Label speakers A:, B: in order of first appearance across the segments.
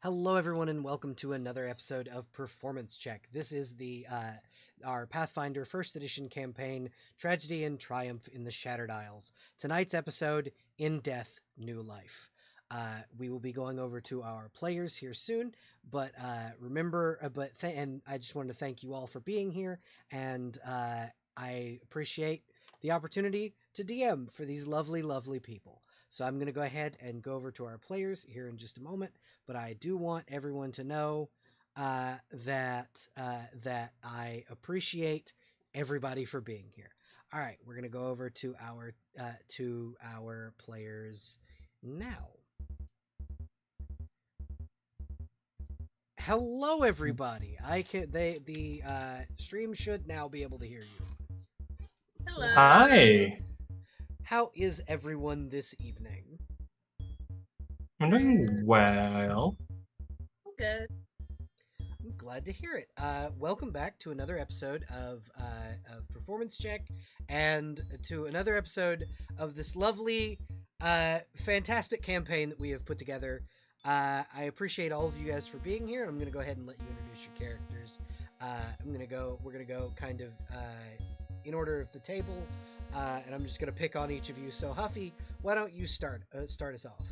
A: Hello, everyone, and welcome to another episode of Performance Check. This is the our Pathfinder First Edition campaign, Tragedy and Triumph in the Shattered Isles. Tonight's episode, In Death, New Life. We will be going over to our players here soon, but remember, and I just wanted to thank you all for being here, and I appreciate the opportunity to DM for these lovely, lovely people. So I'm going to go ahead and go over to our players here in just a moment, but I do want everyone to know that I appreciate everybody for being here. All right, we're gonna go over to our players now. Hello, everybody. I can they the stream should now be able to hear you.
B: Hi,
C: Hello.
A: How is everyone this evening?
B: I'm doing well.
C: I'm good.
A: I'm glad to hear it. Welcome back to another episode of Performance Check, and to another episode of this lovely, fantastic campaign that we have put together. I appreciate all of you guys for being here. I'm going to go ahead and let you introduce your characters. We're gonna go kind of in order of the table, and I'm just going to pick on each of you. So Huffy, why don't you start us off?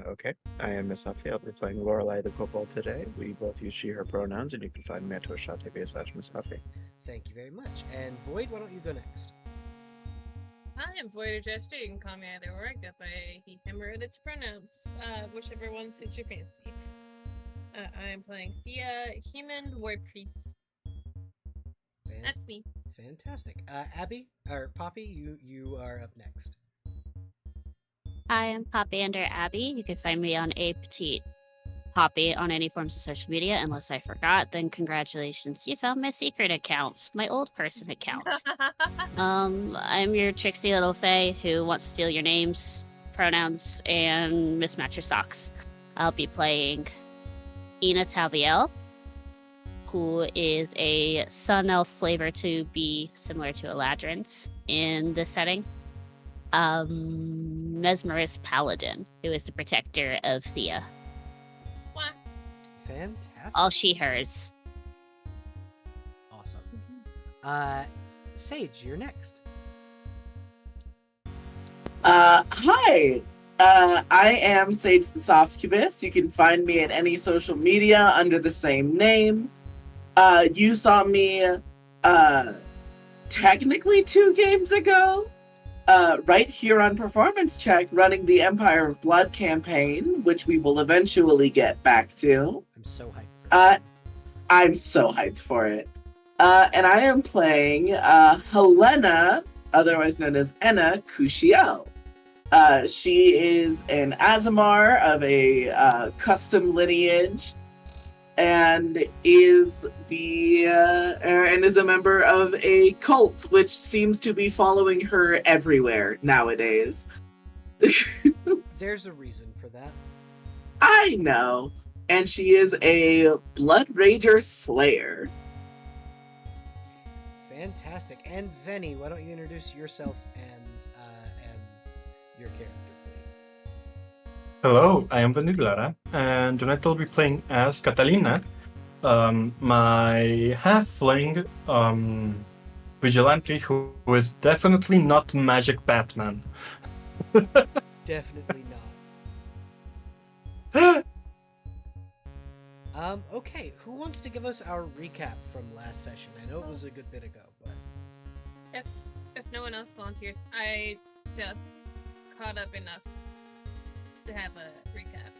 D: Okay. I am Miss Huffy. I'll be playing Lorelei the Kobold today. We both use she, her pronouns, and you can find me at twitch.tv/Miss Huffy.
A: Thank you very much. And Void, why don't you go next?
C: I am Voyager Jester. You can call me either or. I go by he, him, or its pronouns. Whichever one suits your fancy. I am playing Thea, human war priest. That's me.
A: Fantastic. Abby or Poppy, you are up next.
E: I am Poppy under Abby. You can find me on A Petite Poppy on any forms of social media. Unless I forgot, then congratulations, you found my secret account, my old person account. I'm your tricksy little fae who wants to steal your names, pronouns, and mismatch your socks. I'll be playing Ina Taviel, who is a sun elf flavor to be similar to Eladrin's in this setting. Mesmerist Paladin, who is the protector of Thea.
C: What?
A: Fantastic.
E: All she, hers.
A: Awesome. Sage, you're next.
F: Hi. I am Sage the Softcubist. You can find me at any social media under the same name. You saw me technically 2 games ago, right here on Performance Check, running the Empire of Blood campaign, which we will eventually get back to.
A: I'm so hyped for
F: Uh, I'm so hyped for it. And I am playing Helena, otherwise known as Enna Kushiel. She is an Azamar of a custom lineage, and is a member of a cult which seems to be following her everywhere nowadays.
A: There's a reason for that.
F: I know. And she is a Blood Rager Slayer.
A: Fantastic. And Venny, why don't you introduce yourself and your character, please?
B: Hello, I am Vanillara, and tonight I'll be playing as Catalina, my halfling vigilante who is definitely not Magic Batman.
A: Definitely not. Okay, who wants to give us our recap from last session? I know it was a good bit ago, but
C: If no one else volunteers, I just caught up enough to have a recap.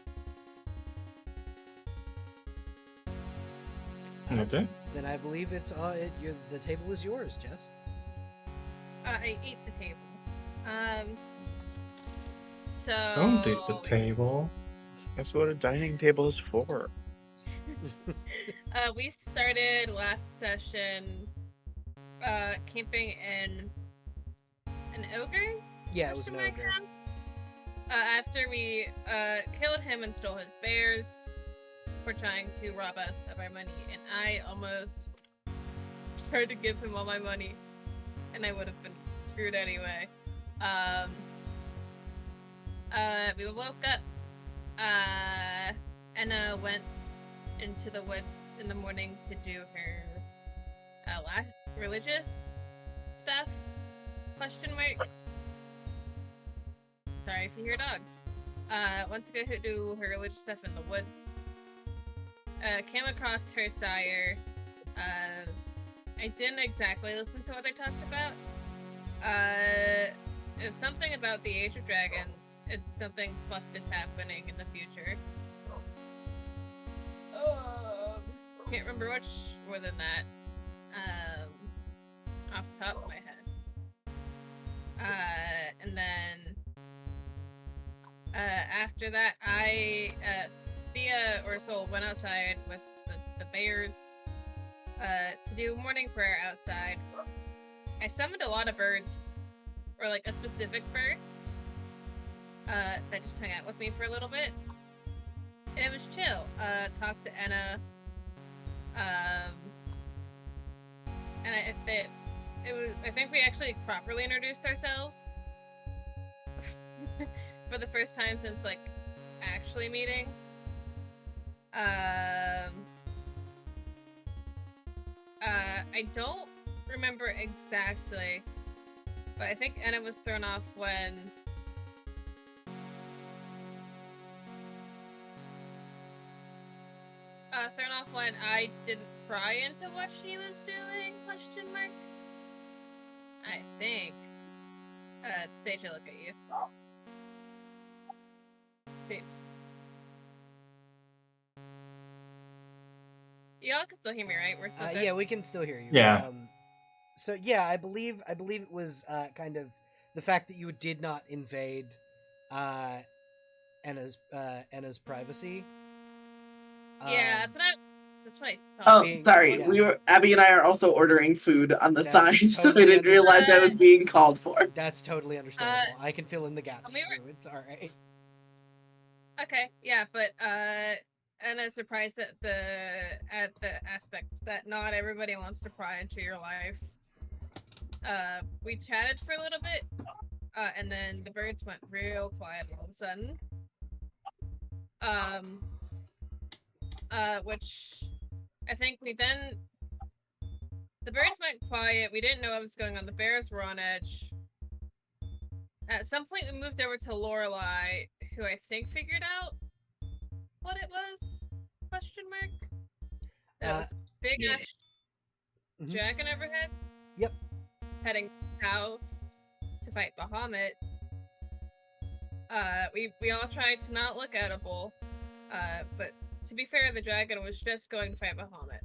B: Okay.
A: then I believe it's the table is yours, Jess.
C: I ate the table. So
B: Don't eat the table.
D: That's what a dining table is for.
C: we started last session camping in an ogre's.
A: Yeah, it was an
C: question mark
A: ogre.
C: house. After we killed him and stole his bears for trying to rob us of our money, and I almost tried to give him all my money, and I would have been screwed anyway. We woke up Anna went into the woods in the morning to do her religious stuff? Question mark. Sorry if you hear dogs. Went to go do her religious stuff in the woods. Came across her sire. I didn't exactly listen to what they talked about. It was something about the Age of Dragons. It's something fucked is happening in the future. Can't remember much more than that. Off the top of my head. And then after that, Thea or Soul went outside with the bears to do morning prayer outside. I summoned a lot of birds, or like a specific bird, that just hung out with me for a little bit. And it was chill. Talked to Enna. And I think we actually properly introduced ourselves for the first time since like actually meeting. I don't remember exactly, but I think Enna was thrown off when I didn't pry into what she was doing, question mark? I think. Sage, I look at you. Sage. Y'all can still hear me, right? We're still good?
A: Yeah, we can still hear you.
B: Yeah.
A: So yeah, I believe it was kind of the fact that you did not invade Enna's privacy.
C: Yeah, that's what I
F: Oh,
C: thought.
F: sorry.
A: Yeah.
F: Abby and I are also ordering food on the
A: That's
F: side, so I
A: totally
F: didn't realize I was being called for.
A: That's totally understandable. I can fill in the gaps
C: we
A: too.
C: were-
A: It's all right.
C: Okay, yeah, but Anna's surprised at the aspect that not everybody wants to pry into your life. We chatted for a little bit, and then the birds went real quiet all of a sudden. Which I think the birds went quiet. We didn't know what was going on. The bears were on edge. At some point, we moved over to Lorelei, who I think figured out what it was? Question mark. That was big ass
A: Mhm.
C: dragon overhead.
A: Yep.
C: Heading south to fight Bahamut. We all tried to not look edible, but to be fair, the dragon was just going to fight Bahamut.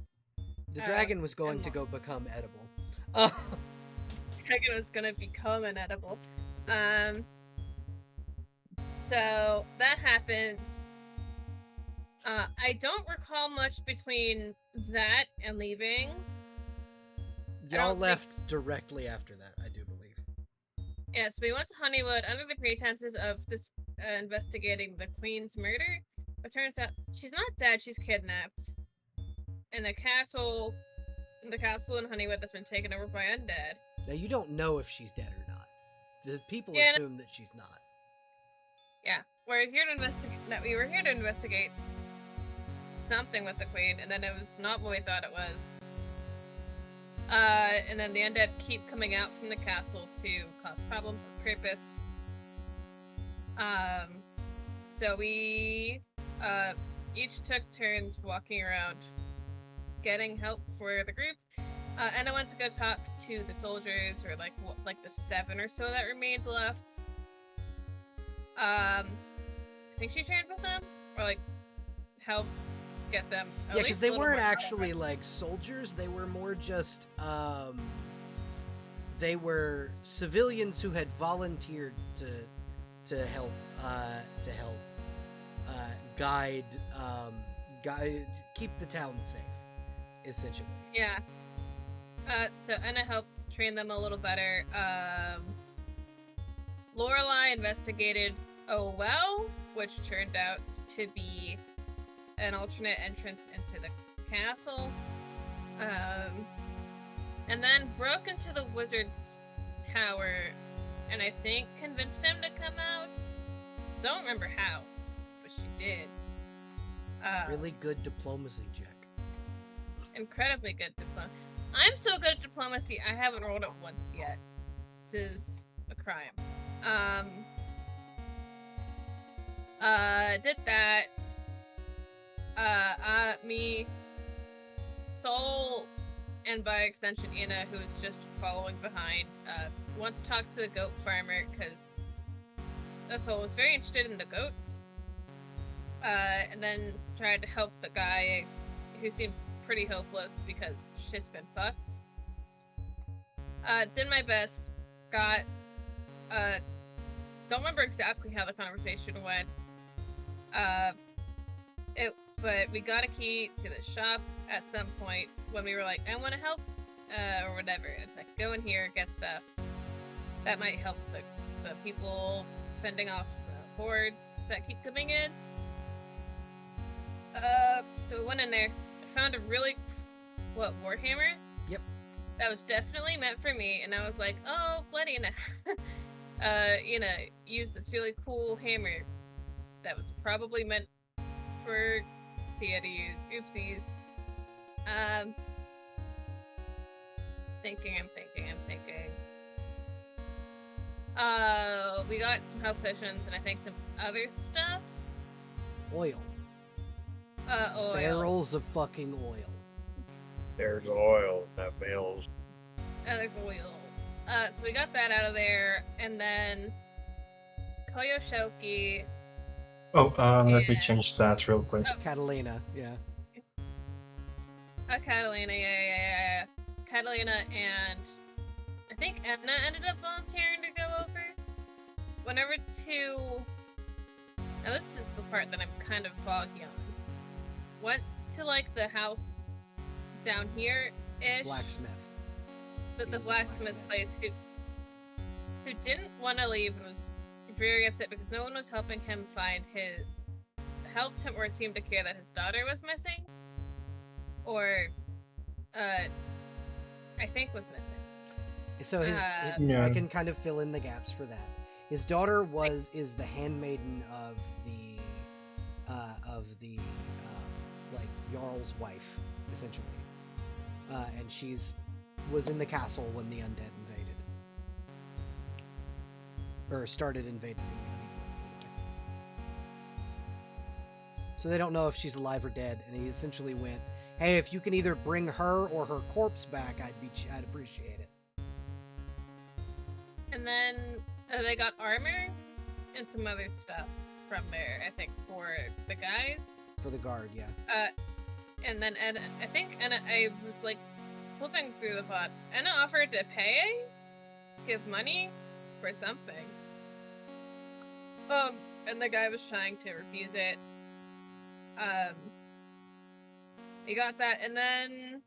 A: The dragon was going to go become edible.
C: Dragon was gonna become inedible. So that happened. I don't recall much between that and leaving.
A: Y'all left directly after that, I do believe.
C: Yeah, so we went to Honeywood under the pretenses of investigating the Queen's murder. It turns out she's not dead, she's kidnapped. In the castle in Honeywood that's been taken over by undead.
A: Now, you don't know if she's dead or not. The people
C: Yeah,
A: assume that she's not.
C: Yeah, we were here to investigate something with the Queen, and then it was not what we thought it was. And then the undead keep coming out from the castle to cause problems on purpose. So we each took turns walking around, getting help for the group. And I went to go talk to the soldiers, or like the 7 or so that remained left. I think she trained with them, or like helped get them.
A: Yeah, because they weren't actually like soldiers. They were more just they were civilians who had volunteered to help guide keep the town safe, essentially.
C: Yeah. So Enna helped train them a little better. Lorelei investigated a well, which turned out to be an alternate entrance into the castle. And then broke into the wizard's tower, and I think convinced him to come out. Don't remember how, but but she did.
A: Really good diplomacy check.
C: Incredibly good diplomacy. I'm so good at diplomacy, I haven't rolled it once yet. This is a crime. Did that. Me, Sol, and by extension Ina, who is just following behind, want to talk to the goat farmer because Sol was very interested in the goats. And then tried to help the guy who seemed pretty hopeless because shit's been fucked. Did my best. Got, don't remember exactly how the conversation went. But we got a key to the shop at some point when we were like, I want to help, or whatever. It's like, go in here, get stuff. That might help the people fending off the hordes that keep coming in. So we went in there, found a really, Warhammer?
A: Yep.
C: That was definitely meant for me, and I was like, oh, bloody use this really cool hammer that was probably meant for Thea to use. Oopsies. I'm thinking. We got some health potions and I think some other stuff.
A: Oil.
C: Oil.
A: Barrels of fucking oil.
D: There's oil that mills.
C: There's oil. So we got that out of there, and then Koyoshoki.
B: Oh, let me
C: Yeah.
B: change that real quick.
C: Oh.
A: Catalina, yeah.
C: Catalina, yeah. Catalina and I think Edna ended up volunteering to go over. Whenever to... Now this is the part that I'm kind of foggy on. Went to like the house down here-ish.
A: Blacksmith.
C: The
A: He was a
C: blacksmith place who didn't want to leave and was very upset because no one was helping him helped him or seemed to care that his daughter was missing. Or, I think was missing.
A: So
B: Yeah.
A: I can kind of fill in the gaps for that. His daughter is the handmaiden of the like Jarl's wife, essentially, and was in the castle when the undead invaded, or started invading. So they don't know if she's alive or dead, and he essentially went, "Hey, if you can either bring her or her corpse back, I'd appreciate it."
C: And then they got armor and some other stuff from there, I think, for the guys.
A: For the guard, yeah.
C: And then I was like flipping through the thought. Anna offered to give money for something. And the guy was trying to refuse it. He got that, and then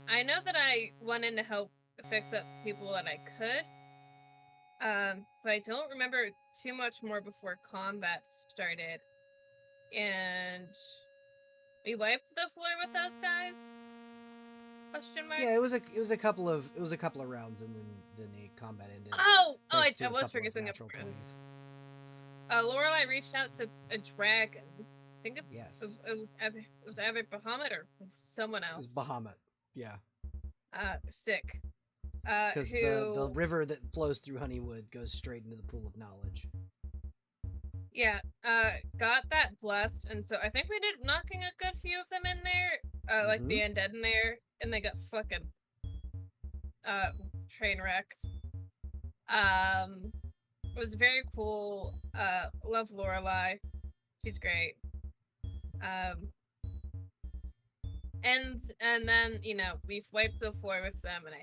C: I know that I went in to help fix up the people that I could. But I don't remember too much more before combat started. And we wiped the floor with those guys? Question mark?
A: Yeah, it was a couple of rounds, and then the combat ended.
C: I
A: thanks to a
C: was
A: couple of
C: forgetting
A: natural
C: about
A: 20s.
C: Lorelai reached out to a dragon. I think it
A: Yes,
C: was either Bahamut or someone
A: it was
C: else.
A: Bahamut. Yeah,
C: Sick.
A: because the
C: Who...
A: river that flows through Honeywood goes straight into the pool of knowledge.
C: Yeah, got that blessed, and so I think we did knocking a good few of them in there, like the undead in there, and they got fucking, train wrecked. It was very cool, love Lorelai, she's great. And then, we've wiped the floor with them, and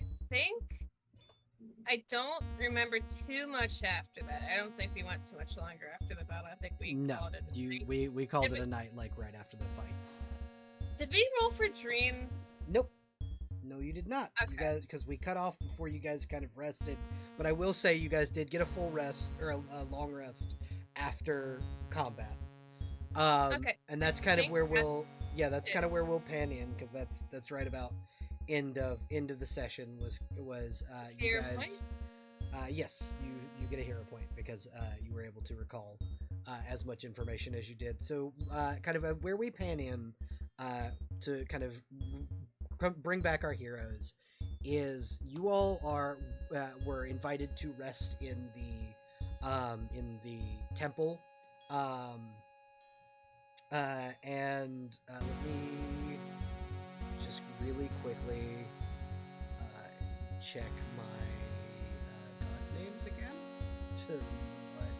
C: I don't remember too much after that. I don't think we went too much longer after the battle. I think we called it a night.
A: We called
C: Did
A: it a
C: we-
A: night, like right after the fight.
C: Did we roll for dreams?
A: Nope. No, you did not. You
C: Okay.
A: guys, because we cut off before you guys kind of rested. But I will say you guys did get a full rest or a long rest after combat.
C: Okay.
A: And that's kind of
C: Think
A: where
C: that-
A: that's kind of where we'll pan in, because that's right about end of the session was you
C: Fair
A: guys Yes, you get a hero point because you were able to recall as much information as you did. So, kind of where we pan in to kind of bring back our heroes is you all were invited to rest in the temple, and let me just really quickly check my god names again to remember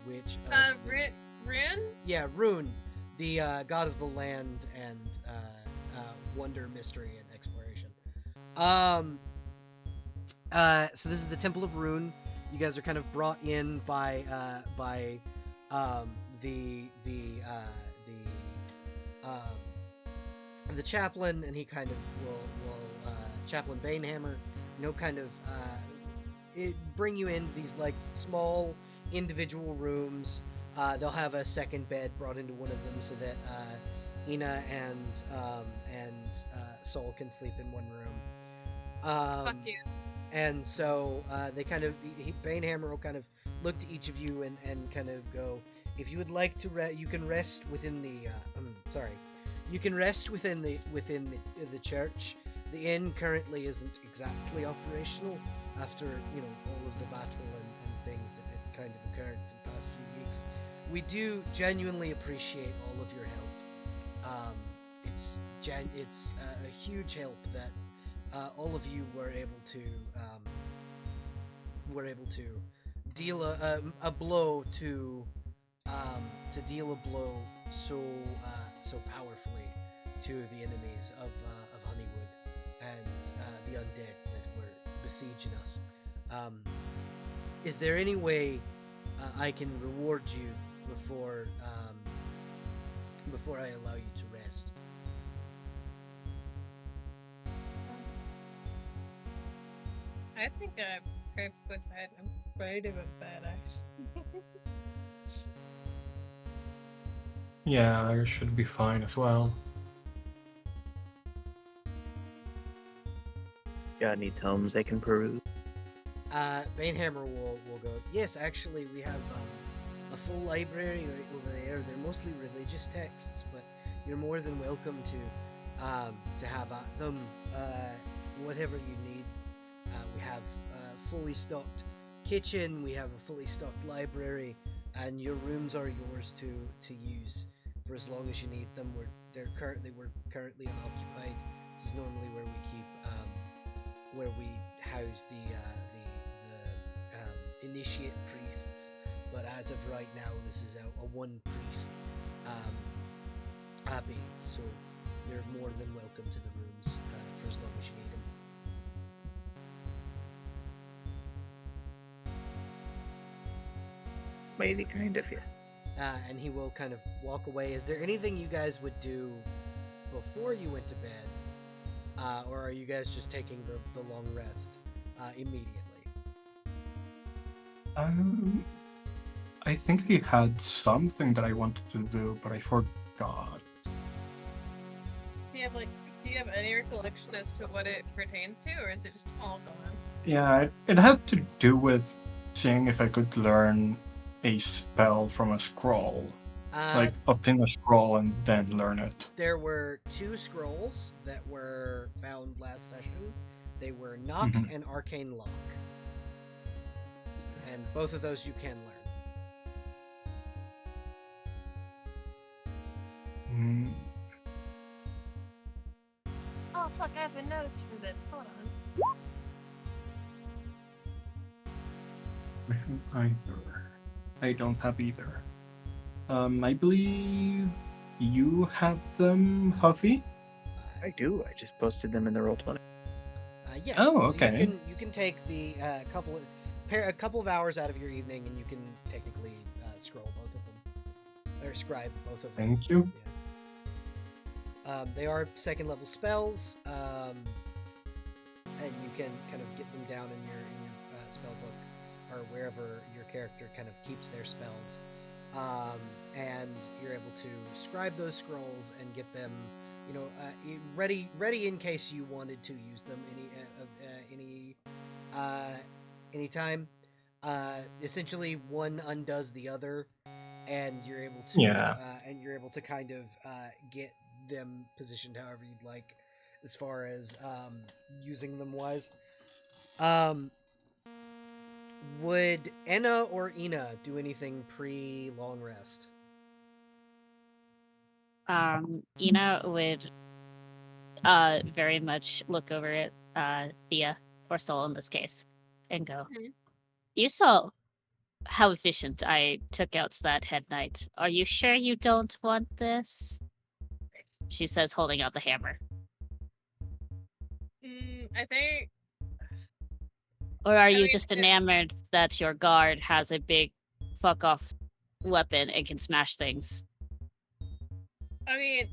A: which of the-
C: Rin?
A: yeah, Rune, the god of the land and wonder, mystery, and exploration. So this is the Temple of Rune. You guys are kind of brought in by the chaplain, and he kind of will Chaplain Banehammer, kind of bring you into these like small individual rooms. They'll have a second bed brought into one of them so that Ina and Soul can sleep in one room.
C: Fuck you.
A: And so they kind of Banehammer will kind of look to each of you and kind of go, if you would like to you can rest within the you can rest within the church. The inn currently isn't exactly operational after all of the battle and things that had kind of occurred for the past few weeks. We do genuinely appreciate all of your help. It's a huge help that all of you were able to deal a blow to deal a blow so powerfully to the enemies of Honeywood and the undead that were besieging us. Is there any way I can reward you before I allow you to rest?
C: I think I'm perfectly fine. I'm afraid of a badass.
B: Yeah, I should be fine as well.
D: Got any tomes they can peruse?
A: Banehammer will go, yes, actually, we have a full library right over there. They're mostly religious texts, but you're more than welcome to have at them whatever you need. We have a fully stocked kitchen, we have a fully stocked library, and your rooms are yours to use for as long as you need them. We're currently unoccupied. This is normally where we keep where we house the initiate priests, but as of right now, this is a one priest abbey, so you're more than welcome to the rooms for as long as you need them.
D: Mighty kind of you.
A: And he will kind of walk away. Is there anything you guys would do before you went to bed, or are you guys just taking the long rest immediately?
B: I think he had something that I wanted to do, but I forgot.
C: Do you have any recollection as to what it pertains to, or is it just all gone?
B: Yeah, it had to do with seeing if I could learn a spell from a scroll. Like obtain a scroll and then learn it.
A: There were 2 scrolls that were found last session. They were Knock and Arcane Lock. And both of those you can learn.
C: Oh fuck, I have the notes for this. Hold on.
B: I haven't either. I don't have either. I believe you have them, Huffy?
D: I do. I just posted them in the Roll20.
A: Yeah.
B: Oh,
A: so
B: okay.
A: You can take the a couple of hours out of your evening, and you can technically scroll both of them, or scribe both of them.
B: Thank you.
A: Yeah. They are 2nd level spells, and you can kind of get them down in your spell book or wherever your character kind of keeps their spells. And you're able to scribe those scrolls and get them, ready in case you wanted to use them anytime. Essentially, one undoes the other, and you're able to
B: Yeah.
A: kind of get them positioned however you'd like, as far as using them wise. Would Enna or Ina do anything pre long rest?
E: Ina would very much look over at Thea, or Sol in this case, and go,
C: Mhm.
E: "You saw how efficient I took out that head knight. Are you sure you don't want this?" She says, holding out the hammer.
C: I think.
E: Or are
C: I
E: you
C: mean,
E: just enamored that your guard has a big fuck off weapon and can smash things?
C: I mean,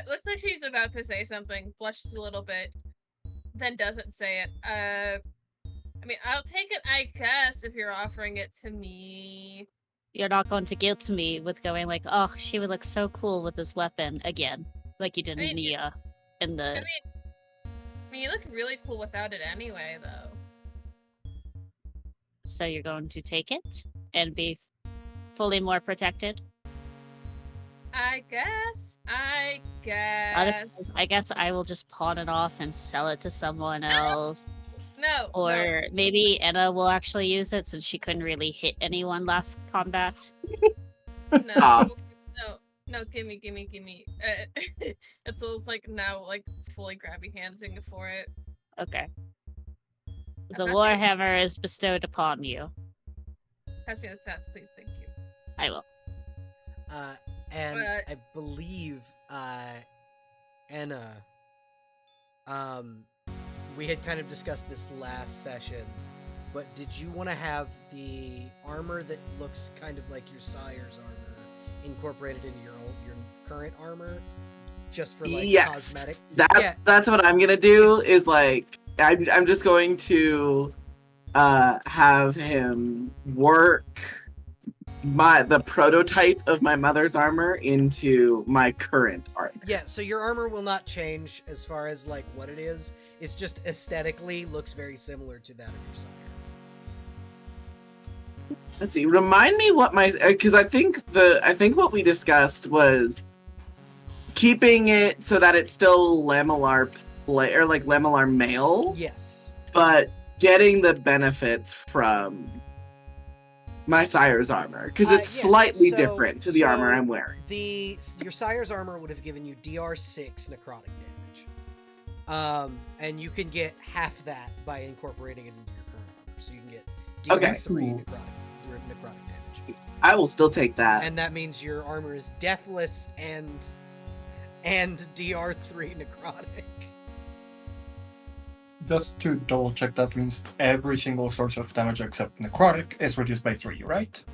C: looks like she's about to say something, blushes a little bit, then doesn't say it. I mean, I'll take it, I guess, if you're offering it to me.
E: You're not going to guilt me with going like, "Oh, she would look so cool with this weapon," again, like you did in Nia in the.
C: I mean, you look really cool without it anyway, though.
E: So you're going to take it and be fully more protected?
C: I guess.
E: Otherwise, I guess I will just pawn it off and sell it to someone else.
C: No.
E: Or maybe Enna will actually use it since she couldn't really hit anyone last combat.
C: No. No, gimme. It's almost like now, like, fully grabby handsing for it.
E: Okay. The
C: Pass me
E: Warhammer is bestowed upon you.
C: Pass me the stats, please. Thank you.
E: I will.
A: And I believe Enna, we had kind of discussed this last session, but did you want to have the armor that looks kind of like your sire's armor incorporated into your current armor, just for like cosmetic?
F: That's what I'm gonna do. Is like I'm just going to have him work the prototype of my mother's armor into my current armor.
A: Yeah, so your armor will not change as far as like what it is. It's just aesthetically looks very similar to that of your sire.
F: Let's see. Remind me what my because I think what we discussed was keeping it so that it's still Lamellar or like Lamellar male.
A: Yes.
F: But getting the benefits from my sire's armor because it's slightly different to the armor I'm wearing.
A: Your sire's armor would have given you DR6 necrotic damage, and you can get half that by incorporating it into your current armor. So you can get DR3 necrotic damage.
F: I will still take that.
A: And that means your armor is deathless and DR3 necrotic.
B: Just to double check, that means every single source of damage except necrotic is reduced by 3, right?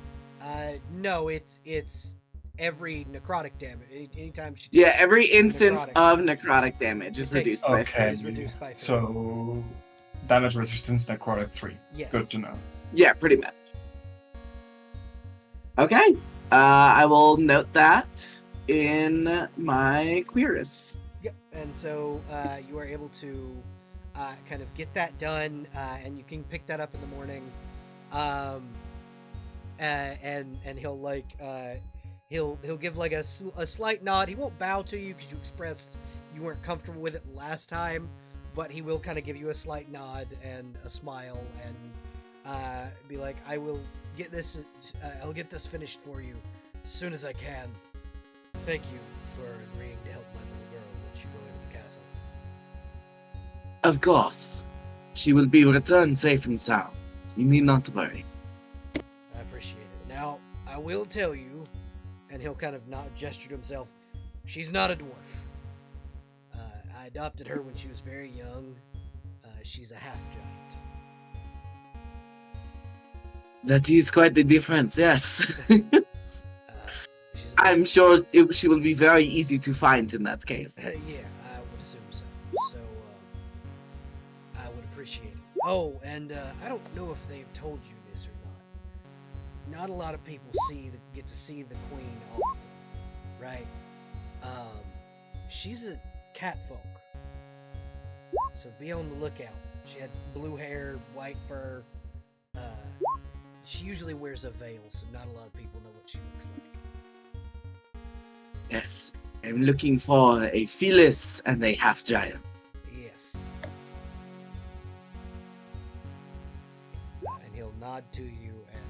A: No, it's every necrotic damage. Anytime she
F: every instance of necrotic damage is reduced by 3.
A: Is reduced by 3.
B: So damage resistance necrotic 3.
A: Yes.
B: Good to know.
F: Yeah, pretty much. Okay. I will note that in my Quirus.
A: Yep. And so you are able to kind of get that done, and you can pick that up in the morning. And he'll like he'll give like a slight nod. He won't bow to you because you expressed you weren't comfortable with it last time, but he will kind of give you a slight nod and a smile and be like, "I will get this. I'll get this finished for you as soon as I can. Thank you for agreeing to help my little girl when she go into the castle."
F: Of course. She will be returned safe and sound. You need not worry.
A: I appreciate it. Now, I will tell you, and he'll kind of gesture to himself, she's not a dwarf. I adopted her when she was very young. She's a half-giant.
F: That is quite the difference, yes. I'm sure she will be very easy to find in that case.
A: Yeah, I would assume so. So, I would appreciate it. Oh, and I don't know if they've told you this or not. Not a lot of people get to see the queen often, right? She's a catfolk. So be on the lookout. She had blue hair, white fur. She usually wears a veil, so not a lot of people know what she looks like.
F: Yes, I'm looking for a Phyllis and a half giant.
A: Yes. And he'll nod to you and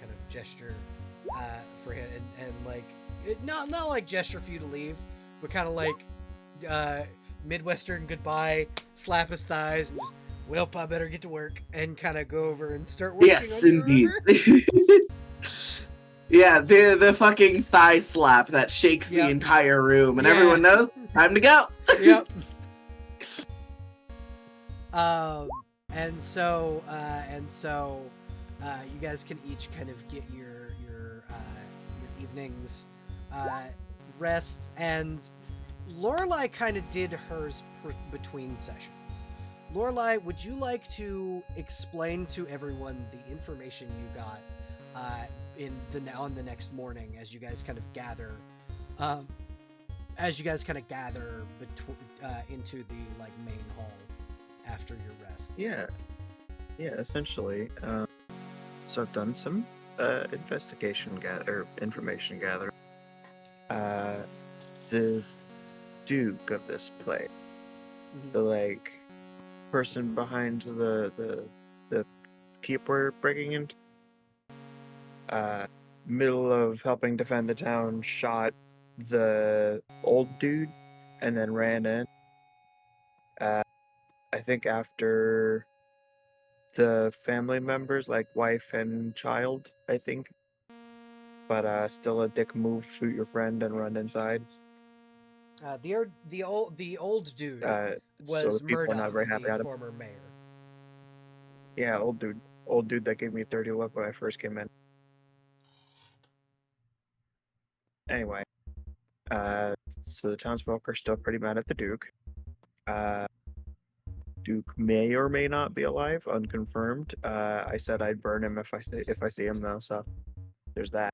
A: kind of gesture for him and like not like gesture for you to leave, but kind of like Midwestern goodbye, slap his thighs, and just, well, I better get to work, and kind of go over and start working.
F: Yes,
A: on your
F: indeed.
A: armor.
F: Yeah, the fucking thigh slap that shakes the
A: Yep.
F: entire room, and
A: Yeah.
F: everyone knows time to go.
A: Yep. And so you guys can each kind of get your evenings rest, and Lorelai kind of did hers between sessions. Lorelai, would you like to explain to everyone the information you got on the next morning as you guys kind of gather into the like main hall after your rests?
D: Yeah, essentially. So I've done some information gathering. The Duke of this place, the like person behind the keep we're breaking into, middle of helping defend the town, shot the old dude and then ran in. I think after the family members, like wife and child, I think. But still a dick move, shoot your friend and run inside.
A: The old dude
D: So
A: was
D: the people are
A: Murdoch,
D: not very happy
A: the
D: at him.
A: former mayor.
D: Yeah, old dude that gave me a dirty look when I first came in. Anyway, so the townsfolk are still pretty mad at the Duke. Duke may or may not be alive, unconfirmed. I said I'd burn him if I see him though, so there's that.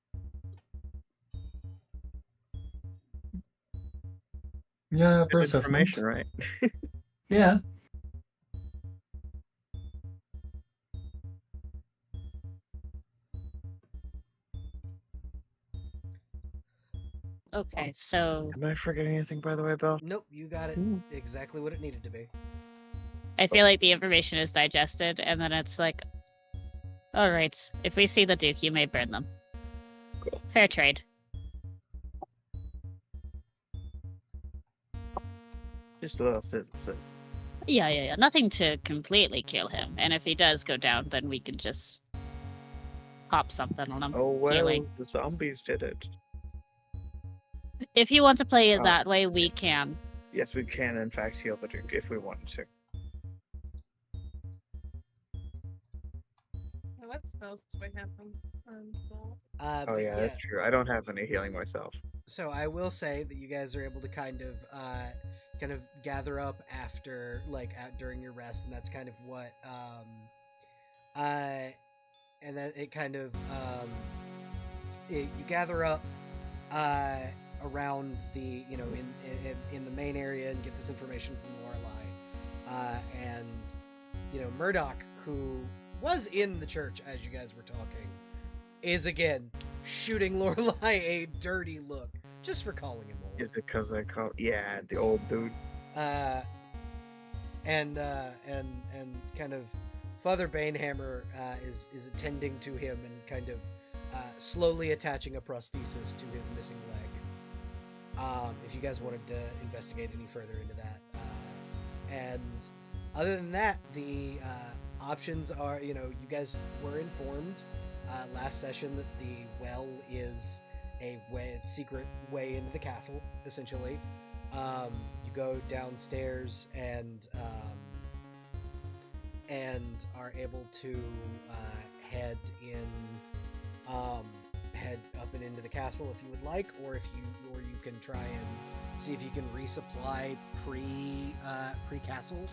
B: Yeah,
D: Good
B: persistent.
D: information, right?
B: Yeah.
E: Okay, so
D: Am I forgetting anything, by the way, Bill?
A: Nope, you got it
D: Ooh.
A: exactly what it needed to be.
E: I feel like the information is digested, and then it's like, all right, if we see the Duke, you may burn them.
D: Cool.
E: Fair trade.
D: Just a little sizzle.
E: Yeah. Nothing to completely kill him, and if he does go down, then we can just pop something on him.
D: Oh well,
E: Healing.
D: the zombies did it.
E: If you want to play it
D: Oh.
E: that way, we can.
D: Yes, we can in fact heal the Duke if we wanted to.
C: What spells do I have from Soul?
D: Oh
A: But
D: yeah, that's true. I don't have any healing myself.
A: So I will say that you guys are able to kind of gather up after during your rest, and that's kind of what and that it kind of you gather up around the in the main area and get this information from Lorelai, and Murdoch, who was in the church as you guys were talking, is again shooting Lorelai a dirty look just for calling him old.
D: Is it because I call? Yeah, the old dude.
A: And kind of Father Banehammer is attending to him and kind of slowly attaching a prosthesis to his missing leg. If you guys wanted to investigate any further into that, and other than that, the options are, you guys were informed last session that the well is a secret way into the castle, essentially. You go downstairs and are able to head up and into the castle if you would like, or you can try and see if you can resupply pre-castle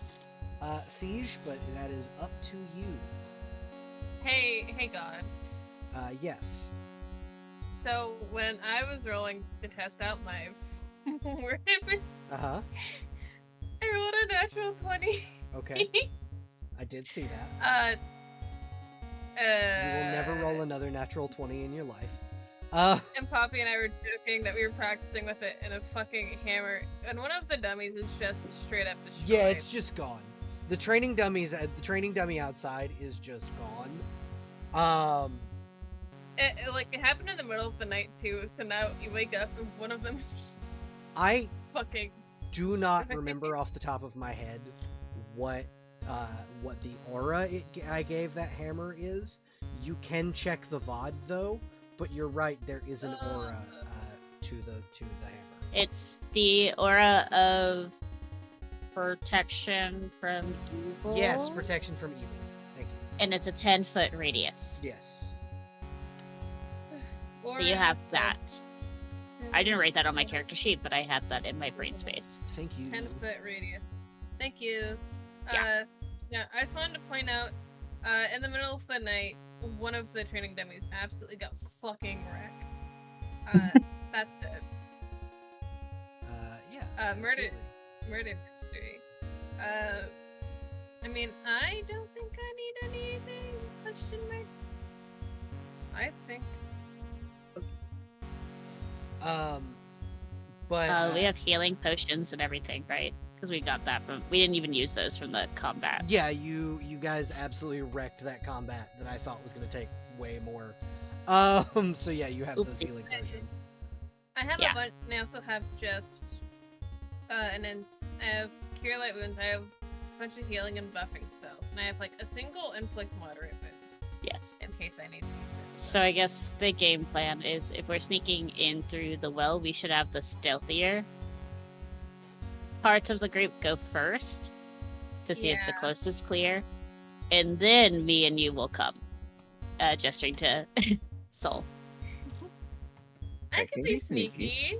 A: siege, but that is up to you.
C: Hey, God.
A: Yes.
C: So when I was rolling to test out my weapon,
A: Uh-huh.
C: I rolled a natural 20.
A: Okay, I did see that. You will never roll another natural 20 in your life.
C: And Poppy and I were joking that we were practicing with it in a fucking hammer, and one of the dummies is just straight up destroyed.
A: Yeah, it's just gone. The training dummy outside is just gone.
C: It happened in the middle of the night too, so now you wake up and one of them is just
A: I
C: fucking.
A: do not remember off the top of my head what the aura I gave that hammer is. You can check the VOD though, but you're right, there is an aura to the hammer.
E: It's the aura of protection from evil.
A: Yes, protection from evil. Thank you.
E: And it's a 10-foot radius.
A: Yes.
E: So you have that. I didn't write that on my character sheet, but I had that in my brain space.
A: Thank you.
C: 10-foot radius. Thank you.
E: Yeah.
C: Yeah, I just wanted to point out, in the middle of the night, one of the training dummies absolutely got fucking wrecked. That's it.
A: Yeah.
C: Murder
A: absolutely.
C: mystery. I mean, I don't think I need anything, question mark. I think.
A: But
E: We have healing potions and everything, right? Because we got that from. We didn't even use those from the combat.
A: yeah, you guys absolutely wrecked that combat that I thought was going to take way more. So yeah, you have those
E: Oopsie.
A: healing potions.
C: I have
E: Yeah.
C: a bunch. I also have just, and then I have Cure Light Wounds. I have a bunch of healing and buffing spells, and I have like a single inflict moderate wounds
E: Yes.
C: in case I need to use it.
E: So I guess the game plan is if we're sneaking in through the well, we should have the stealthier parts of the group go first to see if the
C: Yeah.
E: coast is clear, and then me and you will come, gesturing to Soul.
C: I
D: I
C: could
D: can
C: be
D: be sneaky.
C: sneaky.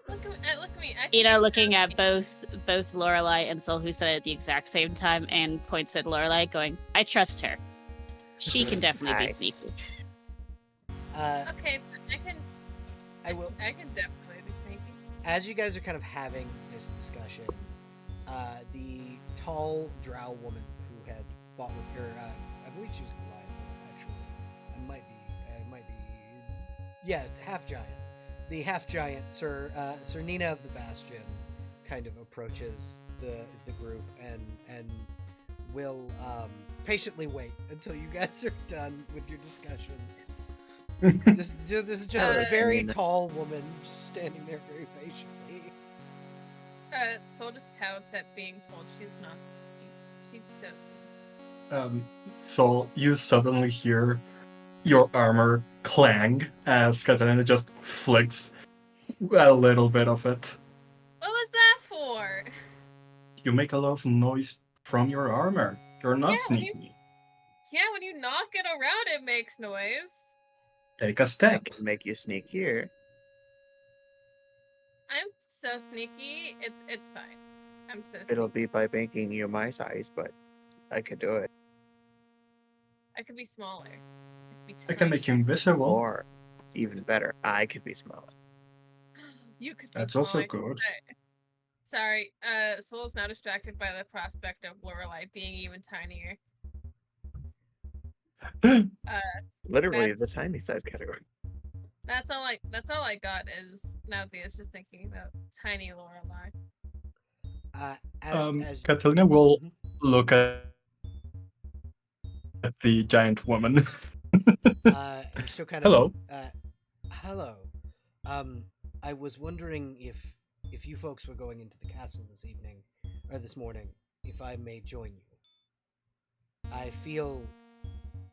C: Look at me. I can
E: You know,
C: be
E: looking
C: so
E: at both Lorelai and Soul, who said it at the exact same time, and points at Lorelai, going, "I trust her. She can definitely be
D: Hi.
E: sneaky."
C: Okay, but
A: I will.
C: I can definitely be sneaky.
A: As you guys are kind of having this discussion, the tall drow woman who had fought with her, I believe she was Goliath, actually. I might be, yeah, half giant. The half giant Sir Nina of the Bastion kind of approaches the group and will patiently wait until you guys are done with your discussions. This is just this very
D: Nina.
A: tall woman just standing there very patiently.
C: Soul just pouts at being told she's not sneaky. She's so sneaky.
B: So you suddenly hear your armor clang as Katarina just flicks a little bit of it.
C: What was that for?
B: You make a lot of noise from your armor. You're not
C: Yeah, when you-
B: sneaky.
C: Yeah, when you knock it around, it makes noise.
B: Take a
D: That
B: step.
D: can make you sneakier.
C: I'm so sneaky. It's fine. I'm so sneaky.
D: It'll be by making you my size, but I could do it.
C: I could be smaller.
B: I can make you invisible.
D: Or even better, I could be smaller.
C: You could be
B: That's also
C: smaller.
B: good.
C: Sorry, Soul's now distracted by the prospect of Lorelai being even tinier.
D: Literally
C: That's-
D: the tiny size category.
C: That's all I got is Navia's just thinking about tiny Lorelai.
A: As
B: Catalina will
A: Mhm.
B: look at the giant woman.
A: And she'll kind of
B: Hello.
A: Hello. I was wondering if you folks were going into the castle this evening or this morning, if I may join you. I feel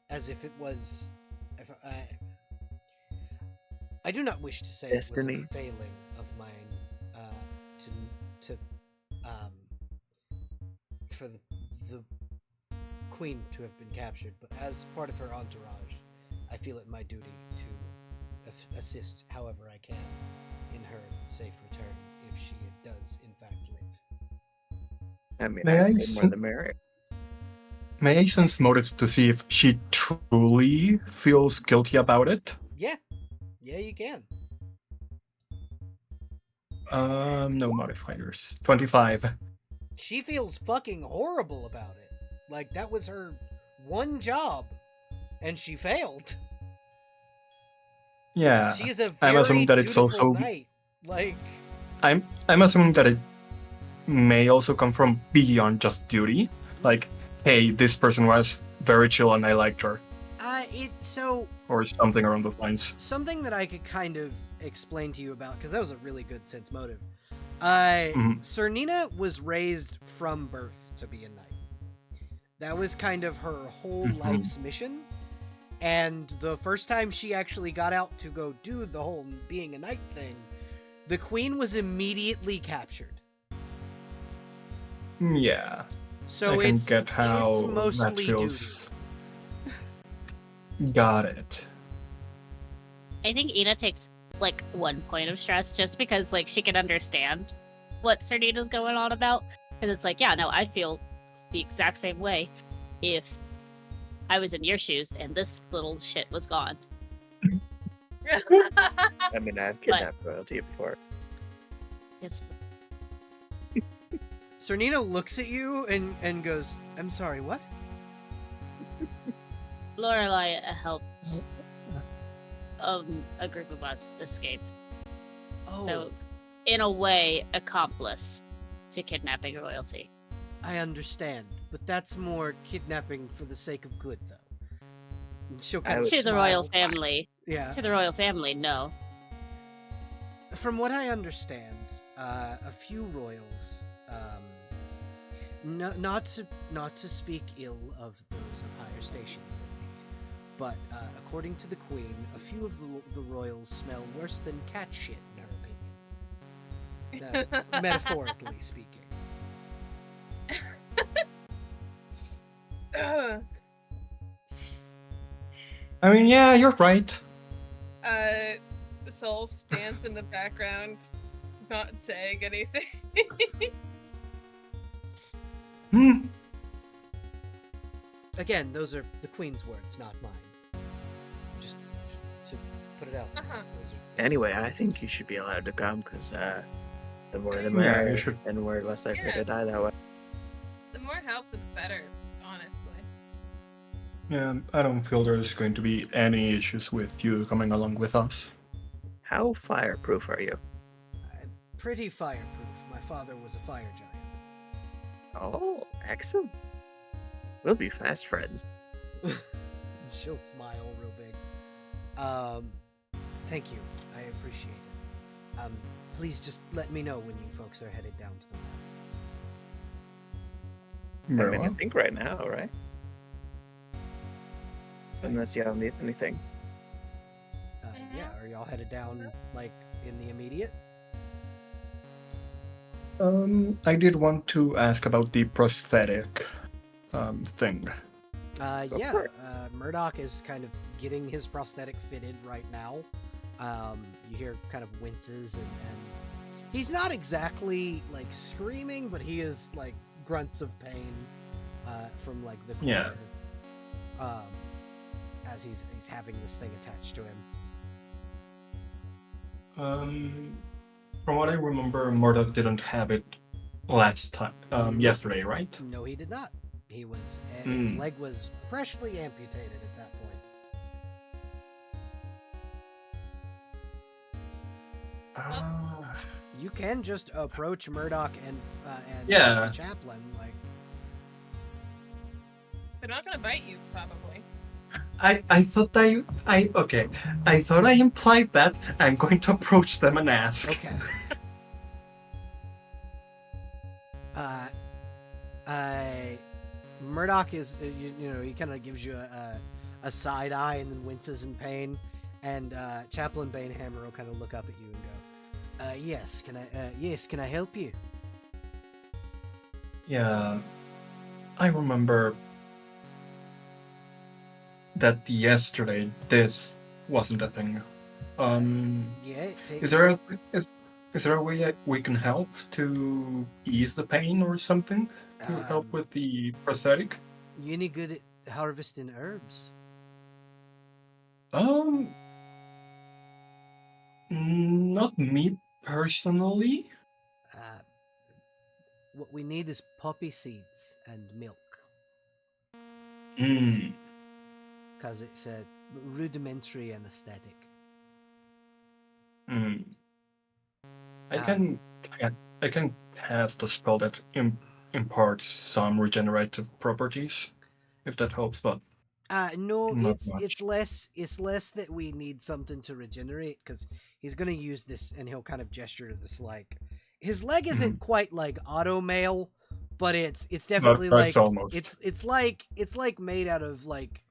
A: as if it was. If I do not wish to say it was
D: Destiny.
A: a failing of mine to for the queen to have been captured, but as part of her entourage, I feel it my duty to assist however I can in her safe return if she does in fact live.
D: I mean,
B: May
D: I
B: I
D: say more
B: s-
D: the merrier.
B: May I sense motive to see if she truly feels guilty about it?
A: Yeah, you can.
B: No modifiers. 25.
A: She feels fucking horrible about it. Like, that was her one job, and she failed.
B: Yeah.
A: She is a
B: I'm
A: very
B: assuming that it's
A: dutiful
B: also.
A: knight. Like,
B: I'm assuming that it may also come from beyond just duty. Like, hey, this person was very chill and I liked her,
A: so
B: or something around those lines.
A: something that I could kind of explain to you about, because that was a really good sense motive.
B: Mhm.
A: Cernina was raised from birth to be a knight. That was kind of her whole
B: Mhm.
A: life's mission. And the first time she actually got out to go do the whole being a knight thing, the queen was immediately captured.
B: Yeah.
A: So
B: I can
A: it's
B: get how
A: it's
B: that
A: mostly duty.
B: feels. Got it.
E: I think Ina takes like 1 point of stress just because like she can understand what Cernina's going on about. Because it's like, yeah, no, I feel the exact same way if I was in your shoes and this little shit was gone.
D: I mean, I've kidnapped royalty before.
E: Yes.
A: Cernina looks at you and goes, "I'm sorry, what?"
E: Lorelai helped a group of us escape.
A: Oh,
E: So, in a way, accomplice to kidnapping royalty.
A: I understand, but that's more kidnapping for the sake of good, though. And she'll
D: I
A: kind of
D: would-
E: To the royal
A: smile.
E: family.
A: Yeah.
E: To the royal family, no.
A: From what I understand, a few royals, not to speak ill of those of higher station than me, but according to the queen, a few of the royals smell worse than cat shit, in her opinion. Metaphorically speaking.
B: I mean, yeah, you're right.
C: Soul stands in the background, not saying anything.
B: Hmm.
A: Again, those are the queen's words, not mine. Just to put it out.
C: Uh-huh.
D: Anyway, I think you should be allowed to come because the more the
B: Yeah,
D: merrier,
B: you should.
D: and we're less likely
C: Yeah.
D: to die that way.
C: The more help, the better, honestly.
B: Yeah, I don't feel there's going to be any issues with you coming along with us.
D: How fireproof are you?
A: Pretty fireproof. My father was a fire giant.
D: Oh, excellent. We'll be fast friends.
A: She'll smile real big. Thank you. I appreciate it. Please just let me know when you folks are headed down to the lab.
D: I
B: Very
D: mean, I
B: well.
D: think right now, right? Unless you don't need anything.
A: Yeah, are y'all headed down, like, in the immediate?
B: I did want to ask about the prosthetic thing.
D: Go
A: Yeah,
D: for it.
A: Murdoch is kind of getting his prosthetic fitted right now. You hear kind of winces and he's not exactly, like, screaming, but he is, like, grunts of pain from, like, the
B: Yeah.
A: corner. As he's having this thing attached to him.
B: From what I remember, Murdoch didn't have it last time, yesterday, right?
A: No, he did not. He was his
B: Mm.
A: leg was freshly amputated at that point. You can just approach Murdoch and
B: Yeah.
A: the chaplain, like.
C: They're not gonna bite you, probably.
B: I thought I thought I implied that. I'm going to approach them and ask.
A: Okay. Murdoch is, you know, he kind of gives you a side eye and then winces in pain, and Chaplain Banehammer will kind of look up at you and go, "Yes, can I help you?"
B: Yeah, I remember that yesterday this wasn't a thing.
A: Yeah, it takes.
B: Is there a way we can help to ease the pain or something to help with the prosthetic?
A: You any good at harvesting herbs?
B: Not meat Personally,
A: What we need is poppy seeds and milk,
B: mm,
A: because it's a rudimentary anesthetic.
B: mm. I
A: Um,
B: can I can cast a spell that imparts some regenerative properties, if that helps, but
A: No,
B: not
A: it's
B: much.
A: less that we need something to regenerate, because he's gonna use this, and he'll kind of gesture to this, like, his leg isn't quite like auto mail, but it's definitely
B: That's
A: like
B: almost.
A: it's like made out of like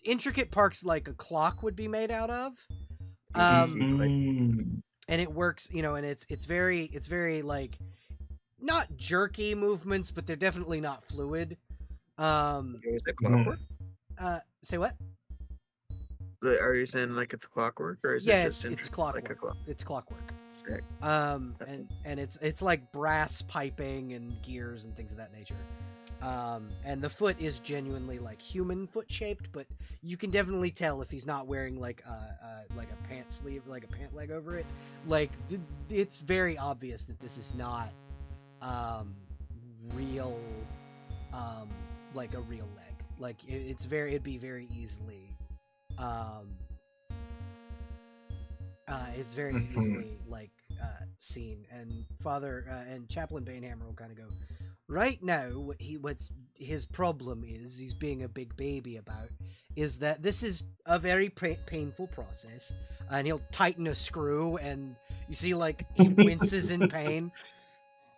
A: intricate parts like a clock would be made out of.
D: PVC click.
A: And it works, and it's very like not jerky movements, but they're definitely not fluid.
D: Is it clockwork?
A: Say what?
D: Are you saying like it's clockwork, or is
A: Yeah,
D: it just
A: it's
D: like a
A: clockwork.
D: clock?
A: It's clockwork.
D: Sick. That's
A: And it's like brass piping and gears and things of that nature. And the foot is genuinely like human foot shaped, but you can definitely tell if he's not wearing like a pant sleeve, like a pant leg over it. Like it's very obvious that this is not real, like a real leg. Like it'd be very easily, it's very easily like seen. And Father and Chaplain Banehammer will kind of go, right now, what's his problem is, he's being a big baby about, is that this is a very painful process, and he'll tighten a screw, and you see like he winces in pain,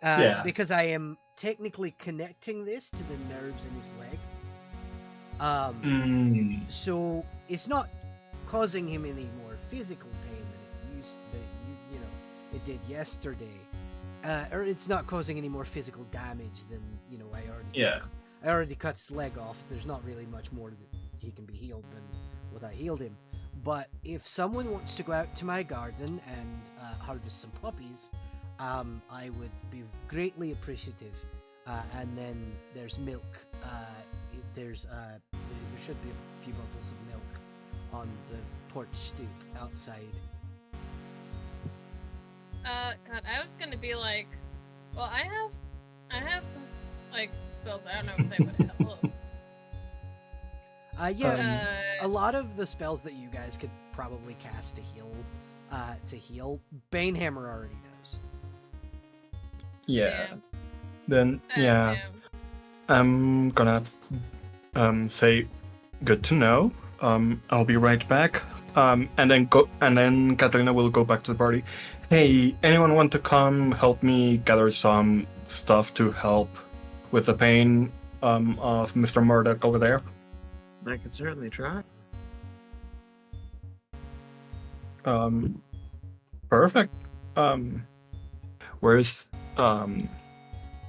B: Yeah.
A: because I am technically connecting this to the nerves in his leg. So it's not causing him any more physical pain than it did yesterday. Or it's not causing any more physical damage than I already cut his leg off. There's not really much more that he can be healed than what I healed him. But if someone wants to go out to my garden and harvest some poppies, I would be greatly appreciative. And then there's milk. There should be a few bottles of milk on the porch stoop outside.
C: God, I was gonna be like, well, I have some like spells. I don't know if they would help.
A: A lot of the spells that you guys could probably cast to heal, Banehammer already knows.
B: Yeah.
C: Damn.
B: Then yeah,
C: Damn.
B: I'm gonna say good to know. I'll be right back. And then Catalina will go back to the party. Hey, anyone want to come help me gather some stuff to help with the pain of Mr. Murdoch over there?
D: I can certainly try.
B: Perfect. Where's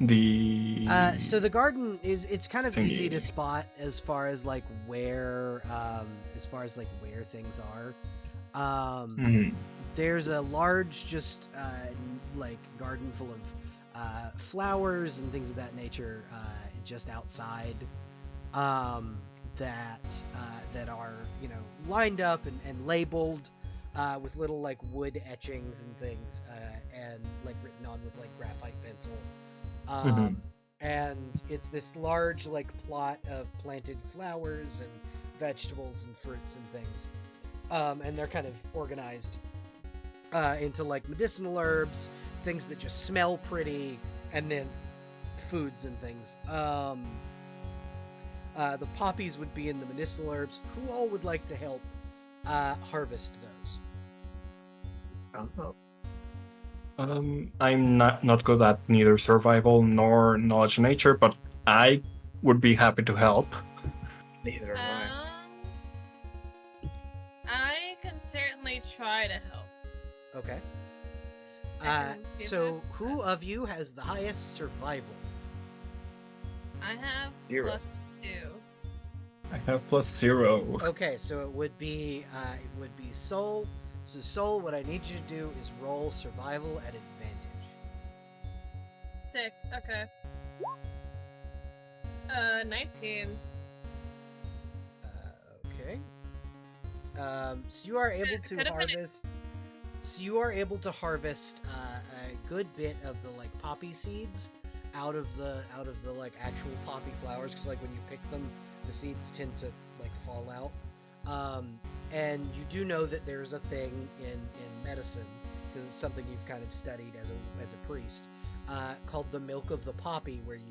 B: the
A: So the garden it's kind of easy to
B: thingy.
A: spot as far as like where things are. There's a large just like garden full of flowers and things of that nature just outside, that are lined up and labeled with little like wood etchings and things, and like written on with like graphite pencil. And it's this large like plot of planted flowers and vegetables and fruits and things, and they're kind of organized into like medicinal herbs, things that just smell pretty, and then foods and things. The poppies would be in the medicinal herbs. Who all would like to help harvest those?
D: Oh.
B: I'm not good at neither survival nor knowledge of nature, but I would be happy to help.
D: Neither am I.
C: I can certainly try to help.
A: Okay.
C: Give
A: So
C: it-
A: who of you has the highest survival?
C: I have
D: 0.
C: +2.
B: I have +0.
A: Okay, so it would be Soul. So Soul, what I need you to do is roll survival at advantage.
C: Sick. Okay. 19.
A: Okay. So you are able to
C: Could've been a-
A: harvest So you are able to harvest a good bit of the like poppy seeds out of the like actual poppy flowers, because like when you pick them, the seeds tend to like fall out. And you do know that there's a thing in medicine, because it's something you've kind of studied as a priest, called the milk of the poppy, where you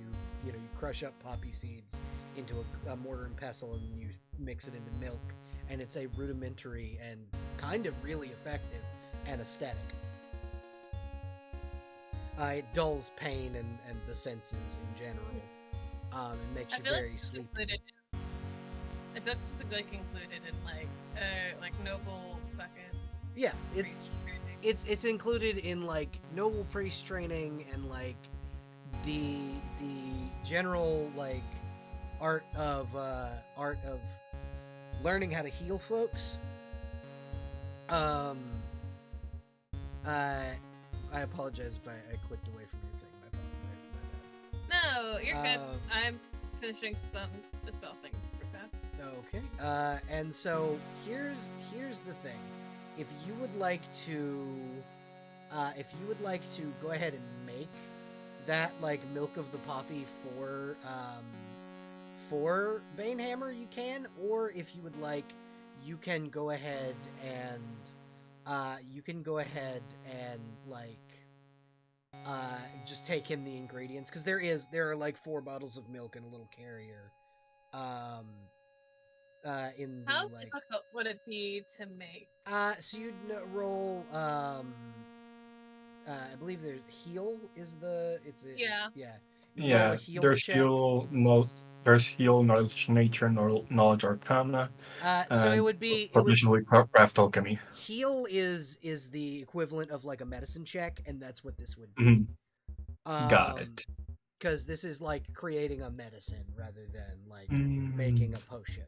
A: crush up poppy seeds into a mortar and pestle and you mix it into milk, and it's a rudimentary and kind of really effective anesthetic. It dulls pain and the senses in general, and makes
C: I
A: you
C: feel
A: very
C: like it's
A: sleepy.
C: included. I feel like it's just like included in like noble fucking.
A: Yeah, it's
C: priest training.
A: it's included in like noble priest training and like the general like art of learning how to heal folks. I apologize if I clicked away from your thing. My fault.
C: No, you're good.
A: Um,
C: I'm finishing the spell things super fast.
A: Okay. And so here's the thing. If you would like to go ahead and make that like milk of the poppy for Banehammer, you can, or if you would like, you can go ahead and like just take in the ingredients, because there are like 4 bottles of milk in a little carrier. In the
C: How
A: like
C: difficult would it be to make?
A: so you'd roll I believe there's heal is the
C: Yeah.
A: yeah. You roll
B: Yeah,
A: a heal
B: there's
A: check.
B: there's heal, knowledge nature, knowledge arcana,
A: So it
B: and
A: would be
B: proficiently craft alchemy.
A: heal is the equivalent of like a medicine check, and that's what this would be.
B: Mhm. Got it.
A: Because this is like creating a medicine rather than like
B: Mm.
A: making a potion.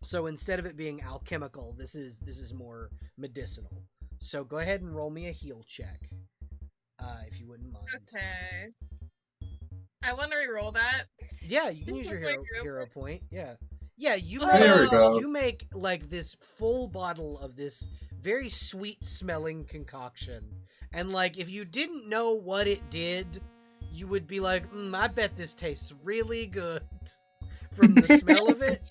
A: So instead of it being alchemical, this is more medicinal. So go ahead and roll me a heal check, if you wouldn't mind.
C: Okay. I want to re-roll that.
A: Yeah, you can use your
C: Like
A: hero point. Yeah, you
C: Oh, there
B: we go.
A: you make like this full bottle of this very sweet smelling concoction, and like if you didn't know what it did, you would be like, I bet this tastes really good from the smell of it.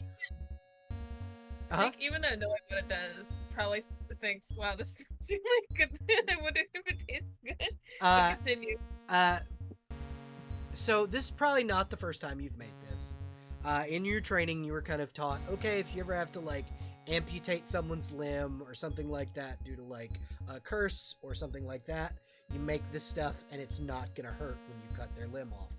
C: Like, even though knowing what it does, probably thinks, wow, this seems like good. I wonder if it tastes good. But continue.
A: So this is probably not the first time you've made this. In your training, you were kind of taught, okay, if you ever have to like amputate someone's limb or something like that due to like a curse or something like that, you make this stuff and it's not gonna hurt when you cut their limb off.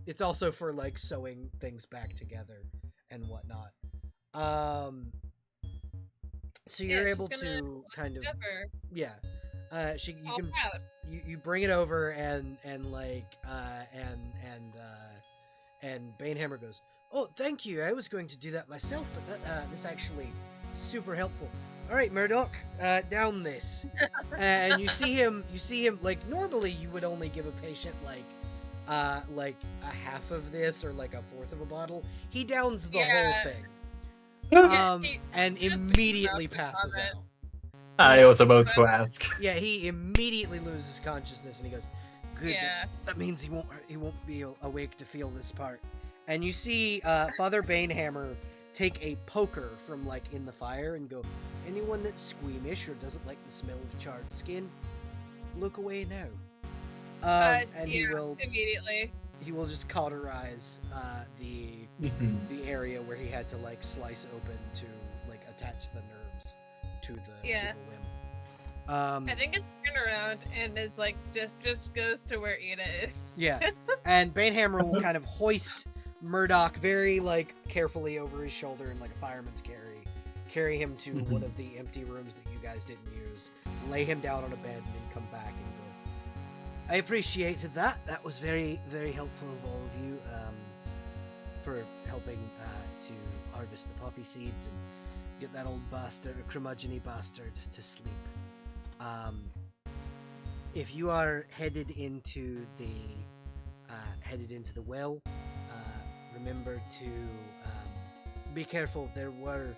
A: It's also for like sewing things back together and whatnot. So you're able to kind of
C: Never.
A: you can you bring it over and Banehammer goes, oh, thank you, I was going to do that myself, but that this actually super helpful. All right, Murdoch, down this. And you see him like normally you would only give a patient like a half of this or like a fourth of a bottle. He downs the whole thing. And immediately passes out.
B: I was about to ask.
A: Yeah, he immediately loses consciousness and he goes, good,
C: Yeah.
A: that means he won't be awake to feel this part. And you see Father Banehammer take a poker from like in the fire and go, anyone that's squeamish or doesn't like the smell of charred skin, look away now. And he will
C: immediately.
A: He will just cauterize the area where he had to like slice open to like attach the nerves to the limb.
C: I think it's turned around and is like just goes to where Ida is.
A: Yeah, and Banehammer will kind of hoist Murdoch very like carefully over his shoulder in like a fireman's carry him to one of the empty rooms that you guys didn't use, lay him down on a bed, and then come back and go, I appreciated that. That was very, very helpful of all of you for helping to harvest the poppy seeds and get that old bastard, curmudgeon-y bastard, to sleep. If you are headed into the well, remember to be careful. There were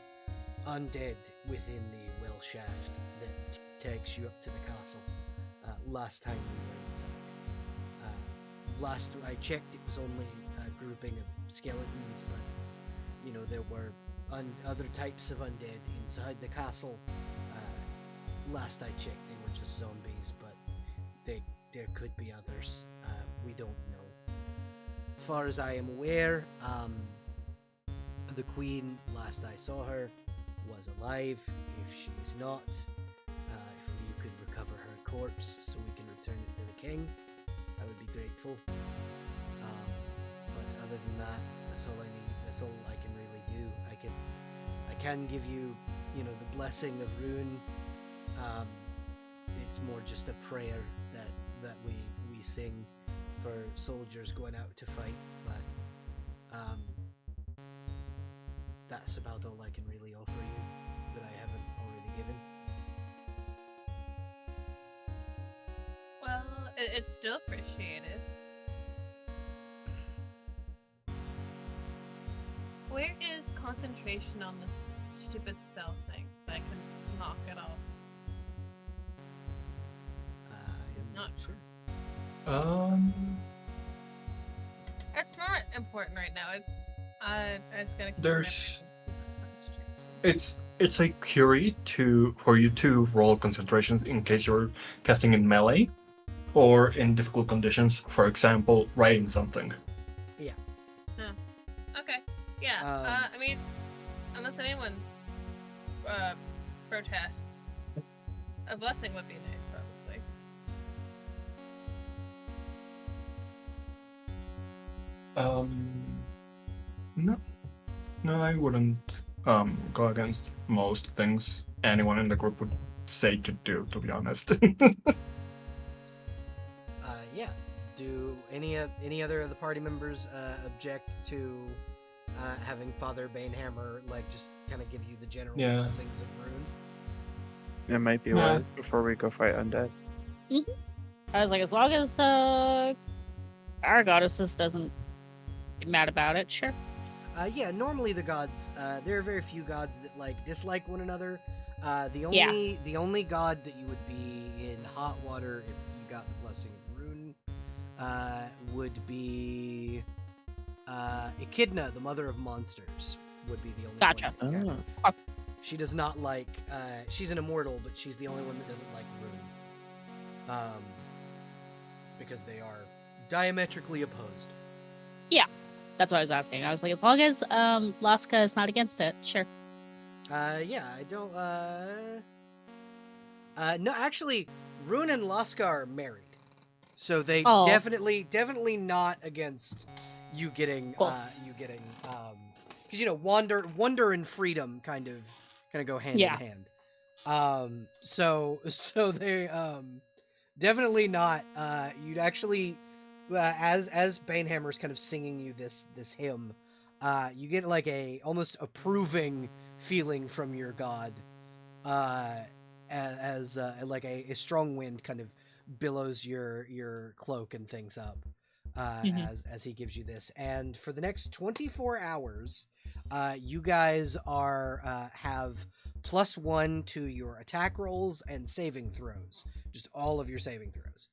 A: undead within the well shaft that takes you up to the castle. Last time we were inside. Last I checked, it was only a grouping of skeletons, but you know there were other types of undead inside the castle. Last I checked, they were just zombies, but there could be others. We don't know. As far as I am aware, the queen, last I saw her, was alive. If she's not, if you could recover her corpse so we can return it to the king, I would be grateful. But other than that, that's all I need. That's all I can really do. I can give you, you know, the blessing of Rune. It's more just a prayer that we sing for soldiers going out to fight, but that's about all I can really offer you that I haven't already given.
C: Well, it's still appreciated. Where is concentration on this stupid spell thing so I can knock it off? This is
A: I'm
C: not
A: sure.
C: It's not important right now. I just gotta keep
B: There's-
C: remembering concentration.
B: It's a query for you to roll concentrations in case you're casting in melee or in difficult conditions. For example, writing something.
C: Okay. Yeah. I mean, unless anyone protests, a blessing would be nice, probably.
B: No, I wouldn't go against most things anyone in the group would say to do. To be honest.
A: Yeah. Do any other of the party members object to having Father Banehammer like just kind of give you the general
B: Yeah.
A: blessings of Rune?
D: It might be
B: Yeah.
D: wise before we go fight undead.
E: I was like, as long as our goddesses doesn't get mad about it, sure.
A: Yeah, normally the gods, there are very few gods that like dislike one another. The only god that you would be in hot water if you got the blessing of Rune would be Echidna, the mother of monsters, would be the only
E: Gotcha.
A: one. that kind
D: Oh.
A: of- she does not like. She's an immortal, but she's the only one that doesn't like Rune. Because they are diametrically opposed.
E: That's what I was asking. I was like, as long as Laska is not against it, sure.
A: Yeah, I don't. No, actually, Rune and Laska are married, so they
E: Oh.
A: definitely not against you getting,
E: Cool.
A: because you know, wonder and freedom kind of go hand
E: Yeah.
A: in hand. So they definitely not. You'd actually, as Banehammer's kind of singing you this hymn, you get like a almost approving feeling from your god, as like a strong wind kind of billows your cloak and things up, as he gives you this. And for the next 24 hours, you guys are have +1 to your attack rolls and saving throws, just all of your saving throws.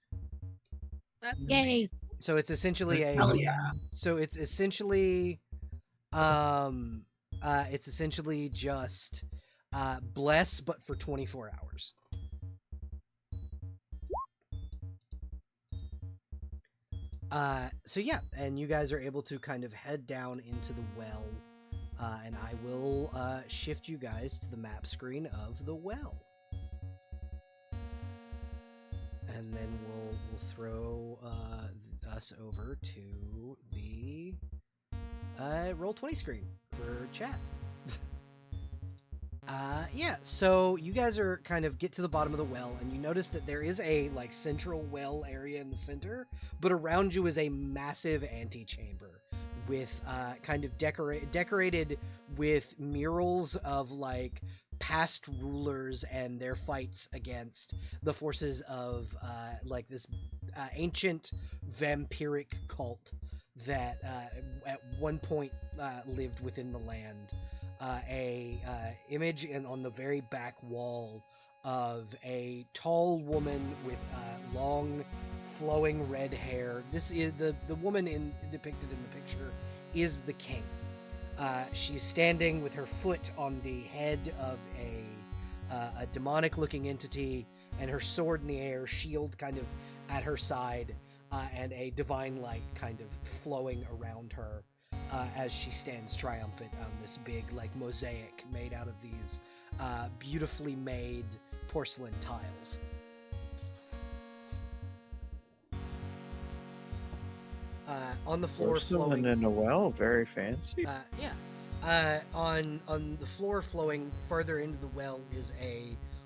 C: That's
E: Yay.
A: So it's essentially a
F: Hell yeah.
A: so it's essentially just bless, but for 24 hours. So yeah, and you guys are able to kind of head down into the well, and I will shift you guys to the map screen of the well, and then we'll throw us over to the Roll20 screen for chat. Yeah, so you guys are kind of get to the bottom of the well, and you notice that there is a like central well area in the center, but around you is a massive antechamber with kind of decorated with murals of like past rulers and their fights against the forces of like this ancient vampiric cult that at one point lived within the land. a image on the very back wall of a tall woman with long, flowing red hair. This is the woman depicted in the picture is the king. She's standing with her foot on the head of a demonic-looking entity, and her sword in the air, shield kind of at her side, and a divine light kind of flowing around her as she stands triumphant on this big like mosaic made out of these beautifully made porcelain tiles. On the floor,
D: Porcelain
A: flowing.
D: in a well, very fancy.
A: On the floor, flowing further into the well, is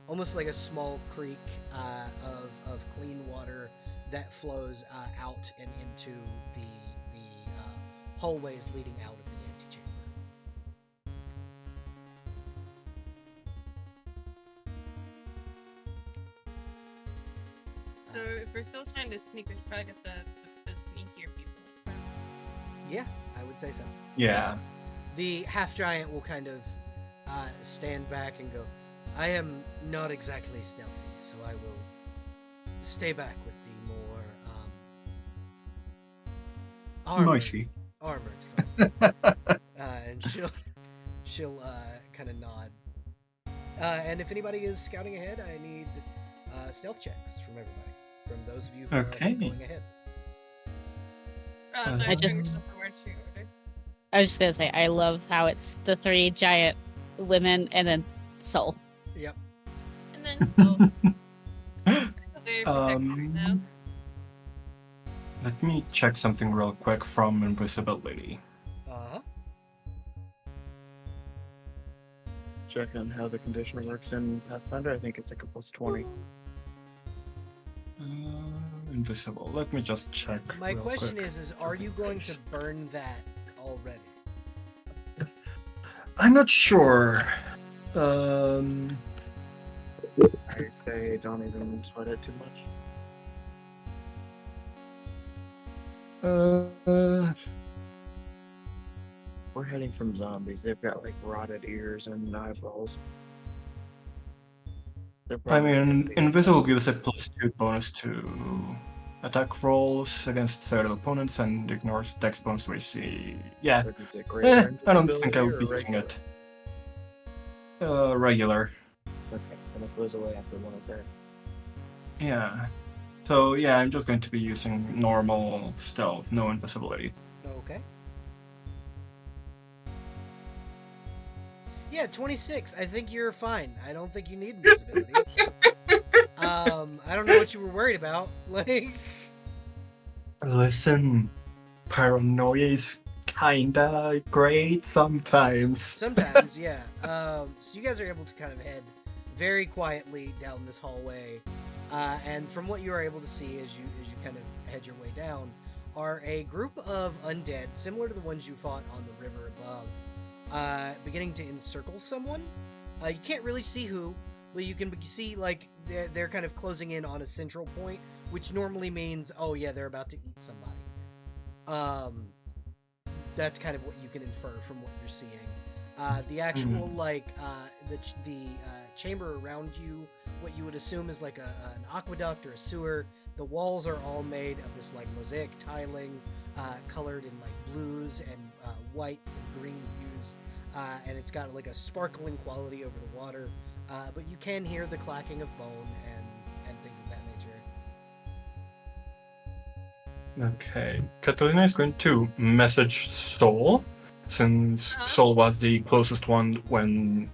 A: almost like a small creek of clean water that flows out and into the hallways leading out of the antechamber.
C: So if we're still trying to sneak, we should probably get the sneakier people in front.
A: Yeah, I would say so.
B: Yeah.
A: The half giant will kind of stand back and go, I am not exactly stealthy, so I will stay back with the more armored folk. And she'll kind of nod. And if anybody is scouting ahead, I need stealth checks from everybody. From those of you who
B: Okay.
A: are going ahead.
C: No,
E: I just-
C: the marching order.
E: I was just gonna say, I love how it's the three giant women and then Soul.
A: Yep.
C: And then so they're protected now.
B: Let me check something real quick from invisibility.
A: Uh-huh.
D: Check on how the condition works in Pathfinder. I think it's like a +20.
B: Invisible. Let me just check.
A: My
B: real
A: question
B: quick.
A: is are you going to burn that already?
B: I'm not sure.
D: I say don't even sweat it too much. We're heading from zombies. They've got like rotted ears and eyeballs. They're
B: I
D: probably
B: mean,
D: the biggest
B: invisible
D: enemy.
B: gives a +2 bonus to attack rolls against third opponents and ignores dex bonus to AC. Yeah.
D: But is it greater
B: I don't think
D: invisibility
B: I'll
D: or
B: be using
D: regular?
B: it. Regular.
D: Okay, and it goes away after one attack.
B: Yeah. So yeah, I'm just going to be using normal stealth, no invisibility.
A: Okay. Yeah, 26. I think you're fine. I don't think you need invisibility. I don't know what you were worried about. Like,
B: Listen, paranoia is kinda great sometimes.
A: sometimes, yeah. So you guys are able to kind of head very quietly down this hallway, and from what you are able to see as you kind of head your way down, are a group of undead, similar to the ones you fought on the river above, beginning to encircle someone. You can't really see who, but you can see like they're kind of closing in on a central point, which normally means, oh yeah, they're about to eat somebody. That's kind of what you can infer from what you're seeing. The actual the chamber around you, what you would assume is like an aqueduct or a sewer. The walls are all made of this like mosaic tiling, colored in like blues and whites and green hues, and it's got like a sparkling quality over the water. But you can hear the clacking of bone and things of that nature.
B: Okay, Catalina is going to message Soul, since
C: Uh-huh.
B: Soul was the closest one when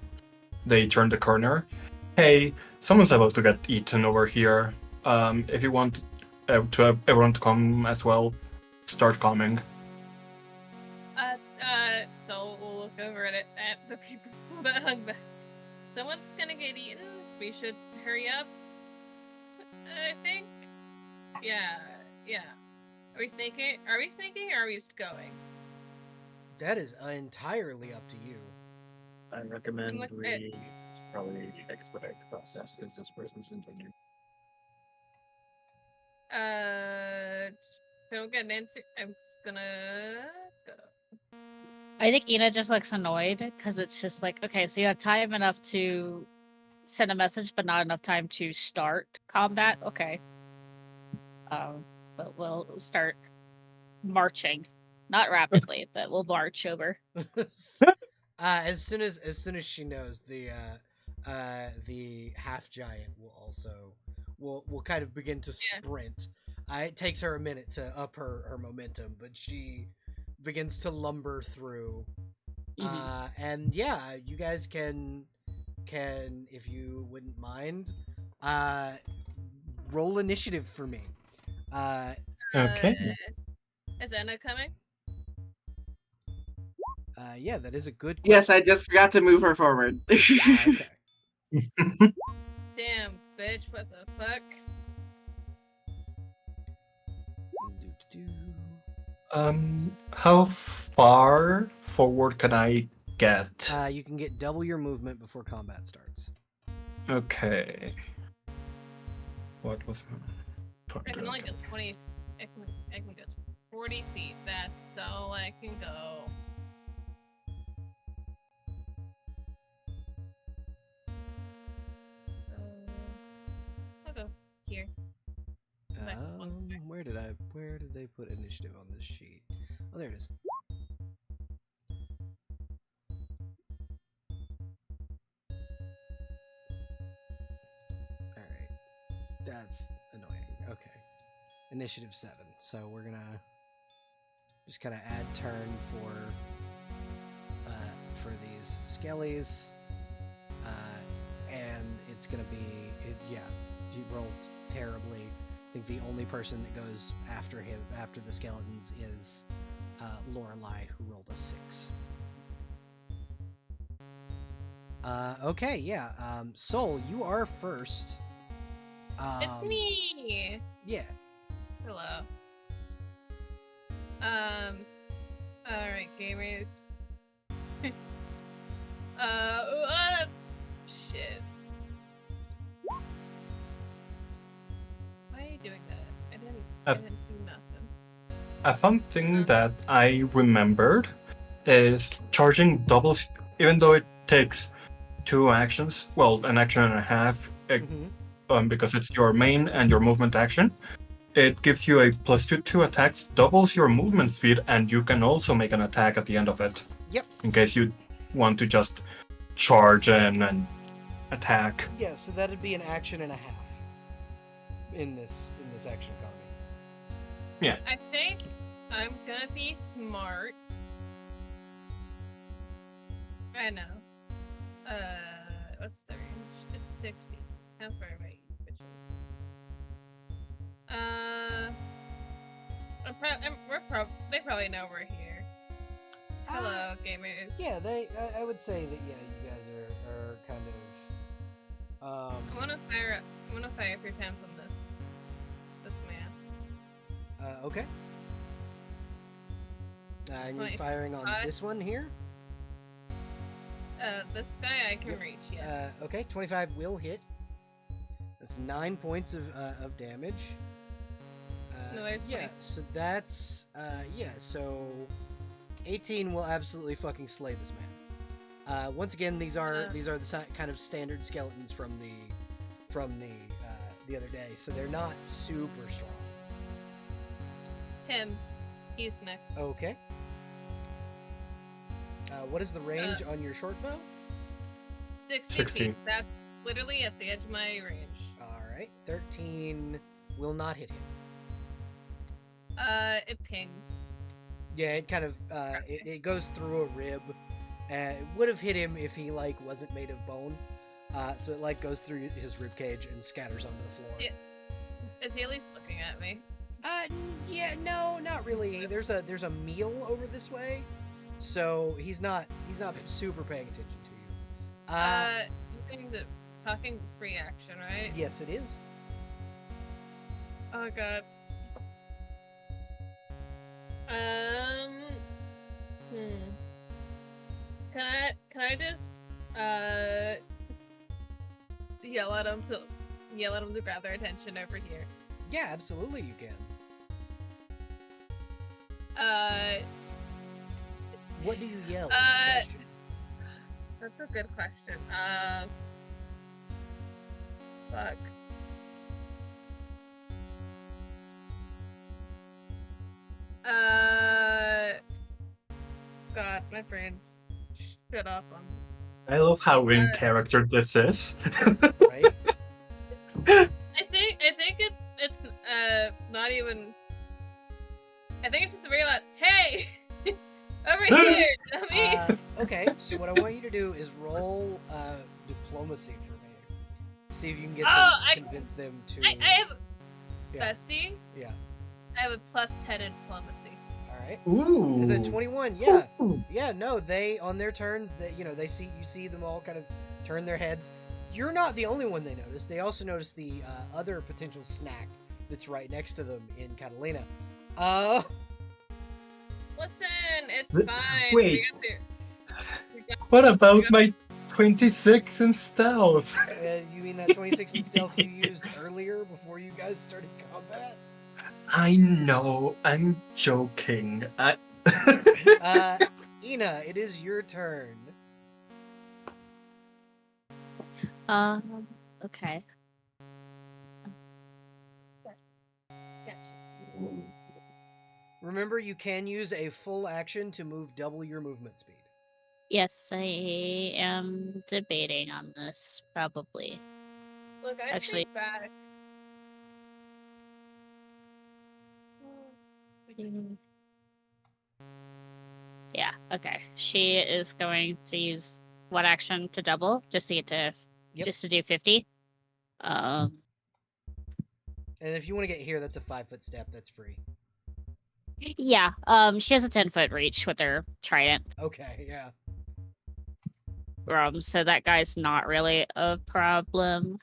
B: they turned the corner. Hey, someone's about to get eaten over here. If you want to have everyone to come as well, start coming.
C: So we'll look over at the people that hung back. Someone's gonna get eaten. We should hurry up. I think. Yeah. Are we sneaking? Or are we just going?
A: That is entirely up to you.
D: I recommend
C: Look
D: we probably expedite the process because this person's continuing.
C: If I don't get an answer, I'm just gonna go.
E: I think Ina just looks annoyed because it's just like, okay, so you have time enough to send a message, but not enough time to start combat. Okay. But we'll start marching, not rapidly, but we'll march over.
A: As soon as she knows, the half giant will kind of begin to
C: Yeah.
A: sprint. It takes her a minute to up her momentum, but she begins to lumber through. And yeah, you guys can, if you wouldn't mind, roll initiative for me.
B: Okay.
C: Is Anna coming?
A: Yeah, that is a good
F: Yes,
A: question.
F: I just forgot to move her forward.
A: Okay.
C: Damn, bitch, what the fuck?
B: How far forward can I get?
A: You can get double your movement before combat starts.
B: Okay. What was
C: I can only go 20. I can go 40 feet. That's all I can go. I'll go here. Back one sec.
A: Where did they put initiative on this sheet? Oh, there it is. Alright. That's annoying. Okay. Initiative 7. So we're gonna just kind of add turn for these skellies. And it's gonna be yeah, you rolled terribly. I think the only person that goes after the skeletons is Lorelei, who rolled a 6. Okay, yeah. Soul, you are first.
C: It's me.
A: Yeah.
C: Hello. Alright, gamers. Shit. Why are you doing that? I didn't do nothing.
B: A fun thing that I remembered is charging doubles, even though it takes 2 actions, well, an action and a half, because it's your main and your movement action. It gives you a +2 to attacks, doubles your movement speed, and you can also make an attack at the end of it.
A: Yep.
B: In case you want to just charge in and attack.
A: Yeah, so that'd be an action and a half in this action copy.
B: Yeah.
C: I think I'm gonna be smart. I know. What's the range? It's 60. How far away bitches? They probably know we're here. Hello, gamers.
A: Yeah, I would say that. Yeah, you guys are kind of.
C: I'm gonna fire 3 times on this man.
A: Okay. And you're
C: 25.
A: firing on this one here.
C: This guy I can
A: Yep.
C: reach. Yeah.
A: Okay, 25 will hit. That's 9 points of damage.
C: No, there's
A: yeah,
C: 20.
A: so that's so 18 will absolutely fucking slay this man. Once again, these are the kind of standard skeletons from the other day, so they're not super strong.
C: Him. He's next.
A: Okay. What is the range on your short bow?
C: 60
B: 16.
C: feet. That's literally at the edge of my range.
A: All right, 13 will not hit him.
C: It pings.
A: Yeah, it kind of it goes through a rib. It would have hit him if he wasn't made of bone. So it goes through his rib cage and scatters onto the floor.
C: Yeah. Is he at least looking at me?
A: Yeah, no, not really. There's a meal over this way, so he's not super paying attention to you.
C: Things that talking free action, right?
A: Yes, it is.
C: Oh god. Can I just yell at him to grab their attention over here?
A: Yeah, absolutely, you can. What do you yell?
C: Uh,
A: Is the question.
C: That's a good question. Fuck. God, my brain's shut off on me.
B: I love how in character this is.
A: Right?
C: I think it's not even. I think it's just a very loud hey over here, dummies.
A: Okay, so what I want you to do is roll diplomacy for me. See if you can get them, convince them to.
C: I have
A: Yeah.
C: bestie.
A: Yeah.
C: I have a +10 in diplomacy.
A: All right.
B: Ooh.
A: Is it 21? Yeah.
B: Ooh.
A: Yeah. No, they on their turns. That they see them all kind of turn their heads. You're not the only one they notice. They also notice the other potential snack that's right next to them in Catalina.
C: Listen, it's
B: Th-
C: fine.
B: wait.
C: We got
B: What about my 26 in stealth?
A: You mean that 26 in stealth you used earlier before you guys started combat?
B: I know, I'm joking.
A: Ina, it is your turn.
E: Okay.
A: Remember, you can use a full action to move double your movement speed.
E: Yes, I am debating on this, probably.
C: Look, I
E: Actually-
C: think back.
E: Yeah, okay. She is going to use one action to double, just to get to
A: Yep.
E: just to do 50.
A: And if you want to get here, that's a 5-foot step. That's free.
E: Yeah, she has a 10-foot reach with her trident.
A: Okay, yeah.
E: So that guy's not really a problem.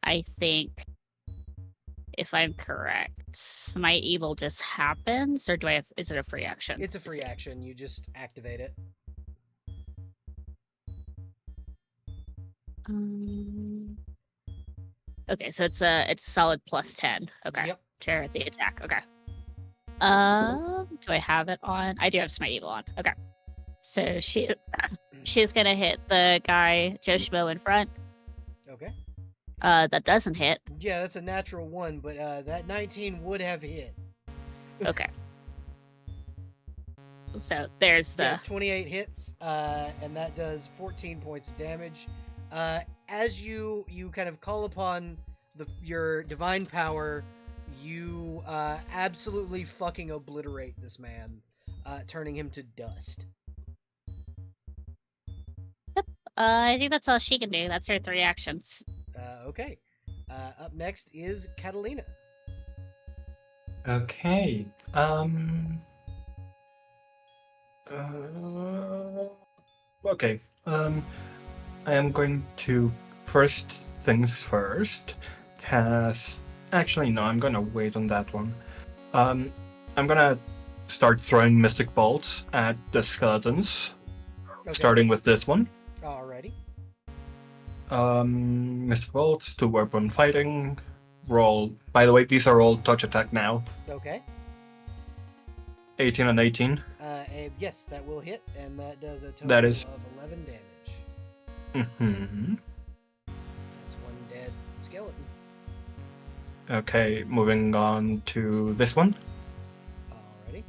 E: I think, if I'm correct, Smite Evil just happens, or is it a free action?
A: It's a
E: Is
A: free
E: it-
A: action. You just activate it.
E: Okay, so it's a solid +10. Okay.
A: Yep.
E: To the attack. Okay. Do I have it on? I do have Smite Evil on. Okay. So she's gonna hit the guy Joshimo in front.
A: Okay.
E: That doesn't hit.
A: Yeah, that's a natural 1, but that 19 would have hit.
E: Okay. So there's the
A: Yeah, 28 hits, and that does 14 points of damage. As you kind of call upon your divine power, you absolutely fucking obliterate this man, turning him to dust.
E: I think that's all she can do. That's her 3 actions.
A: Okay. Up next is Catalina.
B: Okay. Okay. I am going to first things first. Cast. Actually, no. I'm gonna wait on that one. I'm gonna start throwing mystic bolts at the skeletons.
A: Okay.
B: Starting with this one.
A: Alrighty.
B: Mystic bolts to weapon fighting. Roll. By the way, these are all touch attack now.
A: Okay.
B: 18 and 18.
A: Yes, that will hit, and that does a total
B: That is-
A: of 11 damage.
B: Mm-hmm.
A: That's one dead skeleton.
B: Okay, moving on to this one.
A: Alrighty.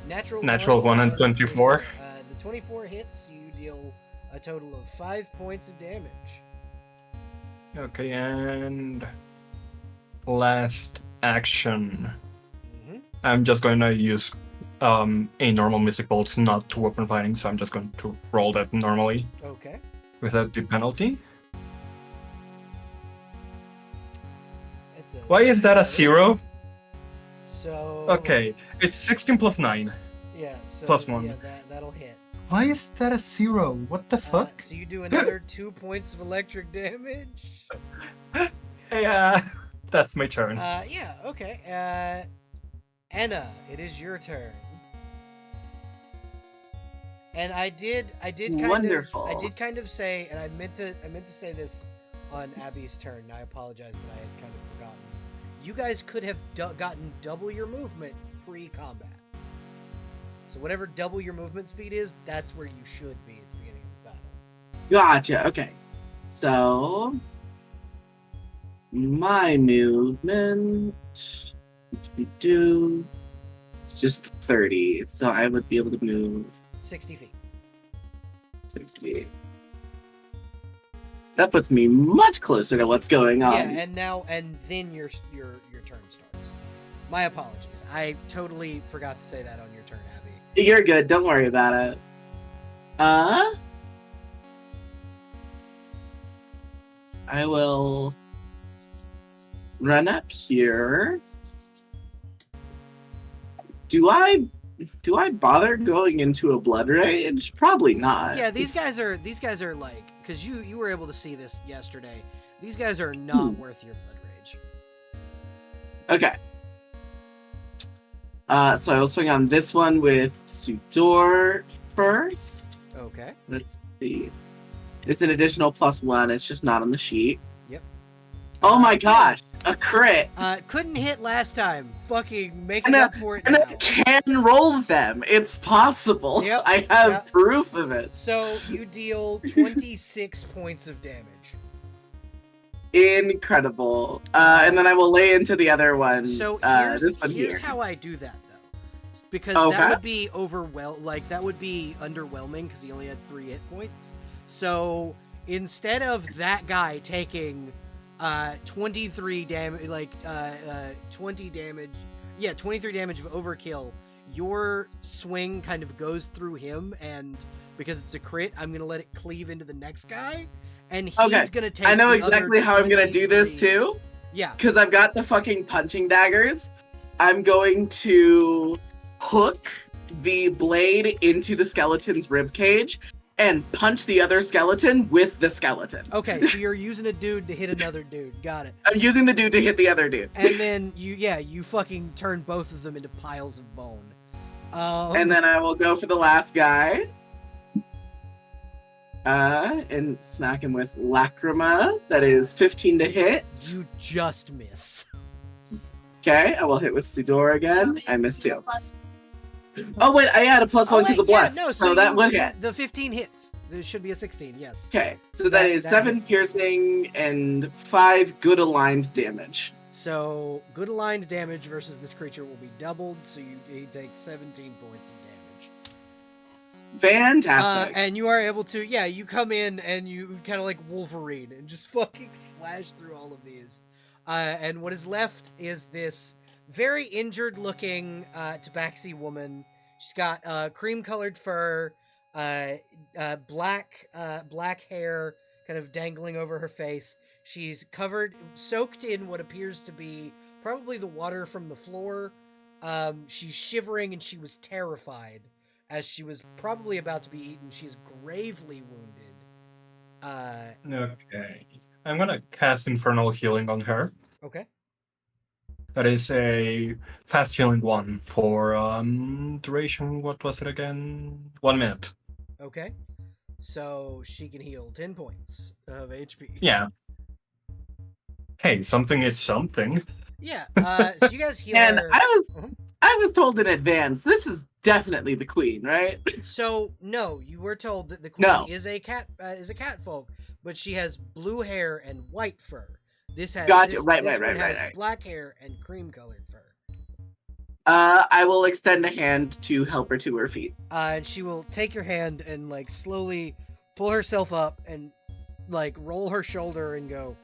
A: Natural
B: Natural one and 24.
A: The 24 hits, you deal a total of 5 points of damage.
B: Okay, and last action.
A: Mm-hmm.
B: I'm just going to use a normal mystic bolt, not to weapon fighting, so I'm just going to roll that normally
A: Okay.
B: without the penalty.
A: It's a
B: Why is that a 0?
A: So.
B: Okay, it's 16 plus 9.
A: Yeah. So,
B: Plus 1.
A: Yeah, that'll hit.
B: Why is that a 0? What the fuck?
A: So you do another 2 points of electric damage.
B: Yeah, that's my turn.
A: Yeah. Okay. Anna, it is your turn. And I did
F: Wonderful.
A: kind of say, and I meant to say this on Abby's turn. And I apologize that I had kind of forgotten. you guys could have gotten double your movement pre-combat. So whatever double your movement speed is, that's where you should be at the beginning of this battle.
F: Gotcha. Okay. So my movement, it's just 30, so I would be able to move
A: 60 feet.
F: 60. That puts me much closer to what's going on.
A: Yeah, and then your turn starts. My apologies. I totally forgot to say that on your turn, Abby.
F: You're good. Don't worry about it. I will run up here. Do I bother going into a blood rage? Probably not.
A: Yeah, these guys are like, because you were able to see this yesterday. These guys are not worth your blood rage.
F: Okay. So I will swing on this one with Sudor first.
A: Okay.
F: Let's see. It's an additional +1. It's just not on the sheet.
A: Yep.
F: Oh my gosh! A crit!
A: Couldn't hit last time. Fucking make it up for it
F: And
A: now.
F: I can roll them. It's possible.
A: Yep,
F: I have
A: yep.
F: proof of it.
A: So you deal 26 points of damage.
F: Incredible. And then I will lay into the other one.
A: So
F: this one
A: here's
F: here.
A: how I do that though, because
F: Okay.
A: that would be that would be underwhelming because he only had 3 hit points. So instead of that guy taking 23 damage, 20 damage, 23 damage of overkill, your swing kind of goes through him, and because it's a crit, I'm gonna let it cleave into the next guy, and he's
F: Okay,
A: gonna take.
F: I know
A: the
F: exactly
A: other
F: how I'm gonna do this
A: 23.
F: too.
A: Yeah.
F: Because I've got the fucking punching daggers. I'm going to hook the blade into the skeleton's rib cage and punch the other skeleton with the skeleton.
A: Okay, so you're using a dude to hit another dude. Got it.
F: I'm using the dude to hit the other dude.
A: And then you fucking turn both of them into piles of bone.
F: And then I will go for the last guy. And smack him with Lacrima. That is 15 to hit.
A: You just miss.
F: Okay, I will hit with Sudor again. I missed too. Oh wait, I had a +1 because of Bless.
A: no,
F: so that would hit.
A: The 15 hits. There should be a 16, yes.
F: Okay, so that is 7
A: hits.
F: piercing and 5 good aligned damage.
A: So, good aligned damage versus this creature will be doubled, so he takes 17 points of damage.
F: Fantastic.
A: And you are able to, you come in and you kind of like Wolverine and just fucking slash through all of these. And what is left is this very injured looking tabaxi woman. She's got cream-colored fur, black hair kind of dangling over her face. She's soaked in what appears to be probably the water from the floor. She's shivering and she was terrified as she was probably about to be eaten. She's gravely wounded.
B: Okay. I'm gonna cast Infernal Healing on her.
A: Okay.
B: That is a fast healing one for duration. What was it again? 1 minute.
A: Okay. So she can heal 10 points of HP.
B: Yeah. Hey, something is something.
A: Yeah. So you guys heal
F: and
A: her.
F: I was told in advance, this is definitely the queen, right?
A: So no, you were told that the queen
F: No.
A: is a cat folk, but she has blue hair and white fur. This has
F: Gotcha.
A: this
F: Right.
A: one has black hair and cream colored fur.
F: I will extend a hand to help her to her feet.
A: And she will take your hand and like slowly pull herself up and like roll her shoulder and go,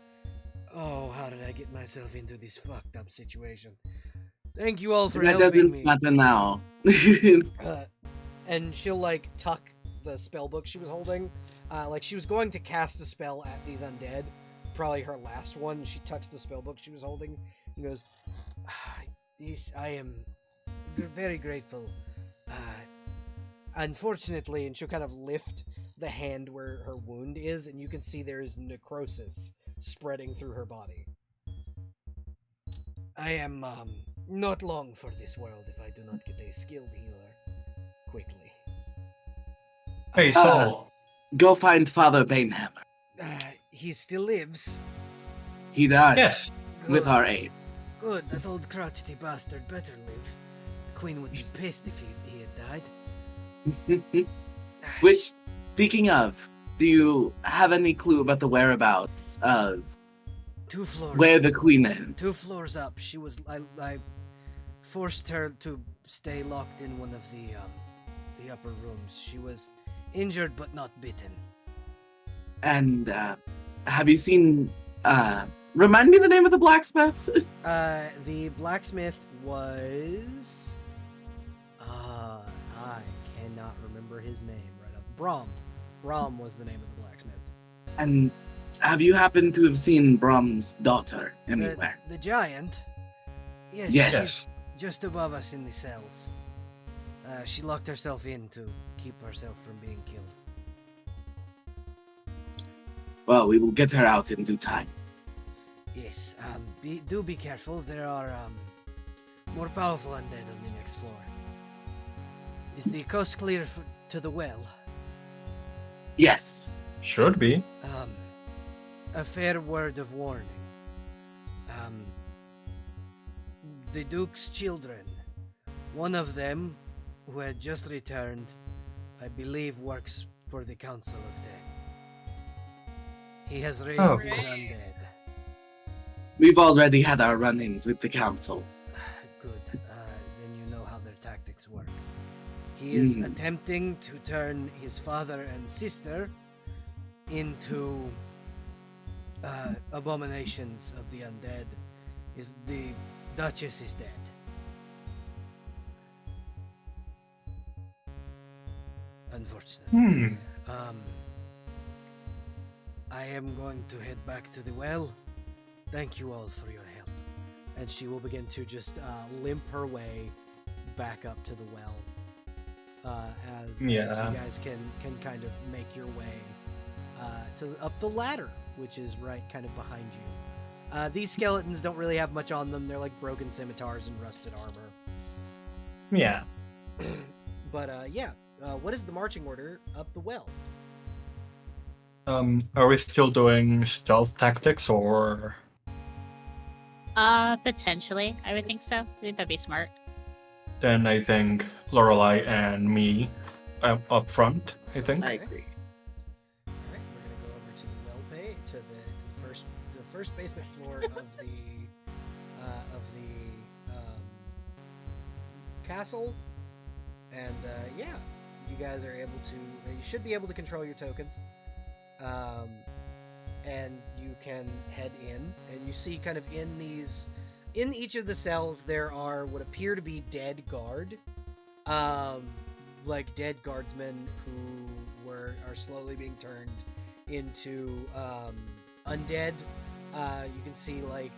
A: "Oh, how did I get myself into this fucked up situation? Thank you all for
F: That
A: helping
F: doesn't
A: me."
F: matter now.
A: And she'll like tuck the spell book she was holding. Like she was going to cast a spell at these undead, probably her last one. She tucks the spell book she was holding and goes, I am very grateful. Unfortunately, and she'll kind of lift the hand where her wound is, and you can see there is necrosis spreading through her body. I am not long for this world if I do not get a skilled healer quickly.
B: Hey, Saul.
F: Go find Father Banehammer.
A: He still lives.
F: He does.
B: Yes.
F: With our aid.
A: Good, that old crotchety bastard better live. The queen would be pissed if he had died.
F: Which, speaking of, do you have any clue about the whereabouts of
A: 2 floors.
F: where the queen
A: 2
F: is?
A: floors up. She was. I forced her to stay locked in one of the upper rooms. She was injured but not bitten.
F: And have you seen? Remind me the name of the blacksmith.
A: The blacksmith was. I cannot remember his name right up. Brom. Brom was the name of the blacksmith.
F: And have you happened to have seen Brom's daughter anywhere?
A: The giant. Yes.
F: Yes.
A: She's just above us in the cells. She locked herself in to keep herself from being killed.
F: Well, we will get her out in due time.
A: Yes. Do be careful. There are more powerful undead on the next floor. Is the coast clear to the well?
F: Yes.
B: Should be.
A: A fair word of warning. The Duke's children. One of them, who had just returned, I believe works for the Council of Dead. He has raised
B: Oh.
A: these undead.
F: We've already had our run-ins with the council.
A: Good. Then you know how their tactics work. He is attempting to turn his father and sister into abominations of the undead. The Duchess is dead. Unfortunately. I am going to head back to the well. Thank you all for your help. And she will begin to just limp her way back up to the well. As you guys can kind of make your way up the ladder, which is right kind of behind you. These skeletons don't really have much on them. They're like broken scimitars and rusted armor.
B: Yeah.
A: But what is the marching order up the well?
B: Are we still doing stealth tactics or?
E: Potentially. I would think so. I think that'd be smart.
B: Then I think Lorelei and me up front. I think.
D: I agree.
A: All right, we're gonna go over to the well bay to the first basement floor of the castle, and you guys are able to. You should be able to control your tokens, and you can head in, and you see kind of in each of the cells there are what appear to be dead guard, like dead guardsmen who are slowly being turned into undead. You can see like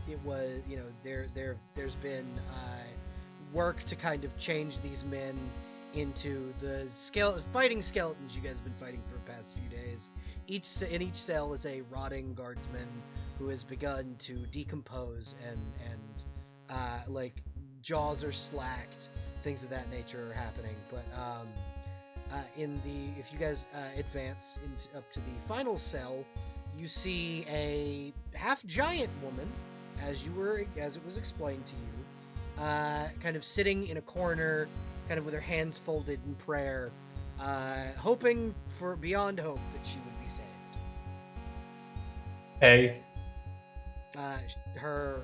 A: it was, there's been work to kind of change these men into the fighting skeletons you guys have been fighting for the past few days. In each cell is a rotting guardsman who has begun to decompose and like jaws are slacked, things of that nature are happening. But if you guys advance up to the final cell, you see a half giant woman, as it was explained to you, kind of sitting in a corner, kind of with her hands folded in prayer, hoping for beyond hope that she would be saved.
B: Hey.
A: Her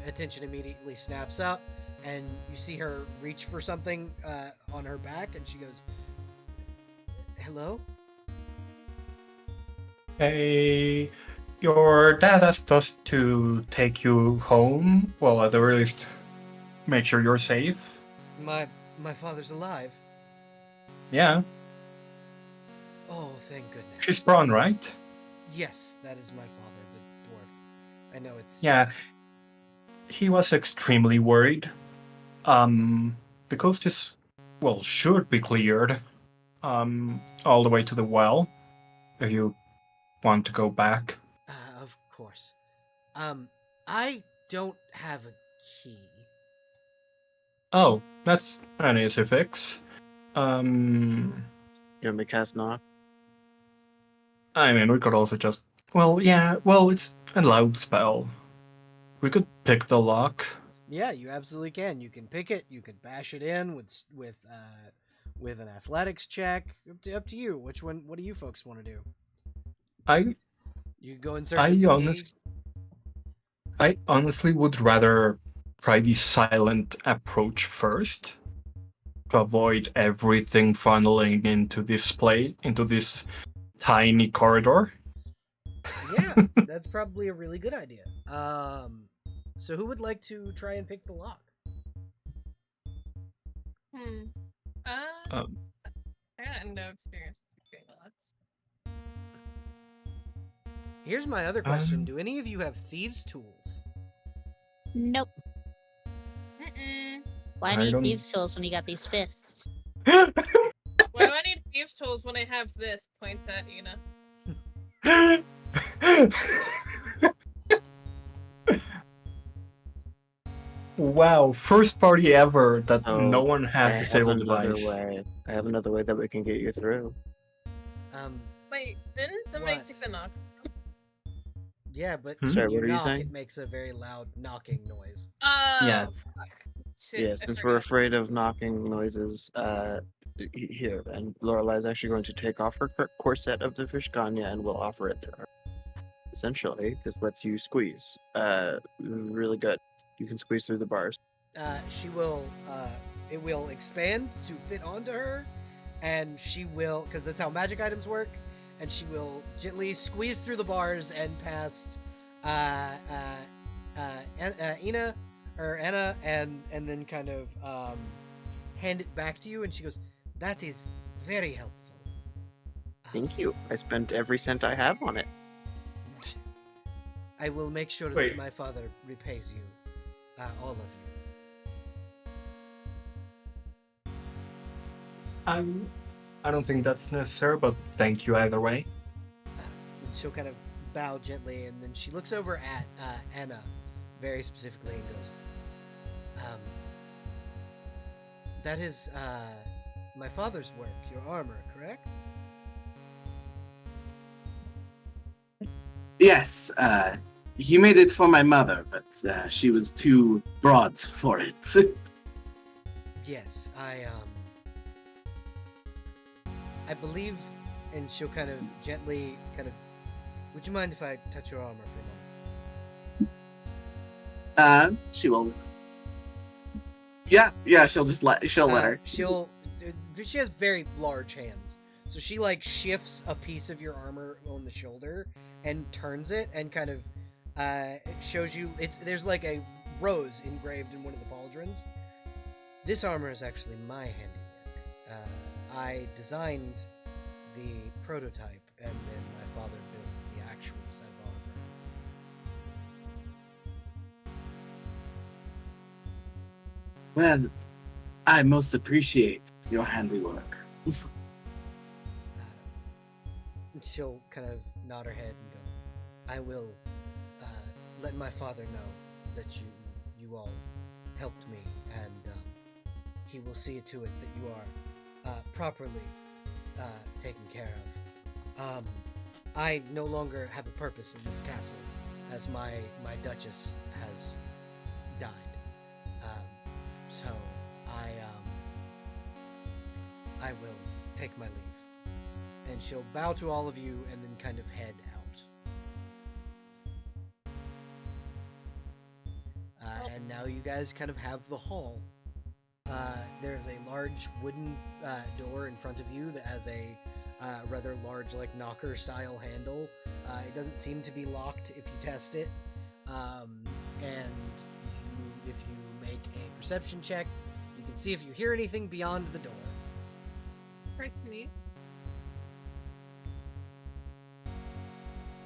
A: attention immediately snaps up, and you see her reach for something on her back, and she goes, "Hello?"
B: Hey. Your dad asked us to take you home. Well, at the very least, make sure you're safe.
A: My father's alive.
B: Yeah.
A: Oh, thank goodness.
B: She's Braun, right?
A: Yes, that is my father, the dwarf. I know it's...
B: Yeah. He was extremely worried. The coast should be cleared. All the way to the well. If you want to go back.
A: Of course. I don't have a key.
B: Oh, that's an easy fix.
D: You want me to cast knock?
B: I mean, we could also just... it's a loud spell. we could pick the lock.
A: Yeah, you absolutely can. You can pick it. You could bash it in with an athletics check. Up to you. Which one? What do you folks want to do?
B: I
A: You could go in search
B: I
A: of the key.
B: honest I honestly would rather try the silent approach first to avoid everything funneling into this tiny corridor.
A: Yeah, that's probably a really good idea. So who would like to try and pick the lock?
C: Hmm.
B: Um,
C: I got no experience with doing locks.
A: Here's my other question:
B: Um,
A: do any of you have thieves' tools?
E: Nope.
C: Mm-mm.
E: Why
B: I
E: need
B: don't-
E: thieves' tools when you got these fists?
C: Why do I need thieves' tools when I have this? Points at Ina.
B: Wow, first party ever that
D: Oh,
B: no one has
D: I have
B: disabled
D: another
B: device.
D: way. I have another way that we can get you through.
C: Wait, didn't somebody
A: What?
C: take the knocks?
A: Yeah, but
B: Hmm?
A: when
D: Sorry,
A: you
D: what are you
A: knock,
D: saying?
A: it makes a very loud knocking noise.
C: Oh,
B: Yeah.
C: fuck. Shit,
D: Yeah,
C: I
D: since we're
C: forgot.
D: afraid of knocking noises, here, and Lorelai's actually going to take off her corset of the Fishganya and will offer it to her. Essentially, this lets you squeeze. Really good. You can squeeze through the bars.
A: She will. It will expand to fit onto her, and she will, because that's how magic items work. And she will gently squeeze through the bars and past Ina or Anna, and then kind of hand it back to you. And she goes, "That is very helpful."
D: Thank you. I spent every cent I have on it.
A: I will make sure that
B: Wait.
A: my father repays you, all of you.
B: I don't think that's necessary, but thank you either way.
A: And she'll kind of bow gently, and then she looks over at Anna very specifically and goes, "That is my father's work, your armor, correct?"
F: Yes, he made it for my mother, but she was too broad for it.
A: Yes, I believe, and she'll kind of gently would you mind if I touch your armor for a moment?
F: She will. Yeah, she'll let her.
A: She has very large hands, so she like shifts a piece of your armor on the shoulder and turns it and kind of it shows you there's like a rose engraved in one of the pauldrons. This armor is actually my handiwork. I designed the prototype, and then my father built the actual set of armor.
F: Well, I most appreciate your handiwork.
A: And she'll kind of nod her head and go, "I will let my father know that you all helped me, and he will see to it that you are properly taken care of. I no longer have a purpose in this castle, as my Duchess has died. So I will take my leave." And she'll bow to all of you and then kind of head out. And now you guys kind of have the hall. There's a large wooden door in front of you that has a rather large, like, knocker-style handle. It doesn't seem to be locked if you test it. And if you make a perception check, you can see if you hear anything beyond the door.
C: For sneeze?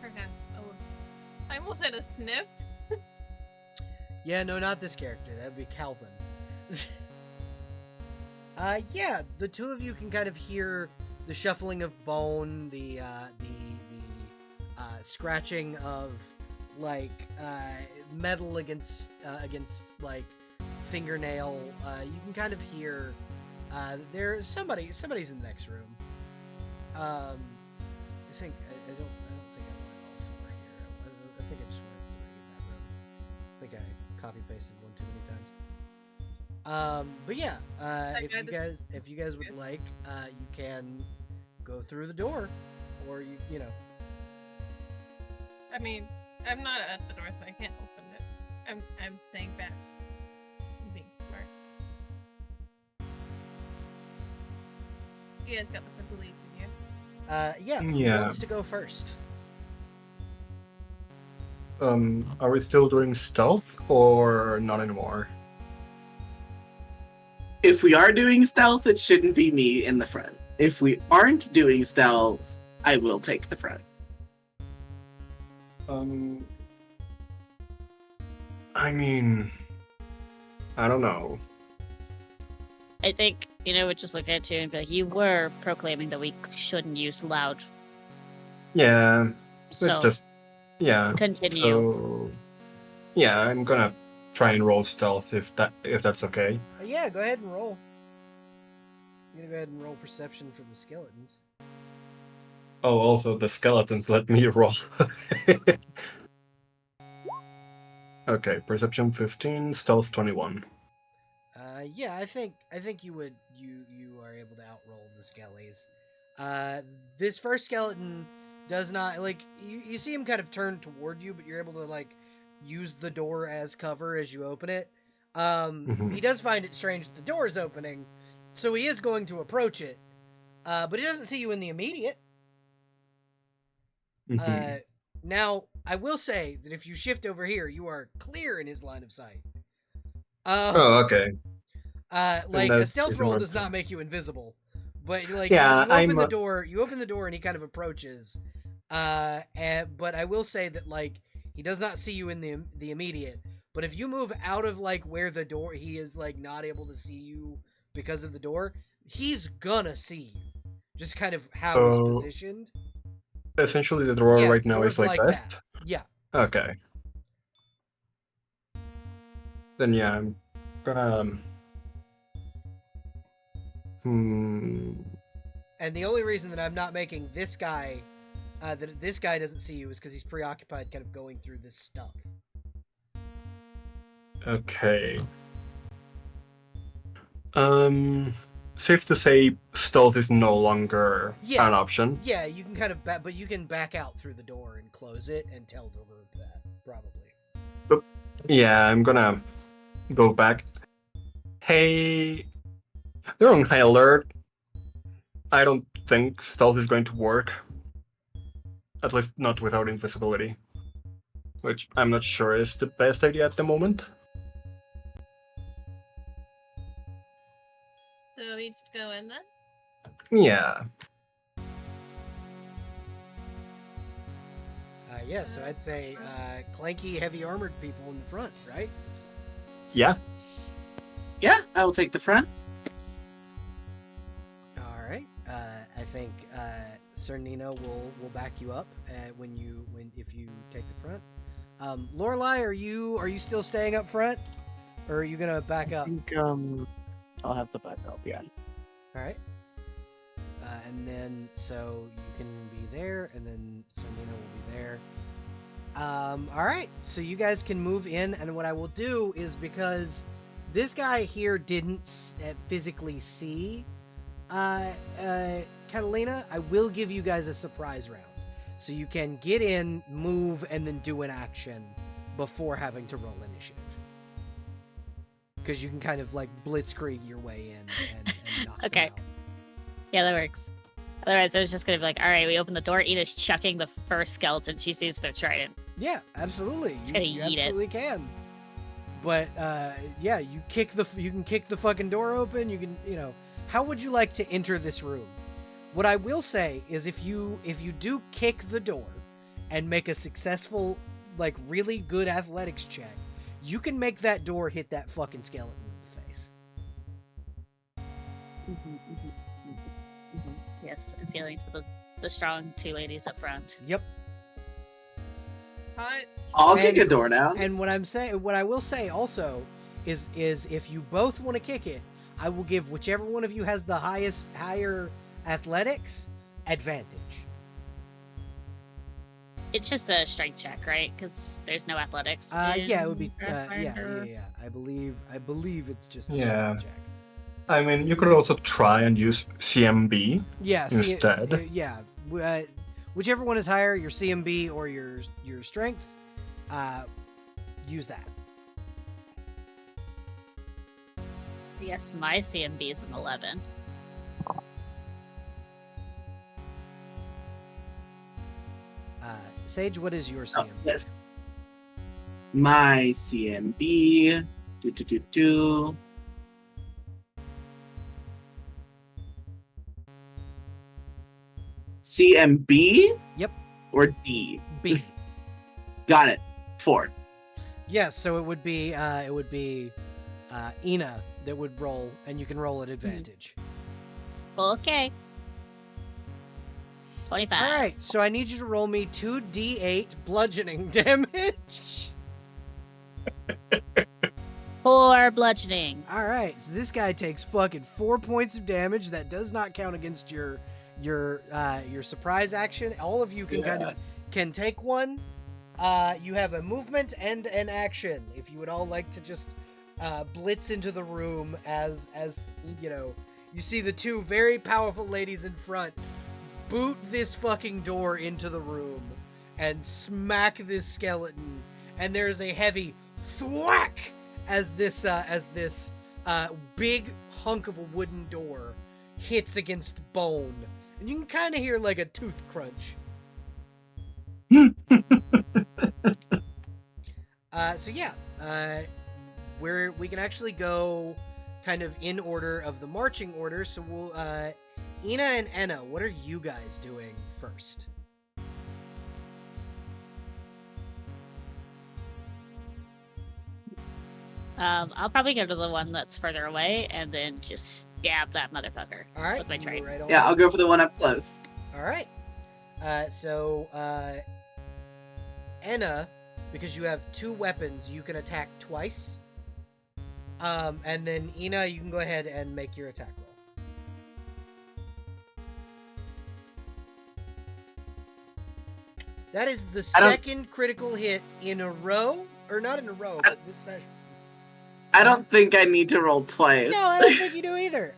C: Perhaps. Oh, I almost had a sniff.
A: Yeah, no, not this character. That'd be Calvin. Yeah, the two of you can kind of hear the shuffling of bone, the scratching of like metal against like fingernail. You can kind of hear there's somebody's in the next room. I don't think I went all four here. I think I just went 3 in that room. I think spaces one too many times. But yeah, if you guys would
C: Yes.
A: like, you can go through the door, or you know.
C: I mean, I'm not at the door, so I can't open it. I'm staying back. I'm being smart. You guys got this, I believe in you.
A: Yeah. Who
B: Yeah.
A: wants to go first?
B: Are we still doing stealth or not anymore?
F: If we are doing stealth, it shouldn't be me in the front. If we aren't doing stealth, I will take the front.
B: I mean, I don't know.
E: I think, we'll just look at you and be like, you were proclaiming that we shouldn't use loud.
B: Yeah,
E: So,
B: let's just yeah.
E: continue.
B: So yeah, I'm gonna try and roll stealth if that's okay.
A: Yeah, go ahead and roll. I'm gonna go ahead and roll perception for the skeletons.
B: Oh, also the skeletons let me roll. Okay, perception 15, stealth 21.
A: Yeah, I think you are able to outroll the skellies. This first skeleton does not you see him kind of turn toward you, but you're able to use the door as cover as you open it. He does find it strange that the door is opening, so he is going to approach it. But he doesn't see you in the immediate. Now, I will say that if you shift over here, you are clear in his line of sight.
B: Oh, okay.
A: A
B: that
A: stealth
B: is
A: roll
B: more
A: does not
B: fun.
A: make you invisible, but you
B: Yeah,
A: open the door. You open the door, and he kind of approaches. But I will say that he does not see you in the immediate. But if you move out of where the door, he is not able to see you because of the door. He's gonna see you, just kind of how he's
B: So-
A: positioned.
B: Essentially, the drawer
A: Yeah,
B: right now
A: doors
B: is like
A: like
B: this.
A: that. Yeah.
B: Okay. Then yeah, I'm gonna.
A: And the only reason that I'm not making this guy, that this guy doesn't see you, is because he's preoccupied, kind of going through this stuff.
B: Okay. Safe to say, stealth is no longer
A: Yeah.
B: an option.
A: Yeah, you can kind of but you can back out through the door and close it and tell the group that probably.
B: Yeah, I'm gonna go back. Hey, they're on high alert. I don't think stealth is going to work. At least not without invisibility. Which I'm not sure is the best idea at the moment.
C: So we just go in then?
B: Yeah.
A: Yeah, so I'd say clanky, heavy armored people in the front, right?
B: Yeah.
F: Yeah, I will take the front.
A: All right. I think Sir Nino will back you up if you take the front. Lorelai, are you still staying up front, or are you gonna back
D: I
A: up?
D: think I'll have to back up. Yeah.
A: All right. And then so you can be there, and then Sir Nino will be there. All right. So you guys can move in, and what I will do is, because this guy here didn't physically see Catalina, I will give you guys a surprise round, so you can get in, move, and then do an action before having to roll initiative. Because you can kind of blitzkrieg your way in and knock them
E: Okay.
A: out.
E: Yeah, that works. Otherwise, I was just gonna be like, all right, we open the door. Eda's chucking the first skeleton she sees their trident.
A: Yeah, absolutely.
E: Just
A: You,
E: gotta
A: you
E: eat it.
A: absolutely can. But yeah, you can kick the fucking door open. You can, how would you like to enter this room? What I will say is, if you do kick the door and make a successful, really good athletics check, you can make that door hit that fucking skeleton in the face.
E: Yes, appealing to the strong two ladies up front.
A: Yep.
C: Hot.
F: I'll kick
A: And-
F: a door down.
A: And what I will say also is if you both want to kick it, I will give whichever one of you has the higher athletics advantage.
E: It's just a strength check, right? Because there's no athletics.
A: Yeah, it would be.
E: in Pathfinder.
A: Yeah. I believe it's just a
B: Yeah.
A: strength check.
B: I mean, you could also try and use CMB
A: Yeah.
B: instead.
A: Yeah. Whichever one is higher, your CMB or your strength, use that.
E: Yes, my CMB is an 11.
A: Sage, what is your
F: Oh,
A: CMB?
F: yes. My CMB. Do. CMB?
A: Yep.
F: Or D?
A: B.
F: Got it. 4.
A: Yes, so it would be Ina that would roll, and you can roll at advantage.
E: Okay. 25.
A: All right, so I need you to roll me 2d8 bludgeoning damage.
E: 4 bludgeoning.
A: All right, so this guy takes fucking 4 points of damage. That does not count against your surprise action. All of you can take one. You have a movement and an action. If you would all like to just blitz into the room as you know, you see the two very powerful ladies in front boot this fucking door into the room and smack this skeleton, and there's a heavy thwack as this big hunk of a wooden door hits against bone, and you can kind of hear like a tooth crunch. So yeah, we can actually go kind of in order of the marching order. So we'll Ina and Enna, what are you guys doing first?
E: I'll probably go to the one that's further away and then just stab that motherfucker.
A: All right,
E: With my
A: you
E: trident.
A: go right on.
F: Yeah, I'll go for the one up close.
A: All right. So Enna, because you have 2 weapons, you can attack twice. And then Ina, you can go ahead and make your attack roll. That is the second critical hit in a row, or not in a row, but this session.
F: I don't think I need to roll twice.
A: No, I don't think you do either.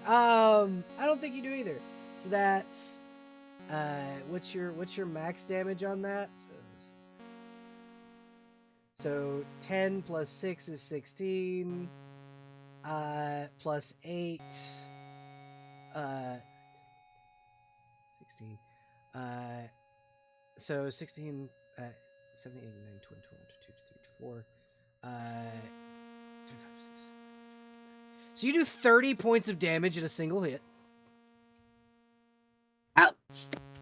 A: So that's what's your max damage on that? So 10 plus 6 is 16. Plus 8. 16. So 16, 17, 18, 19, 20, 21, 22, 23, 24. 25, 26. So you do 30 points of damage in a single hit.
F: Ouch.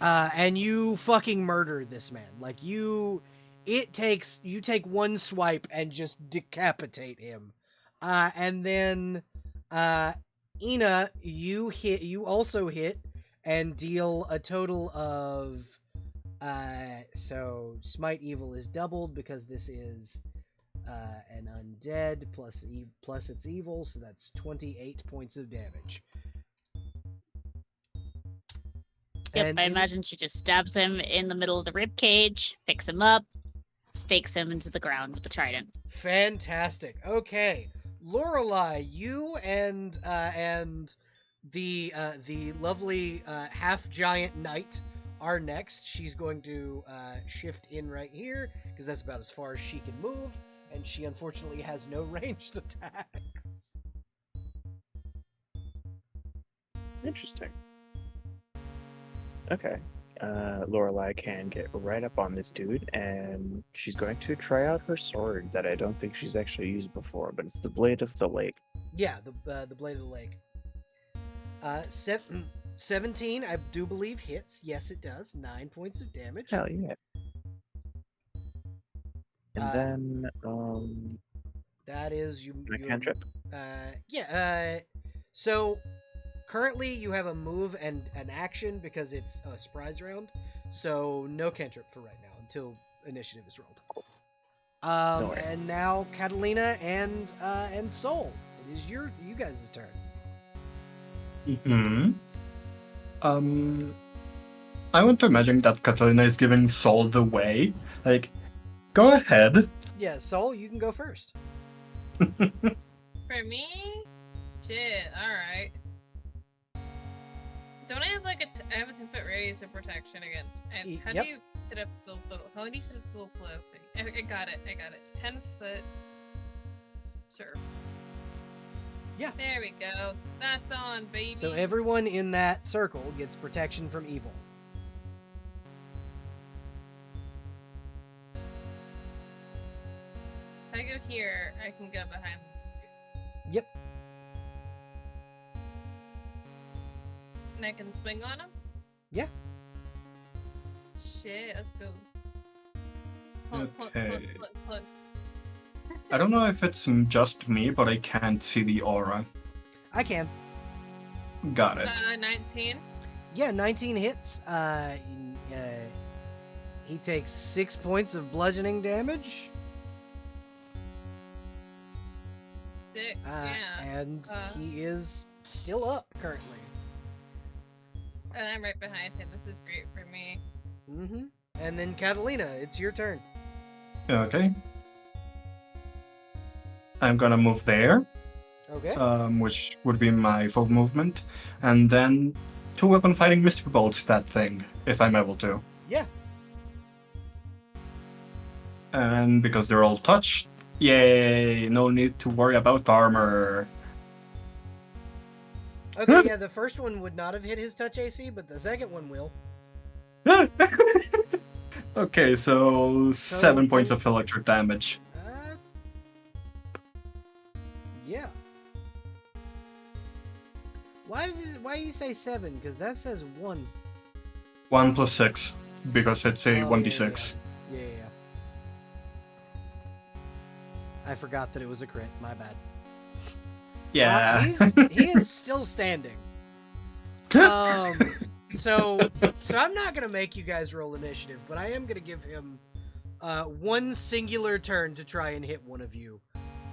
A: And you fucking murder this man. Like you take one swipe and just decapitate him. And then Ina, you also hit and deal a total of so smite evil is doubled because this is an undead plus its evil, so that's 28 points of damage.
E: Yep,
A: And
E: I imagine she just stabs him in the middle of the rib cage, picks him up, stakes him into the ground with the trident.
A: Fantastic. Okay, Lorelei, you and the lovely half giant knight are next. She's going to shift in right here because that's about as far as she can move, and she unfortunately has no ranged attacks.
D: Interesting. Okay. Lorelei can get right up on this dude, and she's going to try out her sword that I don't think she's actually used before, but it's the Blade of the Lake.
A: Yeah, the Blade of the Lake. 17, I do believe hits. Yes, it does. 9 points of damage.
D: Hell yeah. And then,
A: That is you.
D: a cantrip?
A: So currently you have a move and an action because it's a surprise round. So no cantrip for right now until initiative is rolled.
D: No worries.
A: And now Catalina and Soul. It is you guys' turn.
B: Hmm. I want to imagine that Catalina is giving Saul the way. Like, go ahead.
A: Yeah, Soul, you can go first.
C: For me? Shit, alright. Don't I have like I have a 10-foot radius of protection against, and how
A: Yep.
C: do you set up the little, how do you set up the little flow thing? I got it. 10 foot serve.
A: Yeah.
C: There we go. That's on, baby.
A: So everyone in that circle gets protection from evil.
C: If I go here, I can go behind this dude.
A: Yep.
C: And I can swing on him?
A: Yeah.
C: Shit, let's go. Plug.
B: Okay. I don't know if it's just me, but I can't see the aura.
A: I can.
B: Got it.
C: 19.
A: Yeah, 19 hits. He takes 6 points of bludgeoning damage.
C: 6, yeah.
A: And
C: Uh,
A: he is still up currently.
C: And I'm right behind him. This is great for me.
A: Mm-hmm. And then Catalina, it's your turn.
B: Okay. I'm gonna move there,
A: Okay.
B: which would be my full movement, and then 2-weapon fighting Mystic Bolts that thing, if I'm able to.
A: Yeah.
B: And because they're all touched, yay! No need to worry about armor.
A: Okay, yeah, the first one would not have hit his touch AC, but the second one will.
B: Okay, so 7 points
A: 10
B: of electric damage.
A: Yeah. Why do you say 7? Because that says 1.
B: 1 plus 6, because it's a
A: Oh,
B: 1d6.
A: Yeah. I forgot that it was a crit. My bad.
B: Yeah.
A: He is still standing. So I'm not gonna make you guys roll initiative, but I am gonna give him one singular turn to try and hit one of you,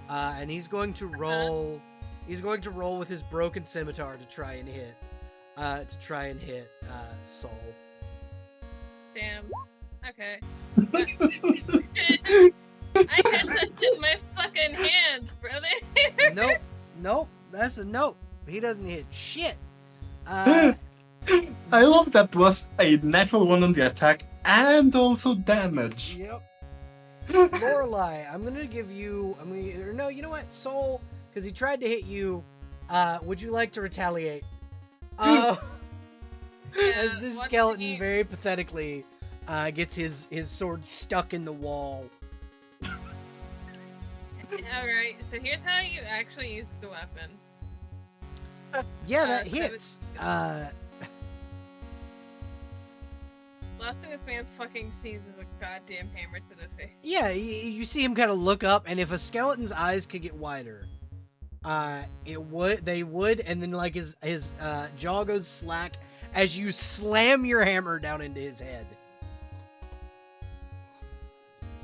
A: and he's going to roll. He's going to roll with his broken scimitar to try and hit. Soul.
C: Damn. Okay. I catch that in my fucking hands, brother.
A: Nope. That's a nope. He doesn't hit shit.
B: I love that was a natural 1 on the attack and also damage.
A: Yep. Lorelei, I'm gonna give you. No, you know what, Soul, because he tried to hit you. Would you like to retaliate? As this
C: what's
A: skeleton
C: the-
A: very pathetically gets his sword stuck in the wall.
C: Alright, so here's how you actually use the weapon.
A: Yeah, that
C: so
A: hits.
C: Last thing this man fucking sees is a goddamn hammer to the face.
A: Yeah, you see him kind of look up, and if a skeleton's eyes could get wider, they would, and then like his jaw goes slack as you slam your hammer down into his head.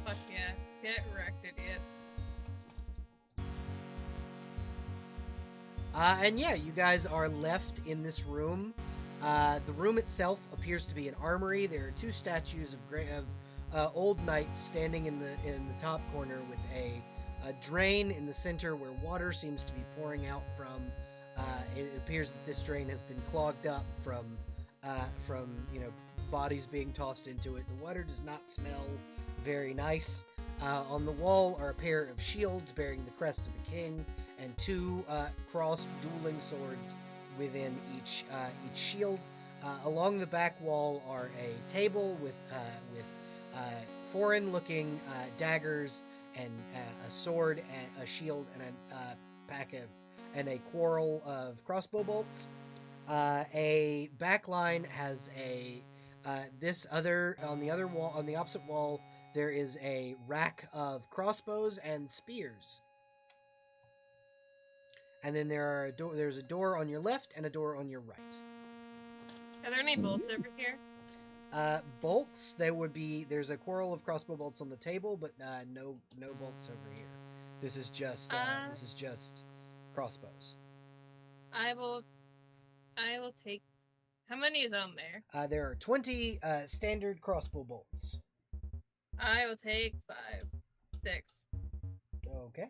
C: Fuck yeah. Get wrecked, idiot.
A: And yeah, you guys are left in this room. The room itself appears to be an armory. There are 2 statues of old knights standing in the top corner with a drain in the center where water seems to be pouring out from. It appears that this drain has been clogged up from bodies being tossed into it. The water does not smell very nice. On the wall are a pair of shields bearing the crest of the king and 2 crossed dueling swords within each shield. Along the back wall are a table with foreign-looking daggers and a sword and a shield and a quarrel of crossbow bolts. A back line has on the other wall, on the opposite wall, there is a rack of crossbows and spears. And then there's a door on your left and a door on your right.
C: Are there any bolts over here?
A: Bolts, there's a quarrel of crossbow bolts on the table, but no bolts over here. This is just crossbows.
C: I will take How many is on there?
A: There are 20 standard crossbow bolts.
C: I will take 5, 6.
A: Okay.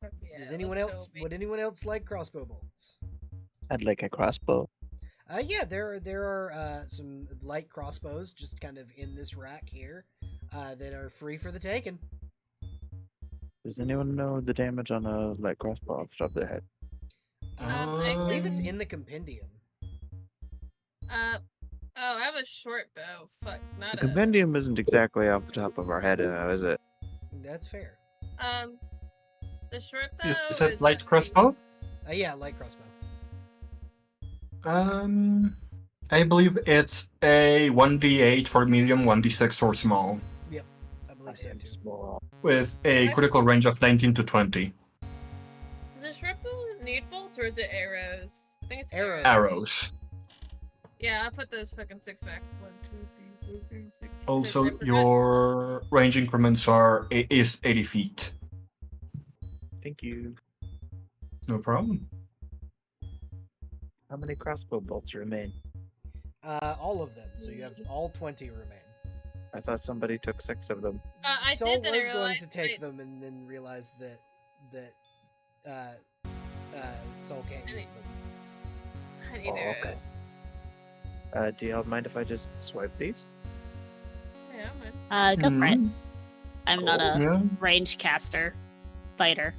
C: Fuck yeah,
A: Does anyone
C: let's
A: else?
C: go,
A: Would anyone else like crossbow bolts?
D: I'd like a crossbow.
A: Yeah, there are some light crossbows just kind of in this rack here that are free for the taking.
D: Does anyone know the damage on a light crossbow off the top of their head?
A: I believe it's in the compendium.
C: Oh, I have a short bow. Fuck, not
D: The compendium isn't exactly off the top of our head, is it?
A: That's fair.
C: The short bow
B: Is that light crossbow?
A: Yeah, light crossbow.
B: I believe it's a 1d8 for medium, 1d6 for small,
A: I believe so
D: am
A: too.
D: small.
B: with a
C: What?
B: critical range of 19 to 20.
C: Does the short bow need bolts or is it arrows? I think it's
A: Arrows.
B: Arrows.
C: Yeah, I'll put those fucking 6 back. 1, 2, 3, 4, 5, 6.
B: Also,
C: 10%.
B: your range increments is 80 feet.
D: Thank you.
B: No problem.
D: How many crossbow bolts remain?
A: All of them. So you have all 20 remain.
D: I thought somebody took 6 of them.
C: I
A: Sol
C: did that.
A: was
C: I
A: going
C: realized
A: to take
C: I-
A: them and then realized that Sol can't
C: I
A: use
C: think-
A: them.
C: I need
D: Oh, okay. Do y'all mind if I just swipe these?
C: Yeah, man.
E: Go for it.
B: Mhm.
E: I'm not a
B: Yeah.
E: range caster fighter.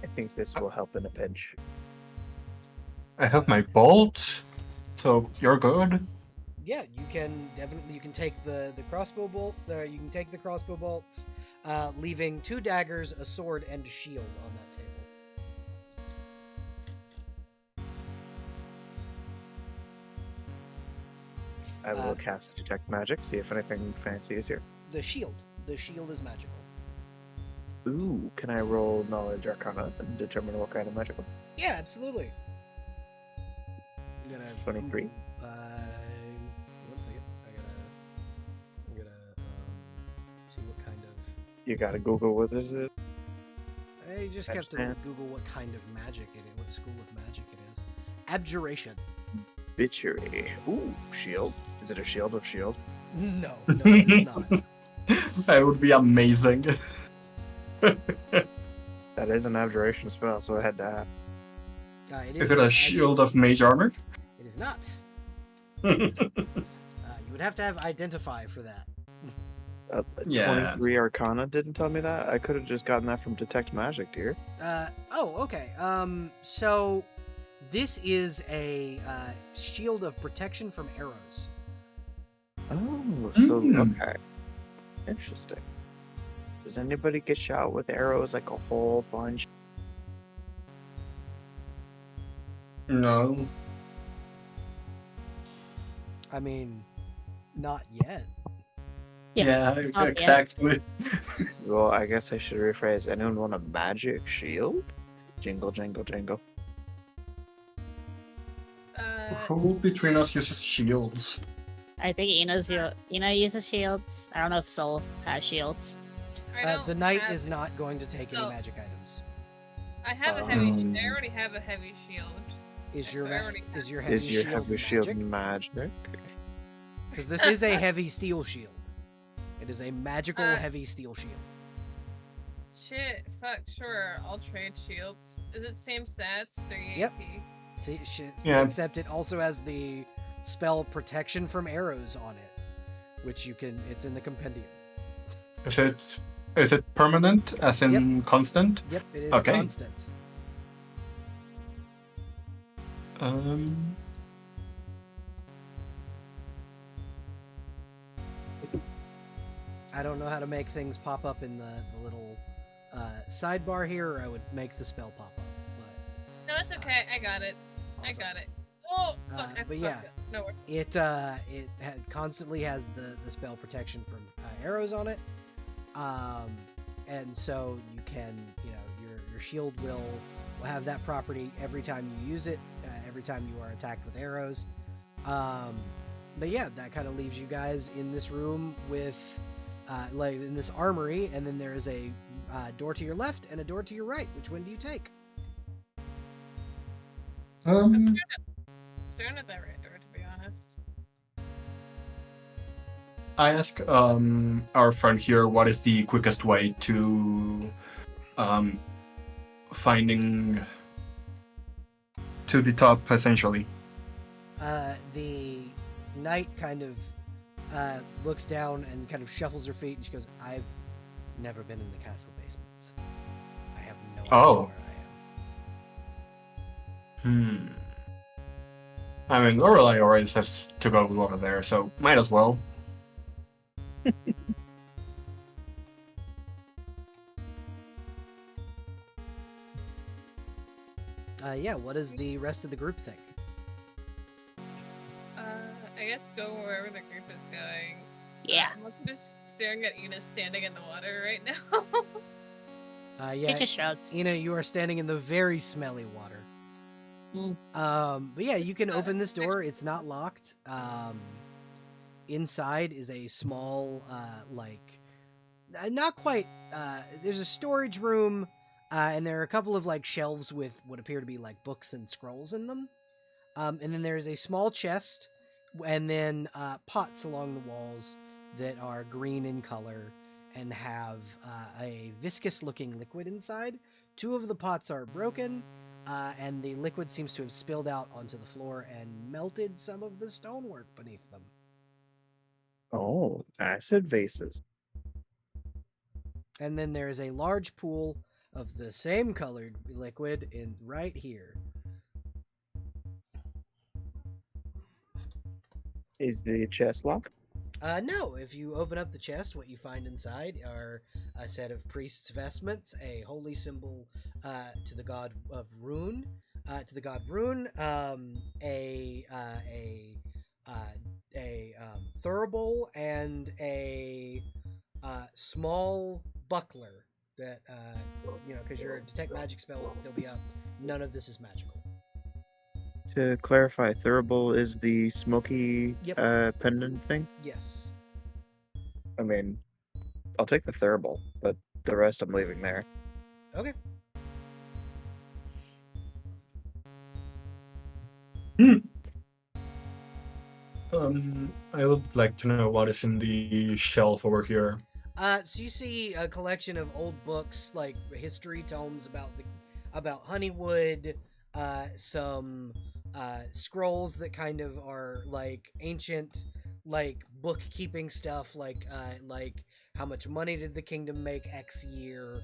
D: I think this will help in a pinch.
B: I have my bolt, so you're good.
A: Yeah, you can take the crossbow bolt. You can take the crossbow bolts, leaving 2 daggers, a sword, and a shield on that table.
D: I will cast Detect Magic, see if anything fancy is here.
A: The shield is magical.
D: Ooh, can I roll Knowledge Arcana and determine what kind of magical?
A: Yeah, absolutely. I'm gonna
D: 23.
A: One second. I'm gonna see what kind of.
D: You gotta Google what this is.
A: I just have to
D: Understand.
A: Google what kind of magic it is, what school of magic it is. Abjuration.
D: Bitchery. Ooh, shield. Is it a shield of shield?
A: No, it's not.
B: That would be amazing.
D: That is an abjuration spell, so I had to ask.
B: Is it a shield of mage armor?
A: It is not. You would have to have identify for that.
B: Yeah.
D: 23 Arcana didn't tell me that. I could have just gotten that from Detect Magic, dear.
A: Okay. So this is a shield of protection from arrows.
D: Oh, so okay. Interesting. Does anybody get shot with arrows like a whole bunch?
B: No.
A: I mean, not yet.
E: Yeah.
B: Yeah, exactly.
D: Well, I guess I should rephrase. Anyone want a magic shield? Jingle, jingle, jingle.
B: Who between us uses shields?
E: I think Ina uses shields. I don't know if Soul has shields.
C: I don't
A: The knight
C: have-
A: is not going to take any
C: Oh.
A: magic items.
C: I have a heavy.
B: Um,
C: I already have a heavy shield.
A: Is your
C: So I already
A: is your heavy
D: Is your
A: shield
D: heavy shield
A: magic?
D: magic?
A: Because this is a heavy steel shield. It is a magical
C: Uh,
A: heavy steel shield.
C: Shit. Fuck. Sure. I'll trade shields. Is it same stats? 3
A: Yep.
C: AC.
A: See,
B: Yeah.
A: except it also has the spell protection from arrows on it, which you can. It's in the compendium.
B: Is it permanent, as in constant?
A: Yep, it is
B: Okay.
A: constant. I don't know how to make things pop up in the little sidebar here, or I would make the spell pop up.
C: No, it's okay. I got it. I
A: Awesome.
C: got it. Oh fuck! I
A: but
C: fucked
A: yeah.
C: it. No worries.
A: It constantly has the spell protection from arrows on it, and so you can your shield will have that property every time you use it, every time you are attacked with arrows. But yeah, that kind of leaves you guys in this room with like in this armory, and then there is a door to your left and a door to your right. Which one do you take?
B: Um,
C: Staring at that right door, to be honest.
B: I ask our friend here what is the quickest way to finding to the top, essentially.
A: The knight kind of looks down and kind of shuffles her feet, and she goes, "I've never been in the castle basements. I have no idea
B: Oh.
A: where I am."
B: I mean, Lorelei always has to go over there, so might as well.
A: Yeah, what does the rest of the group think?
C: I guess go wherever the group is going.
E: Yeah.
C: I'm just staring at Una standing in the water right now.
E: He
A: Yeah,
E: just shrugs.
A: Ina, you are standing in the very smelly water. But yeah, you can open this door. It's not locked. Inside is a small, not quite. There's a storage room, and there are a couple of like shelves with what appear to be like books and scrolls in them. And then there's a small chest, and then pots along the walls that are green in color and have a viscous-looking liquid inside. Two of the pots are broken, and the liquid seems to have spilled out onto the floor and melted some of the stonework beneath them.
D: Oh, acid vases.
A: And then there is a large pool of the same colored liquid in right here.
D: Is the chest locked?
A: No, if you open up the chest, what you find inside are a set of priest's vestments, a holy symbol to the god of Rune, a thurible, and a small buckler that because you're a detect magic spell would still be up. None of this is magical.
D: To clarify, thurible is the smoky
A: Yep.
D: pendant thing?
A: Yes.
D: I mean, I'll take the thurible, but the rest I'm leaving there.
A: Okay.
B: I would like to know what is in the shelf over here.
A: So you see a collection of old books, like history tomes about Honeywood, some scrolls that kind of are like ancient, like bookkeeping stuff, like how much money did the kingdom make X year,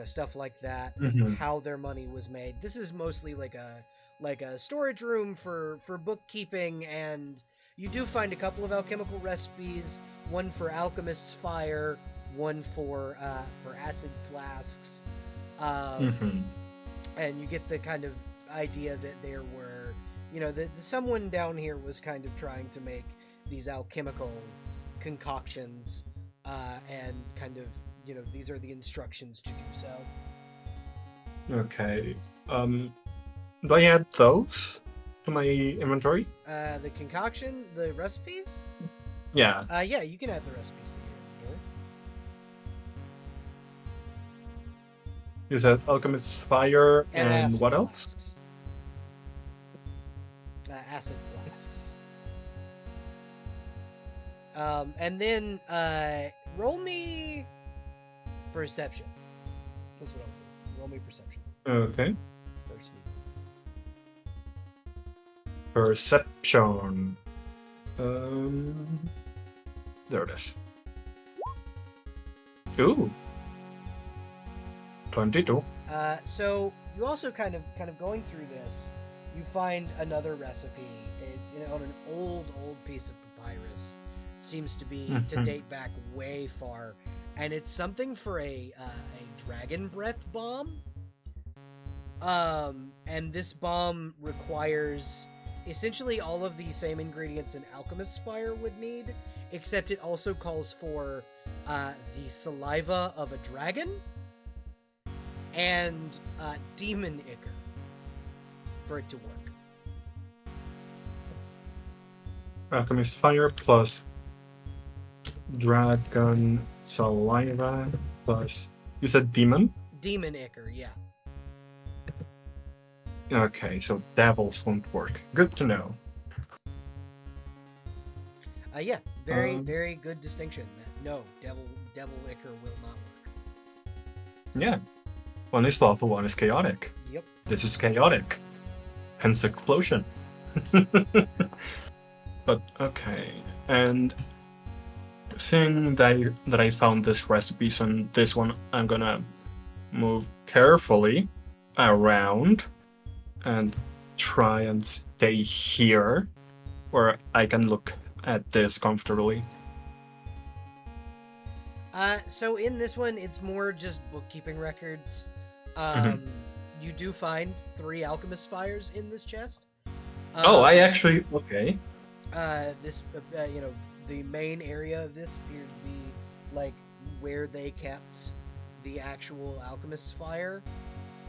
A: stuff like that.
B: Mhm.
A: How their money was made. This is mostly like a storage room for bookkeeping, and you do find a couple of alchemical recipes. One for alchemist's fire, one for acid flasks, and you get the kind of idea that there were, that someone down here was kind of trying to make these alchemical concoctions, and kind of, these are the instructions to do so.
B: Okay. Do I add those to my inventory?
A: The concoction, the recipes?
B: Yeah.
A: Yeah, you can add the recipes to your inventory.
B: You said alchemist's fire and
A: acid
B: what else?
A: flasks. Acid flasks. And then roll me perception. That's what I'll do. Roll me perception.
B: Okay.
A: First.
B: Perception. There it is. Ooh. 22.
A: So you also kind of going through this, you find another recipe. It's on an old piece of papyrus. Seems to be to
B: Mhm.
A: date back way far, and it's something for a dragon breath bomb. And this bomb requires essentially all of the same ingredients an alchemist's fire would need, except it also calls for the saliva of a dragon and demon ichor for it to work.
B: Alchemist's fire plus dragon saliva plus. You said demon?
A: Demon ichor, yeah.
B: Okay, so devils won't work. Good to know.
A: Yeah, very
B: Um,
A: very good distinction. That no, devil liquor will not work.
B: Yeah. One is lawful, one is chaotic.
A: Yep.
B: This is chaotic. Hence explosion. But okay. And seeing that I found this recipes and this one, I'm gonna move carefully around and try and stay here where I can look at this comfortably.
A: So in this one, it's more just bookkeeping records. You do find 3 alchemist fires in this chest.
B: Oh, I actually okay.
A: This, the main area of this appears to be like where they kept the actual alchemist fire.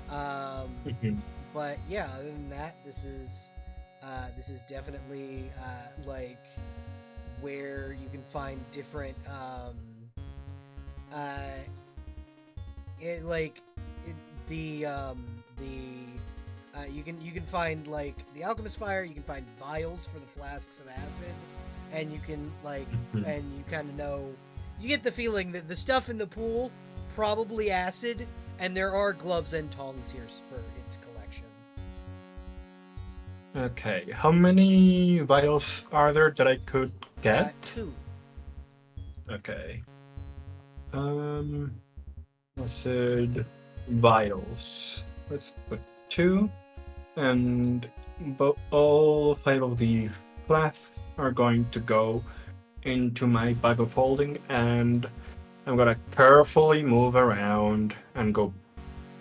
A: But yeah, other than that, this is definitely like where you can find different you can find like the alchemist fire. You can find vials for the flasks of acid, and you can and you kind of know, you get the feeling that the stuff in the pool probably acid, and there are gloves and tongs here for its collection.
B: Okay, how many vials are there that I could get?
A: 2.
B: Okay. Acid vials. Let's put 2, and all 5 of the flasks are going to go into my bag of holding, and I'm gonna carefully move around and go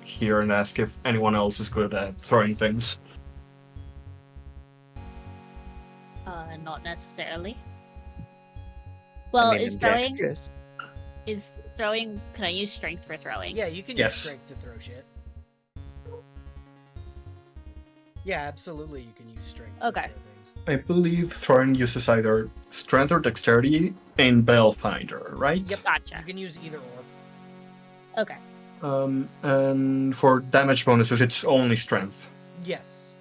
B: here and ask if anyone else is good at throwing things.
E: Not necessarily. Well,
D: I mean,
E: is
D: in
E: throwing
D: gestures.
E: is throwing? Can I use strength for throwing?
A: Yeah, you can
B: Yes.
A: use strength to throw shit. Yeah, absolutely, you can use strength.
E: Okay.
A: To throw things.
B: I believe throwing uses either strength or dexterity in Bellfinder, right?
A: Yep.
E: Gotcha.
A: You can use either or.
E: Okay.
B: And for damage bonuses, it's only strength.
A: Yes.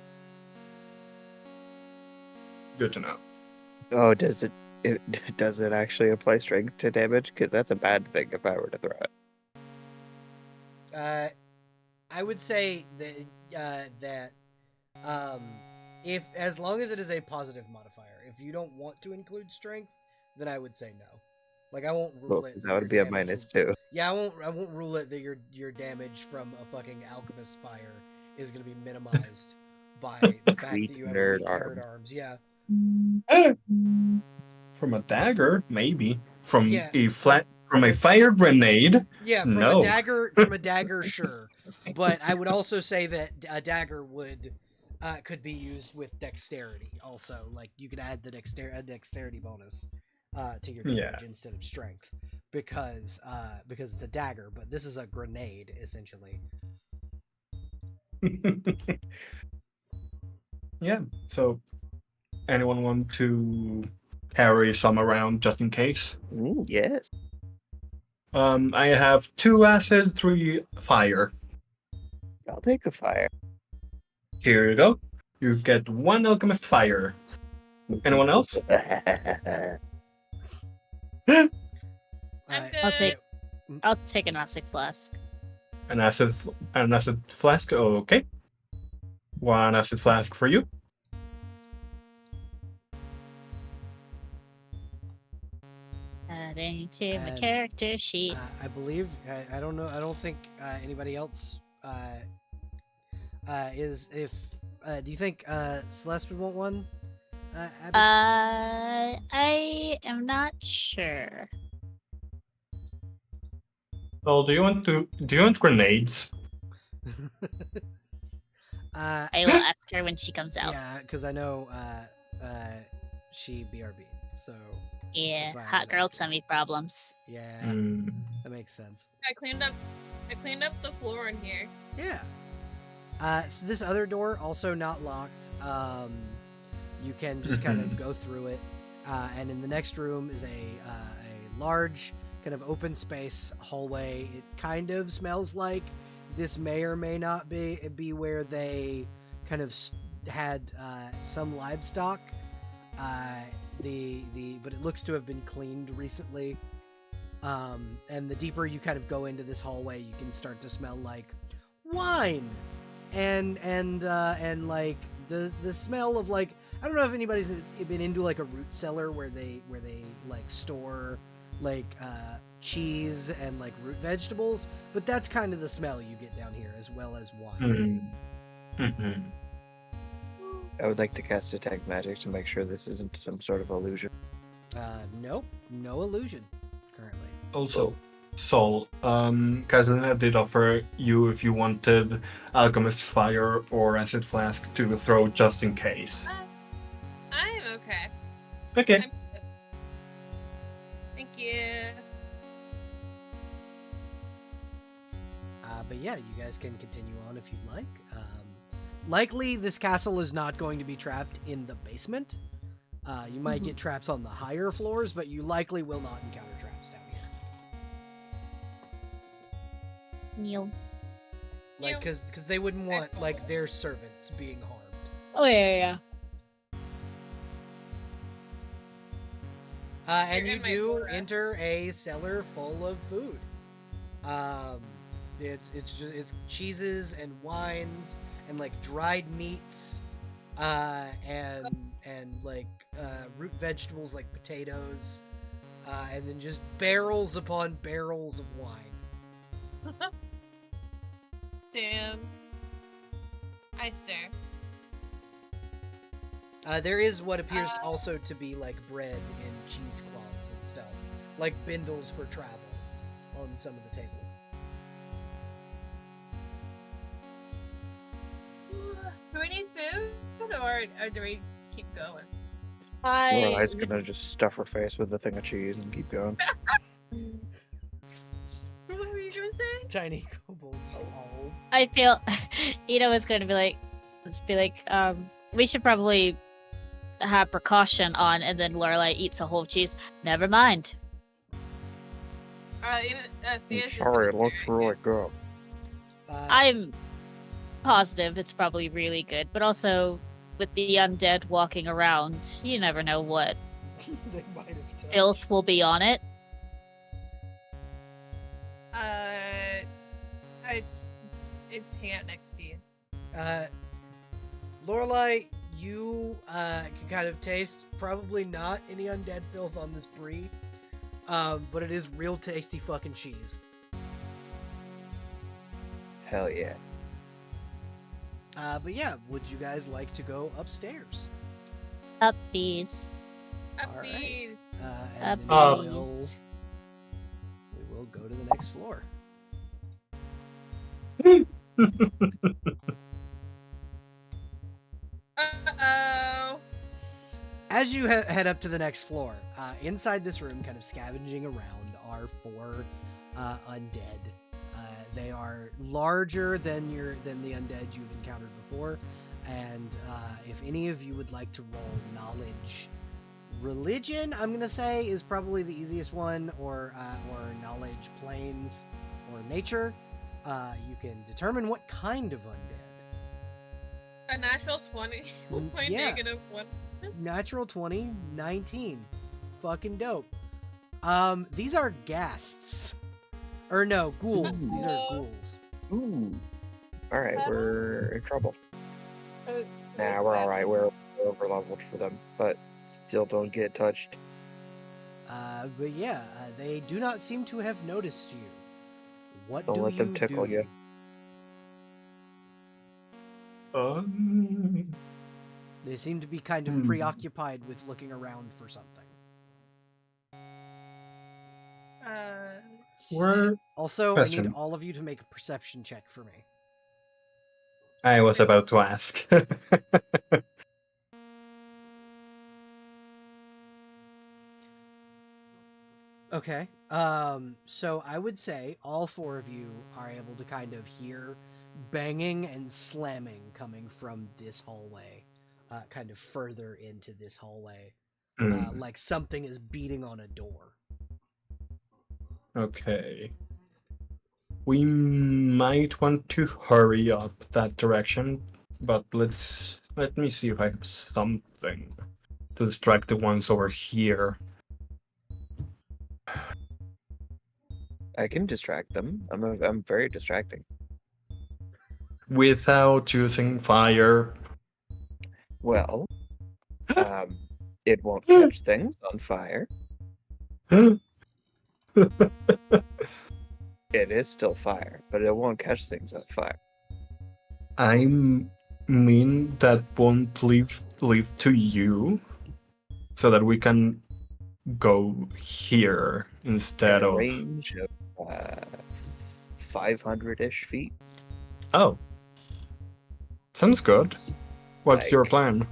B: Good to know.
D: Oh, does it actually apply strength to damage? Because that's a bad thing if I were to throw it.
A: I would say that if as long as it is a positive modifier, if you don't want to include strength, then I would say no. Like I won't rule
D: Well,
A: it.
D: that would be a -2.
A: Yeah, I won't rule it that your damage from a fucking alchemist fire is going to be minimized by the fact
D: Weak
A: that you have
D: nerd
A: weak
D: arms.
A: nerd arms. Yeah.
B: From a dagger, maybe. From
A: Yeah.
B: from a fire grenade.
A: Yeah, from
B: No.
A: a dagger, sure. But I would also say that a dagger could be used with dexterity also. Like you could add the dexterity bonus to your damage
B: Yeah.
A: instead of strength because it's a dagger, but this is a grenade essentially.
B: Yeah. So, anyone want to carry some around just in case?
D: Yes.
B: I have 2 acid, 3 fire.
D: I'll take a fire.
B: Here you go. You get 1 alchemist fire. Anyone else?
C: I'm
A: Uh,
C: good.
E: I'll take an acid flask.
B: An acid flask. Okay. 1 acid flask for you.
E: Adding to my
A: And,
E: character sheet.
A: I believe I don't know. I don't think anybody else is. If do you think Celeste would want one? Abby?
E: I am not sure.
B: Well, do you want grenades?
E: I will ask her when she comes out.
A: Yeah, because I know she BRB, so
E: Yeah,
A: That's why I
E: hot
A: was
E: girl
A: asking.
E: tummy problems.
A: yeah,
B: Hmm.
A: that makes sense.
C: I cleaned up the floor in here.
A: Yeah. So this other door also not locked. You can just kind of go through it, and in the next room is a large kind of open space hallway. It kind of smells like this may or may not be where they kind of had some livestock. But it looks to have been cleaned recently. And the deeper you kind of go into this hallway, you can start to smell like wine, and like the smell of like, I don't know if anybody's been into like a root cellar where they like store like cheese and like root vegetables, but that's kind of the smell you get down here, as well as wine.
B: Mm-hmm.
D: I would like to cast Detect Magic to make sure this isn't some sort of illusion.
A: Nope, no illusion currently.
B: Also, Sol, Catalina did offer you if you wanted Alchemist's Fire or Acid Flask to throw just in case.
C: I am okay.
B: Okay.
C: I'm good. Thank you.
A: But yeah, you guys can continue on if you'd like. Likely, this castle is not going to be trapped in the basement. You might get traps on the higher floors, but you likely will not encounter traps down here.
E: Neil.
A: Like, because they wouldn't want like their servants being harmed.
G: Oh yeah.
A: And
C: You're
A: you
C: in my
A: do
C: aura.
A: enter a cellar full of food. It's cheeses and wines and like dried meats, and like root vegetables like potatoes, and then just barrels upon barrels of wine.
C: Damn. I stare.
A: There is what appears also to be like bread and cheesecloths and stuff, like bindles for travel, on some of the tables.
C: Do we need food, or do we just keep going?
D: Lorelai's gonna just stuff her face with a thing of cheese and keep going.
C: What were you gonna say?
A: Tiny kobolds. Oh.
E: I feel Ito is going to be like, we should probably have precaution on, and then Lorelai eats a whole cheese. Never mind.
C: Even,
D: I'm
C: Thea's just
D: sorry, it
C: gonna
D: looks
C: stare at
D: really good.
E: I'm positive it's probably really good, but also with the undead walking around, you never know what
A: They might have touched.
E: filth will be on it.
C: It's hanging out next to you.
A: Lorelai, you can kind of taste probably not any undead filth on this brie, but it is real tasty fucking cheese.
D: Hell yeah.
A: But yeah, would you guys like to go upstairs?
E: Uppies.
A: Alright.
C: Uppies.
A: And then
E: Uppies.
A: we will go to the next floor.
C: Uh-oh.
A: As you head up to the next floor, inside this room, kind of scavenging around, are four undead. They are larger than the undead you've encountered before, and if any of you would like to roll knowledge, religion, I'm gonna say, is probably the easiest one, or knowledge, planes, or nature, you can determine what kind of undead.
C: A natural 20. My
A: Yeah.
C: -1.
A: Natural 20, 19. Fucking dope. These are ghasts. Or no, ghouls. These are ghouls.
D: Ooh. Alright, we're in trouble.
C: Uh,
D: Nah, we're alright. We're over leveled for them, but still don't get touched.
A: But yeah, they do not seem to have noticed you. What
D: Don't
A: do
D: let them
A: you
D: tickle
A: do?
D: you.
A: They seem to be kind of preoccupied with looking around for something.
B: Where
A: Also, I
B: Question.
A: need all of you to make a perception check for me.
B: I was about to ask.
A: Okay. So I would say all four of you are able to kind of hear banging and slamming coming from this hallway, kind of further into this hallway, like something is beating on a door.
B: Okay. We might want to hurry up that direction but let me see if I have something to distract the ones over here.
D: I can distract them. I'm very distracting.
B: Without using fire.
D: Well, it won't catch things on fire. It is still fire, but it won't catch things on fire.
B: I mean that won't lead to you, so that we can go here instead
D: At a
B: of.
D: range of 500-ish feet.
B: Oh, sounds good. What's your
D: Like,
B: plan?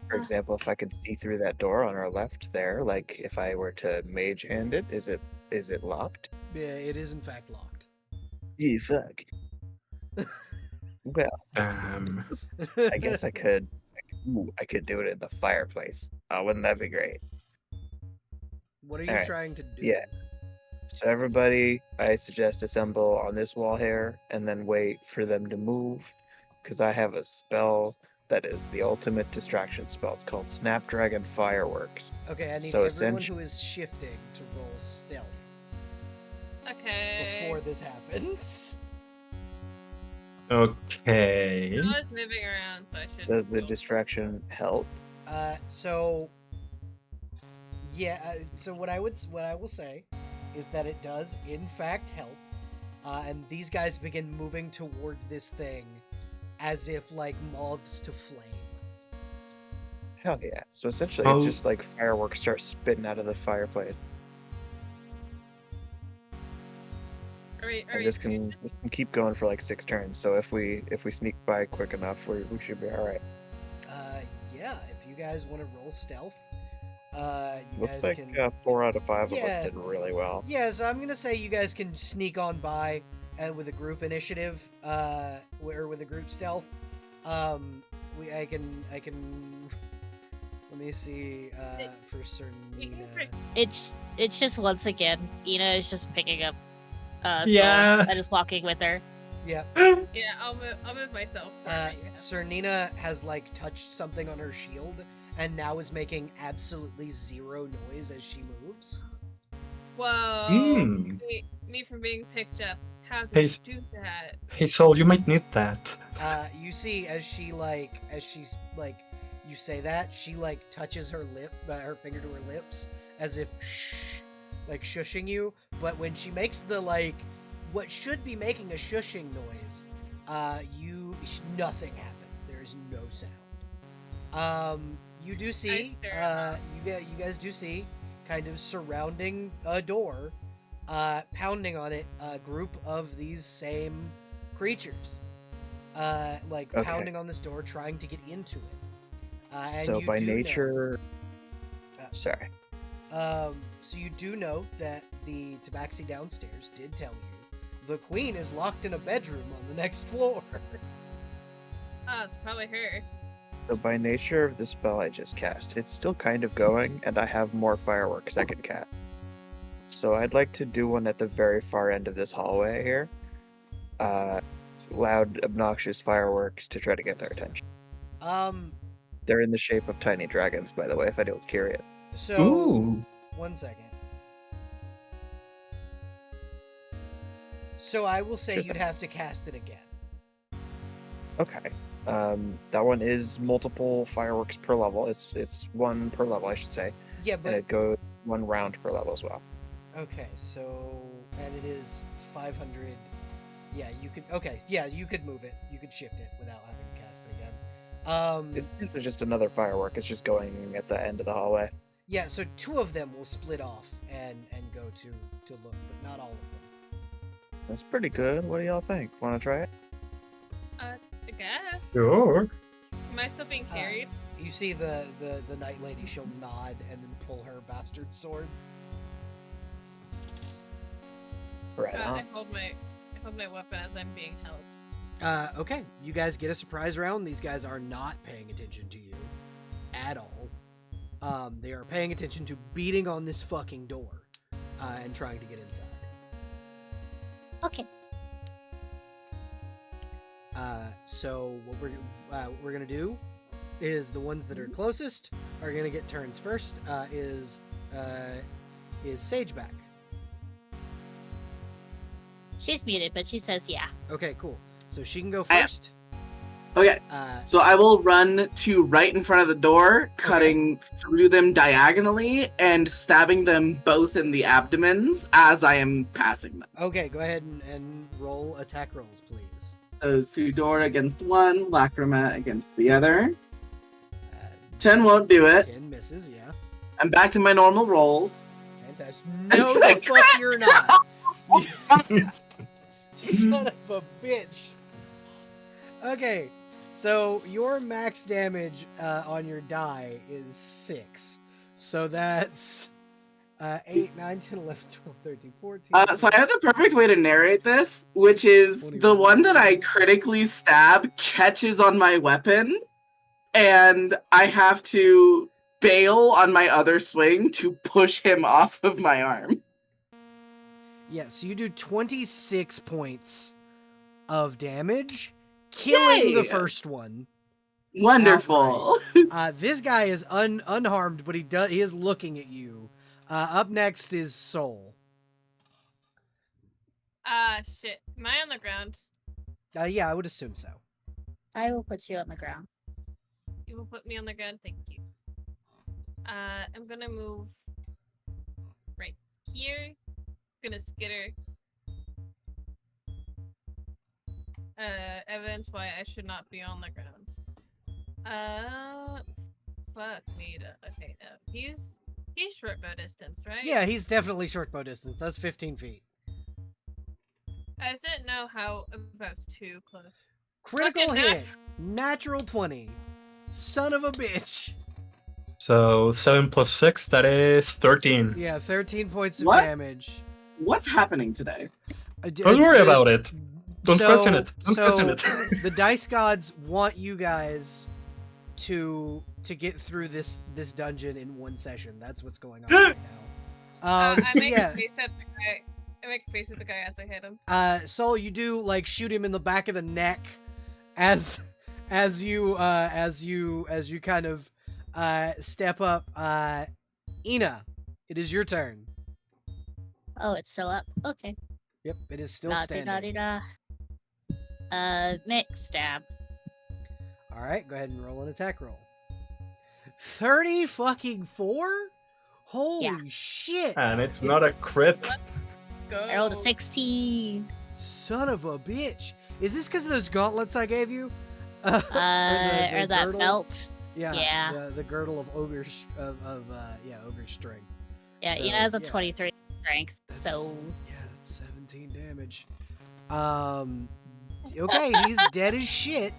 D: For example, if I could see through that door on our left there, like if I were to mage hand it, is it locked?
A: Yeah, it is in fact locked.
D: Yeah, fuck. Well, I guess I could. Ooh, I could do it in the fireplace. Oh, wouldn't that be great?
A: What are you
D: Alright,
A: trying to do?
D: yeah. So everybody, I suggest assemble on this wall here, and then wait for them to move, because I have a spell that is the ultimate distraction spell. It's called Snapdragon Fireworks.
A: Okay, I need
D: So
A: everyone who is shifting to roll stealth
C: Okay.
A: before this happens.
B: Okay.
C: I was moving around, so I should.
D: Does the distraction help?
A: So yeah, so what I will say is that it does in fact help, and these guys begin moving toward this thing as if like moths to flame.
D: Hell yeah. So essentially,
B: Oh.
D: it's just like fireworks start spitting out of the fireplace. And this can keep going for like 6 turns. So if we sneak by quick enough, we should be all right.
A: Yeah, if you guys want to roll stealth, you
D: Looks
A: guys
D: like
A: can.
D: 4 out of 5 of
A: Yeah.
D: us did really well.
A: Yeah, so I'm gonna say you guys can sneak on by with a group initiative, or with a group stealth. I can. Let me see. For Cernina.
E: It's just once again, Ina is just picking up
B: Yeah.
E: Soul and is walking with her.
A: Yeah.
C: Yeah, I'll move myself.
A: Cernina has like touched something on her shield and now is making absolutely zero noise as she moves.
C: Whoa.
B: Hmm.
C: Me from being picked up. How did
B: Hey,
C: you do that?
B: Hey Sol, you might need that.
A: You see as she's like, you say that, she like touches her her finger to her lips as if shh, like shushing you. But when she makes the like, what should be making a shushing noise, nothing happens. There is no sound. You do see, you guys do see, kind of surrounding a door, pounding on it, a group of these same creatures, pounding on this door, trying to get into it. And
D: So
A: you
D: by
A: do know-
D: nature, sorry.
A: So you do know that the tabaxi downstairs did tell you the queen is locked in a bedroom on the next floor.
C: Oh, it's probably her.
D: So by nature of the spell I just cast, it's still kind of going, and I have more fireworks I can cast. So I'd like to do one at the very far end of this hallway here. Loud, obnoxious fireworks to try to get their attention. They're in the shape of tiny dragons, by the way, if anyone's curious.
A: So
B: Ooh.
A: 1 second. So I will say
D: Sure
A: you'd have to cast it again.
D: Okay. That one is multiple fireworks per level. It's 1 per level, I should say.
A: Yeah,
D: And
A: but
D: it goes 1 round per level as well.
A: okay, so and it is 500. Yeah, you could. Okay, yeah, you could move it. You could shift it without having to cast it again.
D: It's just another firework. It's just going at the end of the hallway.
A: Yeah, so 2 of them will split off and go to look, but not all of them.
D: That's pretty good. What do y'all think? Want to try it?
C: I guess.
B: Sure.
C: Am I still being carried?
A: You see the night lady. She'll nod and then pull her bastard sword.
D: Right
C: I
D: on.
C: hold my weapon as I'm being held.
A: Okay, you guys get a surprise round. These guys are not paying attention to you at all. They are paying attention to beating on this fucking door and trying to get inside.
E: Okay.
A: So what we're gonna do is the ones that are closest are gonna get turns first. Is Sage back?
E: She's muted, but she says yeah.
A: Okay, cool. So she can go
F: I am.
A: first.
F: Okay,
A: Uh,
F: so I will run to right in front of the door, cutting through them diagonally and stabbing them both in the abdomens as I am passing them.
A: okay, go ahead and roll attack rolls, please.
F: So Sudor against one, Lacrima against the other.
A: Uh,
F: 10 won't do it.
A: 10 misses, yeah.
F: I'm back to my normal rolls.
A: Fantastic. No, the fuck you're not. Son of a bitch. Okay, so your max damage on your die is 6. So that's 8, 9, 10, 11, 12, 13, 14.
F: So I have the perfect way to narrate this, which is the
A: 21.
F: one that I critically stab catches on my weapon, and I have to bail on my other swing to push him off of my arm.
A: Yeah, so you do 26 points of damage, killing the
F: Yay!
A: first one.
F: Wonderful.
A: This guy is unharmed, but he is looking at you. Up next is Soul.
C: Shit. Am I on the ground?
A: Yeah, I would assume so.
E: I will put you on the ground.
C: You will put me on the ground, thank you. I'm gonna move right here. Gonna skitter. Evidence why I should not be on the ground. Fuck me. Okay, no. He's short bow distance, right?
A: Yeah, he's definitely short bow distance. That's 15 feet.
C: I just didn't know how if I was too close.
A: Critical
C: Fucking
A: hit. Natural 20. Son of a bitch.
B: So 7 plus 6, that is 13.
A: Yeah, 13 points of
F: What?
A: damage.
F: What's happening today?
B: Don't worry about it. Don't question it. Don't
A: so
B: question it.
A: The dice gods want you guys to get through this dungeon in one session. That's what's going on right now.
C: I
A: So
C: make
A: yeah,
C: a face at the guy. I make a face at the guy as I hit him.
A: Soul, you do like shoot him in the back of the neck as you kind of step up. Ina, it is your turn.
E: Oh, it's still up. Okay.
A: Yep, it is still
E: Da-di-da-di-da.
A: standing.
E: Mix stab.
A: All right, go ahead and roll an attack roll. 30 fucking 4? Holy shit!
B: And it's not a crit.
C: Go.
E: I rolled a 16.
A: Son of a bitch! Is this because of those gauntlets I gave you?
E: Or that
A: girdle?
E: belt.
A: Yeah.
E: Yeah.
A: The girdle of ogre ogre strength.
E: Yeah,
A: So,
E: Ina has a
A: yeah.
E: 23 strength,
A: That's-
E: so
A: yeah, that's 17 damage. Okay, he's dead as shit.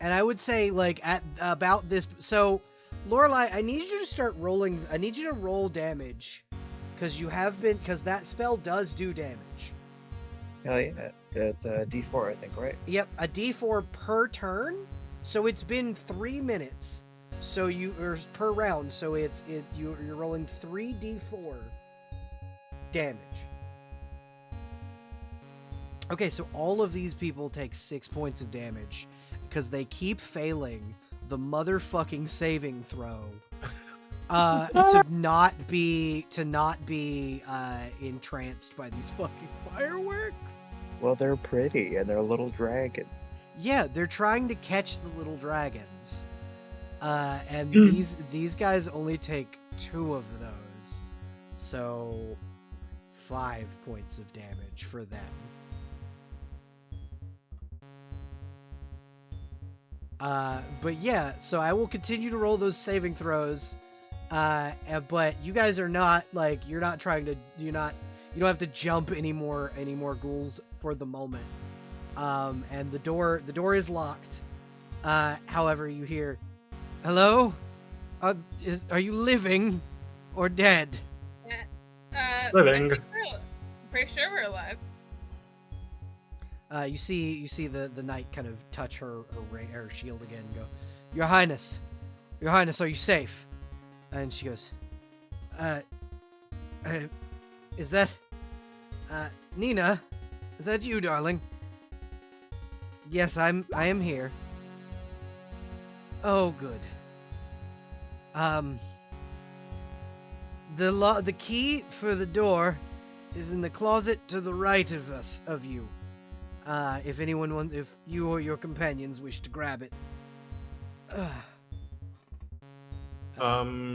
A: And I would say like at about this. So, Lorelai, I need you to start rolling. I need you to roll damage, because that spell does do damage.
G: Hell yeah. It's a D4, I think, right?
A: Yep, a D4 per turn. So it's been 3 minutes. So or per round. So you're rolling 3 D4 damage. Okay, so all of these people take 6 points of damage because they keep failing the motherfucking saving throw to not be entranced by these fucking fireworks.
G: Well, they're pretty, and they're a little dragon.
A: Yeah, they're trying to catch the little dragons. And these guys only take 2 of those. So 5 points of damage for them. But yeah, so I will continue to roll those saving throws. But you guys are not like you don't have to jump any more ghouls for the moment. And the door is locked. However, you hear, "Hello? Are you living or dead?"
B: Living.
C: I think pretty sure we're alive.
A: You see the knight kind of touch her shield again and go, Your Highness, are you safe? And she goes, is that, Nina? Is that you, darling? Yes, I am here. Oh, good. The key for the door is in the closet to the right of you. If you or your companions wish to grab it.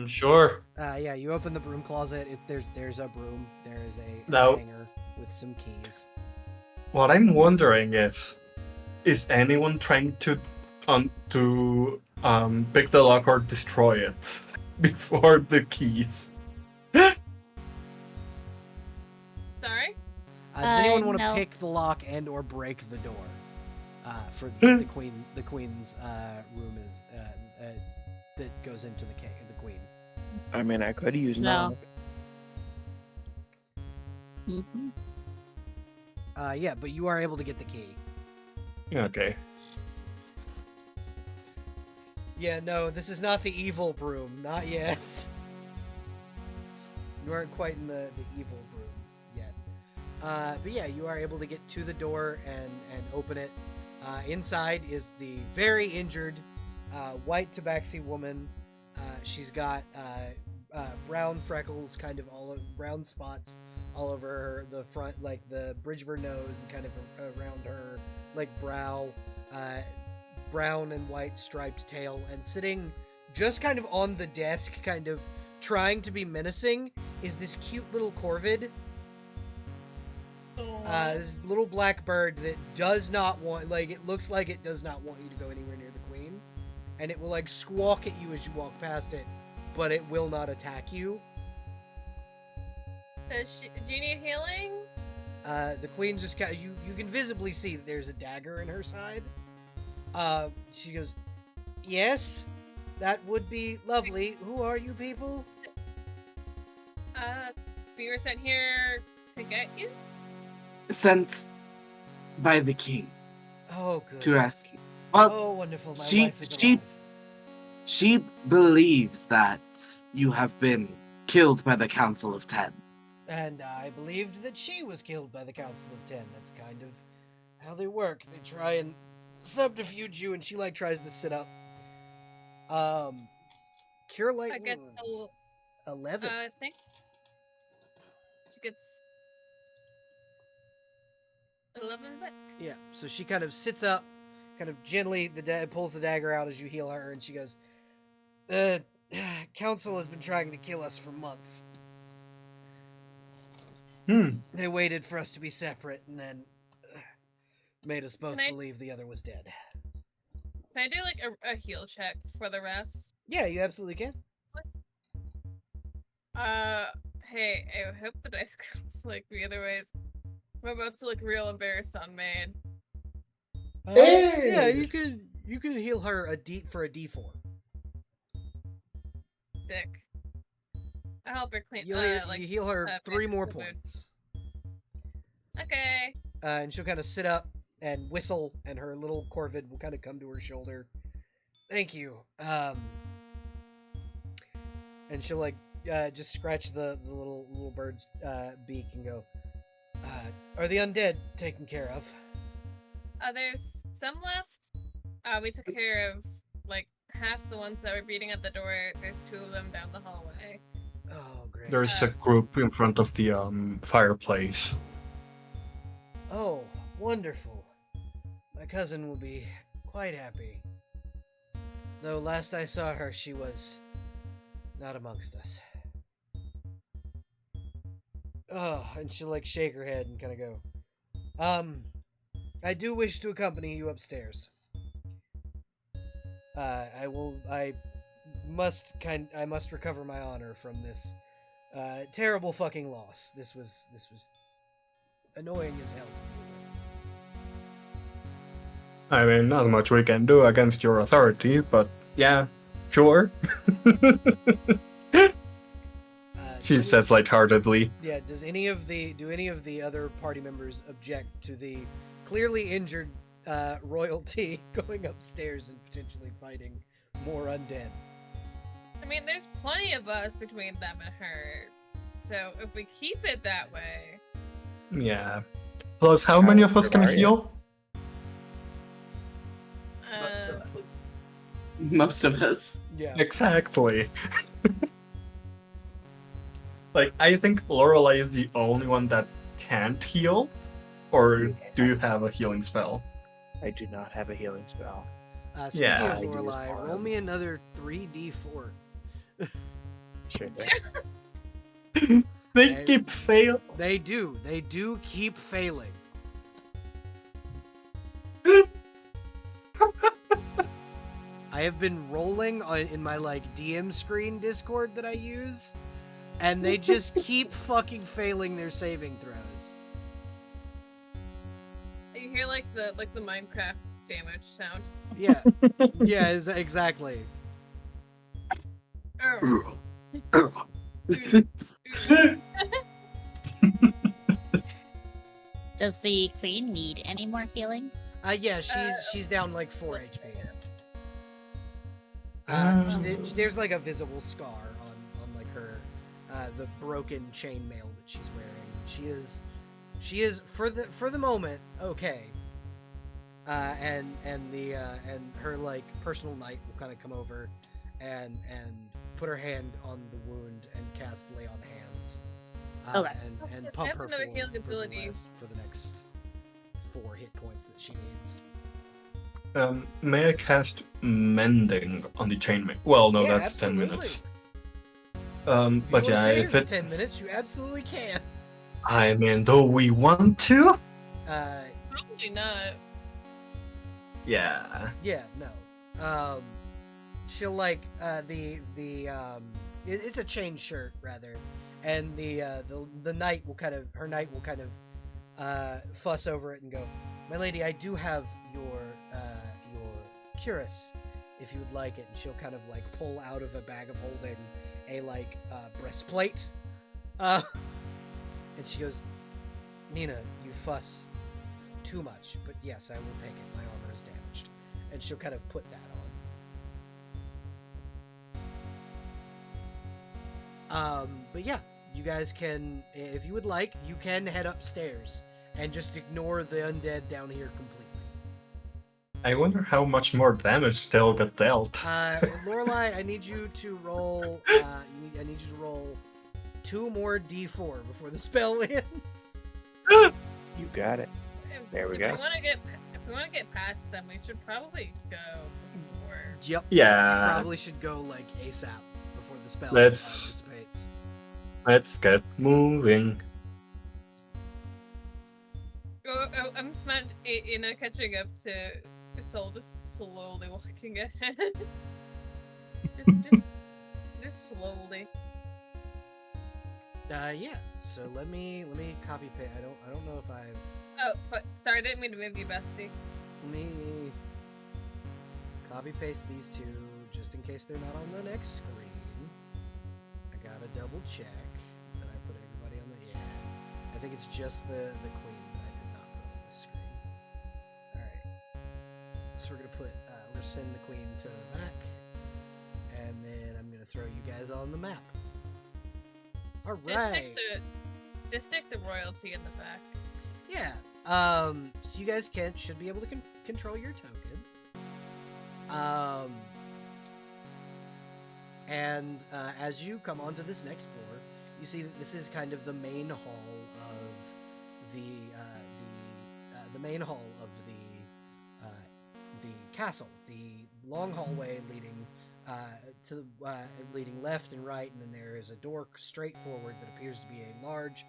B: Sure.
A: Yeah, you open the broom closet. There's a broom. There is a
B: Now-
A: hanger with some keys.
B: What I'm wondering is anyone trying to pick the lock or destroy it before the keys?
C: Sorry?
A: Does anyone want to
E: no.
A: pick the lock and or break the door? For the queen's room is that goes into the queen.
D: I mean, I could use
E: No.
D: knock.
E: Mhm.
A: Yeah, but you are able to get the key.
B: Okay.
A: Yeah, no, this is not the evil broom. Not yet. You aren't quite in the evil broom yet. But yeah, you are able to get to the door and open it. Inside is the very injured white tabaxi woman. She's got brown freckles, kind of brown spots all over the front, like the bridge of her nose and kind of around her like brow. Brown and white striped tail, and sitting just kind of on the desk, kind of trying to be menacing, is this cute little corvid. This little black bird that does not want, like, it looks like it does not want you to go anywhere near the queen, and it will like squawk at you as you walk past it, but it will not attack you.
C: Do you need healing?
A: The queen just got you. You can visibly see that there's a dagger in her side. She goes, "Yes, that would be lovely. Who are you people?"
C: We were sent here to get you?
F: Sent by the king
A: Oh, good.
F: to rescue. Well,
A: Oh, wonderful. My
F: she-
A: wife is
F: she-
A: alive.
F: she believes that you have been killed by the Council of Ten.
A: And I believed that she was killed by the Council of Ten. That's kind of how they work. They try and subterfuge you, and she like tries to sit up. Cure light
C: I get
A: wounds. 11.
C: I think she gets 11 back.
A: Yeah. So she kind of sits up, kind of gently pulls the dagger out as you heal her, and she goes, Council has been trying to kill us for months. They waited for us to be separate, and then made us both
C: Can I-
A: believe the other was dead.
C: Can I do like a heal check for the rest?
A: Yeah, you absolutely can.
C: Hey, I hope the dice comes like the other ways. I'm about to look real embarrassed on Maid.
A: Yeah, you can heal her for a D4.
C: Sick. I'll help her clean.
A: You heal her 3
C: fix
A: more
C: the wound.
A: points.
C: Okay.
A: And she'll kind of sit up and whistle, and her little corvid will kind of come to her shoulder. Thank you. And she'll like just scratch the little bird's beak and go, are the undead taken care of?
C: There's some left. We took care of like half the ones that were beating at the door. There's 2 of them down the hallway.
A: Oh, great.
B: There's a group in front of the fireplace.
A: Oh, wonderful. My cousin will be quite happy. Though last I saw her, she was not amongst us. Oh, and she'll like shake her head and kind of go, I do wish to accompany you upstairs. I must recover my honor from this terrible fucking loss. This was annoying as hell to deal with.
B: I mean, not much we can do against your authority, but yeah, sure. She
A: does
B: says lightheartedly.
A: Yeah, do any of the other party members object to the clearly injured royalty going upstairs and potentially fighting more undead?
C: I mean, there's plenty of us between them and her. So if we keep it that way,
B: Yeah. Plus, how many of us can
G: Bavaria.
B: heal?
F: Most of us.
A: Yeah.
B: Exactly. Like, I think Lorelei is the only one that can't heal. Or do you have a healing spell?
G: I do not have a healing spell.
A: Speaking
B: Yeah.
A: of
G: I use
A: Lorelei, roll
G: Harm.
A: me another 3d4.
G: Sure thing.
B: They
A: And-
B: keep fail.
A: They do keep failing. I have been rolling in my like DM screen Discord that I use, and they just keep fucking failing their saving throws.
C: You hear like the Minecraft damage sound.
A: Yeah, yeah, exactly.
C: Oh.
E: Does the queen need any more healing?
A: Yeah, she's down like 4 HP. There's like a visible scar on like her, the broken chainmail that she's wearing. She is for the moment okay. And her like personal knight will kind of come over, and put her hand on the wound and cast lay on hands.
E: Okay.
A: And
C: I
A: pump
C: have
A: her
C: another
A: full
C: healing
A: for
C: ability.
A: for the next 4 hit points that she needs.
B: May I cast Mending on the chainmail? Well, no,
A: Yeah,
B: that's 10
A: absolutely.
B: minutes.
A: If
B: But
A: you wanna
B: yeah,
A: stay here
B: if
A: for
B: it.
A: 10 minutes, you absolutely can.
B: I mean, do we want to?
C: Probably not.
B: Yeah.
A: Yeah, no. She'll like it's a chain shirt rather, and the knight will kind of fuss over it and go, "My lady, I do have your cuirass, if you would like it." And she'll kind of like pull out of a bag of holding a like breastplate, and she goes, "Nina, you fuss too much, but yes, I will take it. My armor is damaged." And she'll kind of put that on. But yeah, you guys can, if you would like, you can head upstairs and just ignore the undead down here completely.
B: I wonder how much more damage they'll get dealt.
A: Lorelei, I need you to roll. I need you to roll 2 more d4 before the spell ends.
G: You got it. There we
C: If
G: go.
C: we want to get past them, we should probably go before.
A: Yep.
B: Yeah.
A: Probably should go like ASAP before the spell
B: Let's-
A: dissipates.
B: Let's get moving.
C: I'm smart in catching up to Soul, just slowly walking ahead. just slowly.
A: Yeah. So let me copy paste. I don't know if I've.
C: Oh, but sorry, I didn't mean to move you, bestie.
A: Let me copy paste these 2 just in case they're not on the next screen. I gotta double check that I put everybody on the. Yeah. I think it's just the queen that I did not put on the screen. Alright. So we're gonna send the queen to the back. And then I'm gonna throw you guys on the map. Alright.
C: Just stick the royalty in the back.
A: Yeah. So you guys should be able to control your tokens. And as you come onto this next floor, you see that this is kind of the main hall of the main hall of the castle. The long hallway leading leading left and right, and then there is a door straight forward that appears to be a large,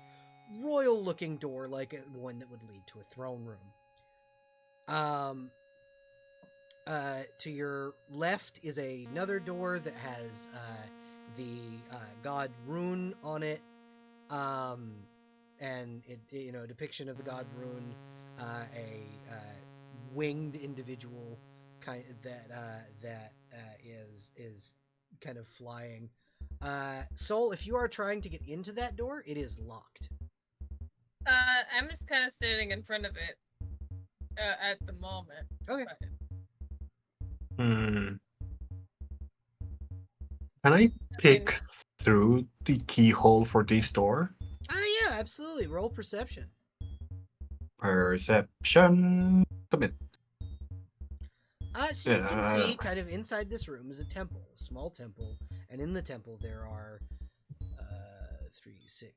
A: royal-looking door, like one that would lead to a throne room. To your left is another door that has the god Rune on it, and a depiction of the god Rune, a winged individual that is kind of flying. Soul, if you are trying to get into that door, it is locked.
C: I'm just kind of standing in front of it at the moment.
A: Okay.
C: But
B: Can I pick through the keyhole for this door?
A: Yeah, absolutely. Roll perception.
B: Perception. Submit.
A: So you can see,
B: Yeah.
A: kind of inside this room is a temple, a small temple, and in the temple there are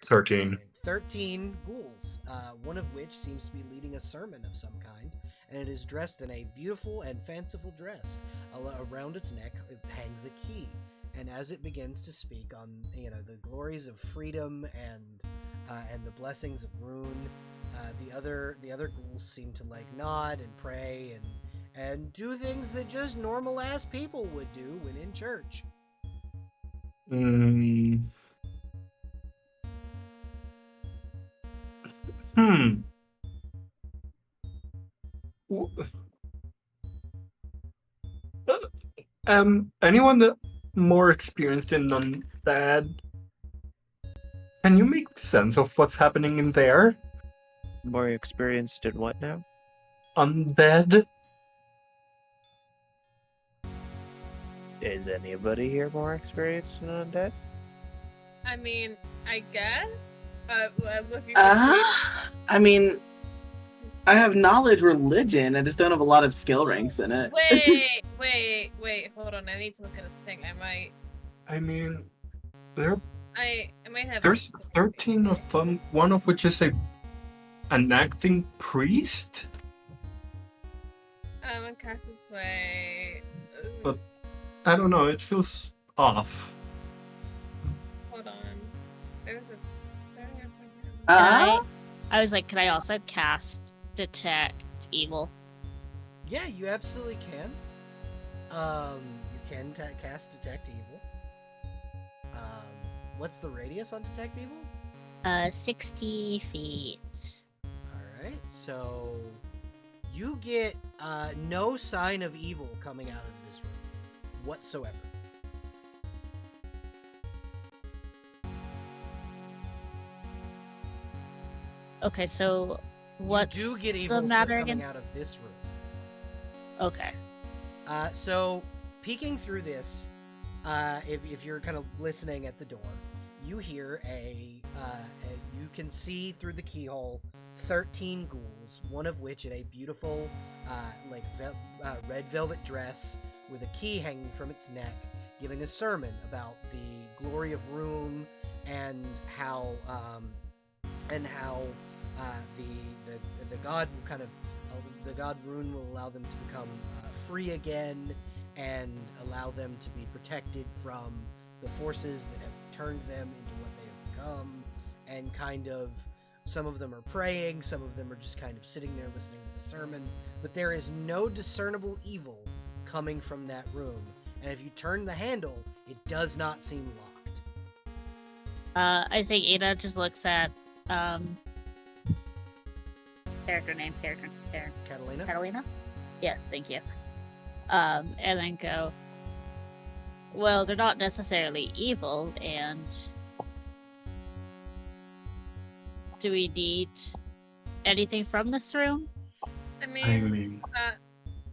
B: 13.
A: 13 ghouls, one of which seems to be leading a sermon of some kind, and it is dressed in a beautiful and fanciful dress. Around its neck it hangs a key, and as it begins to speak on the glories of freedom and the blessings of Rune, the other ghouls seem to like nod and pray and do things that just normal ass people would do when in church.
B: Mm. Hmm. Anyone that more experienced in undead? Can you make sense of what's happening in there?
D: More experienced in what now?
B: Undead?
D: Is anybody here more experienced in undead?
C: I mean, I guess. I'm looking.
F: I mean, I have knowledge religion. I just don't have a lot of skill ranks in it.
C: Wait. Hold on. I need to look at a thing.
B: I mean,
C: I might have.
B: there's 13 of them, one of which is an acting priest?
C: I'm cast this way.
B: But I don't know, it feels off.
C: Hold on. There's a.
E: I was like, could I also cast Detect Evil?
A: Yeah, you absolutely can. You can cast Detect Evil. What's the radius on Detect Evil?
E: 60 feet.
A: Alright, so you get no sign of evil coming out of this room whatsoever.
E: Okay, so what's
A: you do get
E: the
A: evil
E: matter
A: coming
E: again?
A: out of this room.
E: Okay.
A: So peeking through this, if you're kind of listening at the door, you hear you can see through the keyhole 13 ghouls, one of which in a beautiful red velvet dress with a key hanging from its neck, giving a sermon about the glory of Rune and how the god will kind of the god Rune will allow them to become free again and allow them to be protected from the forces that have turned them into what they have become, and kind of some of them are praying, some of them are just kind of sitting there listening to the sermon, but there is no discernible evil coming from that room, and if you turn the handle, it does not seem locked.
E: I think Ada just looks at character Catalina? Yes, thank you. And then go, well, they're not necessarily evil, and do we need anything from this room?
C: I
B: I
C: mean,
B: mean,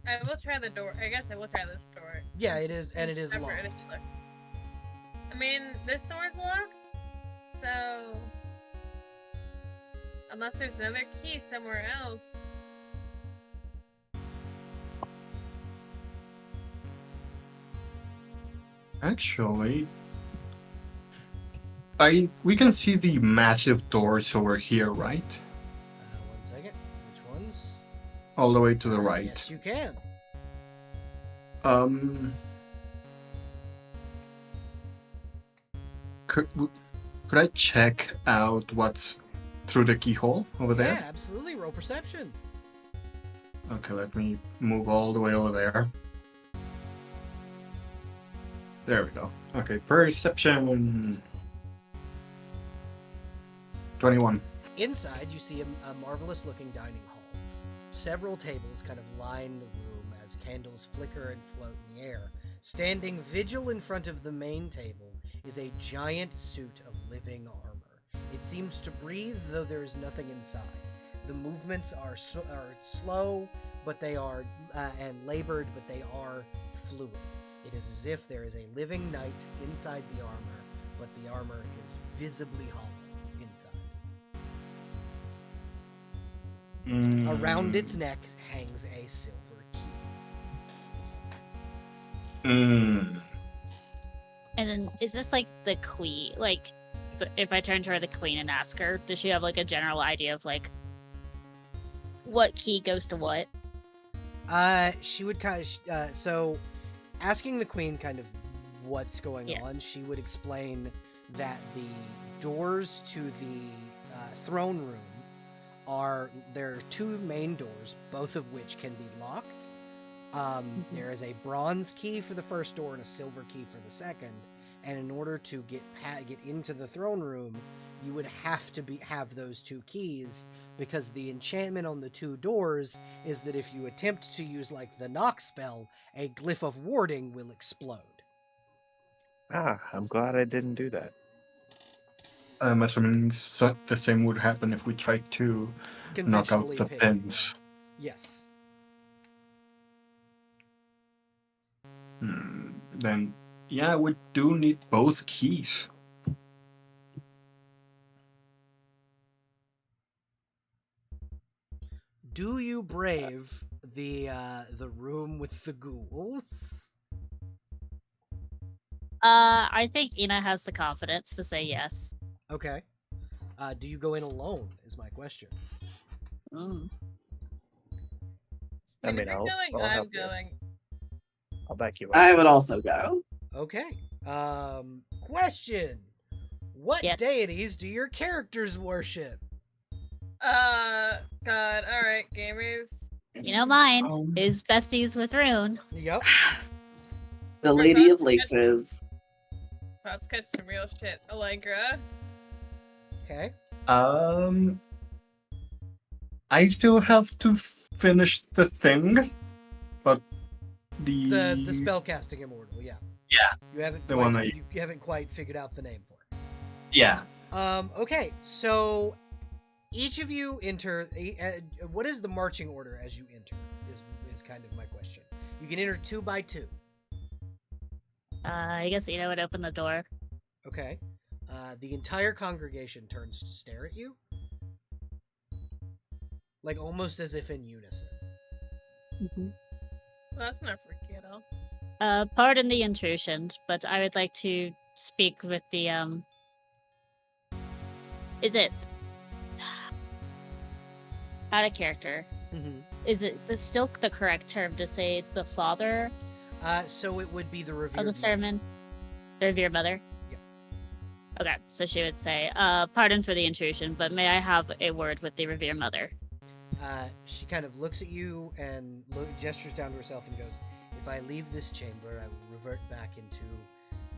C: I will try the door. I guess I will try this door.
A: Yeah, it is, and it is
C: Whatever
A: locked.
C: it is. I mean, this door's locked, so unless there's another key somewhere else.
B: actually, we can see the massive doors over here, right?
A: 1 second. Which ones?
B: All the way to the
A: Yes,
B: right.
A: you can.
B: Could I check out what's through the keyhole over there?
A: Yeah, absolutely. Roll perception.
B: Okay, let me move all the way over there. There we go. Okay, perception. 21.
A: Inside, you see a marvelous-looking dining hall. Several tables kind of line the room as candles flicker and float in the air. Standing vigil in front of the main table is a giant suit of living armor. It seems to breathe, though there is nothing inside. The movements are slow, but they are and labored, but they are fluid. It is as if there is a living knight inside the armor, but the armor is visibly hollow inside. Around its neck hangs a silver key.
B: Mm.
E: And then, is this like the queen? Like, if I turn to her, the queen, and ask her, does she have like a general idea of like what key goes to what?
A: She would kind of so asking the queen kind of what's going on.
E: Yes.
A: She would explain that the doors to the throne room there are two main doors, both of which can be locked. There is a bronze key for the first door and a silver key for the second. And in order to get into the throne room, you would have to have those two keys, because the enchantment on the two doors is that if you attempt to use like the knock spell, a glyph of warding will explode.
G: I'm glad I didn't do that.
B: I'm assuming the same would happen if we tried to knock out
A: Conventionally
B: the
A: pick,
B: pins.
A: Yes.
B: Then, yeah, we do need both keys.
A: Do you brave the room with the ghouls?
E: I think Ina has the confidence to say yes.
A: Okay. Do you go in alone? Is my question.
E: Mm.
G: I mean,
C: if you're
G: I'll
C: going, I'm
G: help you.
C: going.
G: I'll back you up.
F: I would also go.
A: Okay. Question. What
E: Yes.
A: deities do your characters worship?
C: God. All right, gamers.
E: You know, mine
B: Um,
E: is besties with Rune.
A: Yep.
F: The Lady of Laces.
C: Let's catch some real shit. Allegra.
A: Okay.
B: I still have to finish the thing, but the
A: The spellcasting immortal. Yeah.
B: Yeah,
A: You haven't
B: the
A: quite,
B: one I-
A: you haven't quite figured out the name for it.
B: Yeah.
A: Okay, so each of you enter. What is the marching order as you enter? Is kind of my question. You can enter 2 by 2.
E: I guess Ina would open the door.
A: Okay. The entire congregation turns to stare at you, like almost as if in unison.
C: Well, that's not freaky at all.
E: Pardon the intrusion, but I would like to speak with the Is it out of character?
A: Mm-hmm.
E: Is it still the correct term to say the father
A: So it would be the revered
E: of the
A: mother.
E: sermon? The revered mother?
A: Yeah.
E: Okay, so she would say, pardon for the intrusion, but may I have a word with the revered mother?
A: She kind of looks at you and gestures down to herself and goes, "If I leave this chamber, I will revert back into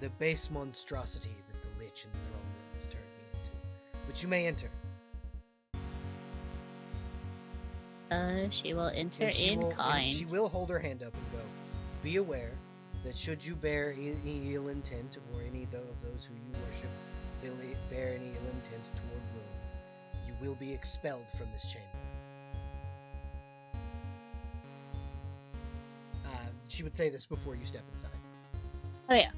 A: the base monstrosity that the Lich in the throne room has turned me into. But you may enter."
E: She will enter
A: And she
E: in
A: will- and
E: kind.
A: she will hold her hand up and go, "Be aware that should you bear any ill intent, or any of those who you worship bear any ill intent toward Rune, you will be expelled from this chamber." She would say this before you step inside.
E: Oh yeah.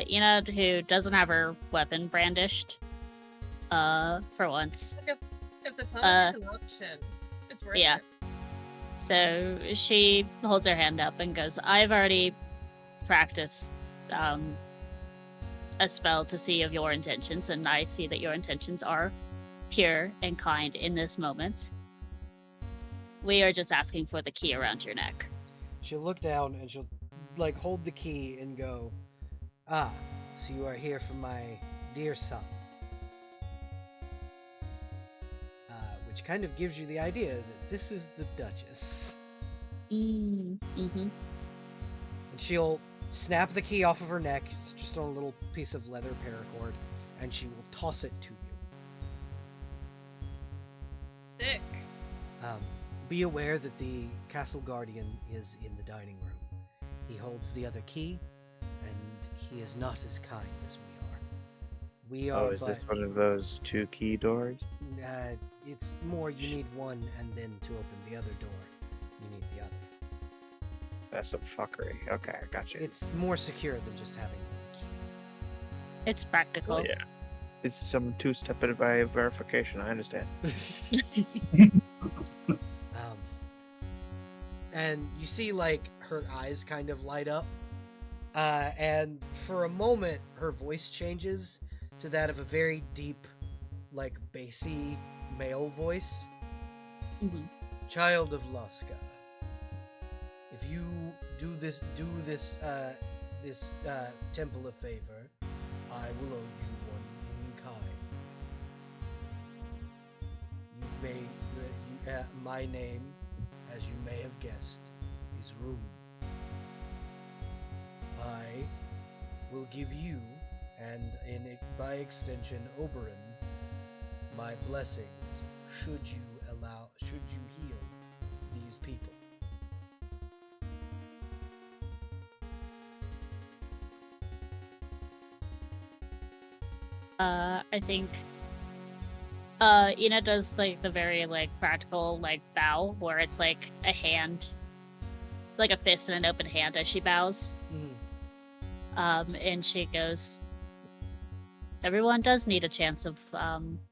E: Ina, who doesn't have her weapon brandished, for once.
C: If the phone is an option, it's worth
E: yeah.
C: it.
E: So she holds her hand up and goes, I've already practiced a spell to see of your intentions, and I see that your intentions are pure and kind in this moment. We are just asking for the key around your neck.
A: She'll look down and she'll like hold the key and go, "Ah, so you are here for my dear son." Which kind of gives you the idea that this is the Duchess.
E: Mm-hmm.
A: And she'll snap the key off of her neck. It's just on a little piece of leather paracord, and she will toss it to you.
C: Sick.
A: Be aware that the castle guardian is in the dining room. He holds the other key, and he is not as kind as we are. We are.
G: Oh, is this one of those 2 key doors?
A: It's more you need one, and then to open the other door, you need the other.
G: That's some fuckery. Okay, I got you.
A: It's more secure than just having one key.
E: It's practical.
G: Well, yeah. It's some 2-step verification, I understand.
A: and you see like her eyes kind of light up, and for a moment her voice changes to that of a very deep, like bassy male voice.
E: Mhm.
A: Child of Laska, if you do this temple a favor, I will owe you one in kind. My name, as you may have guessed, is Rune. I will give you, and by extension Oberon, my blessings should you heal these people.
E: I think Ina does like the very like practical like bow where it's like a hand, like a fist and an open hand as she bows. And she goes, everyone does need a chance of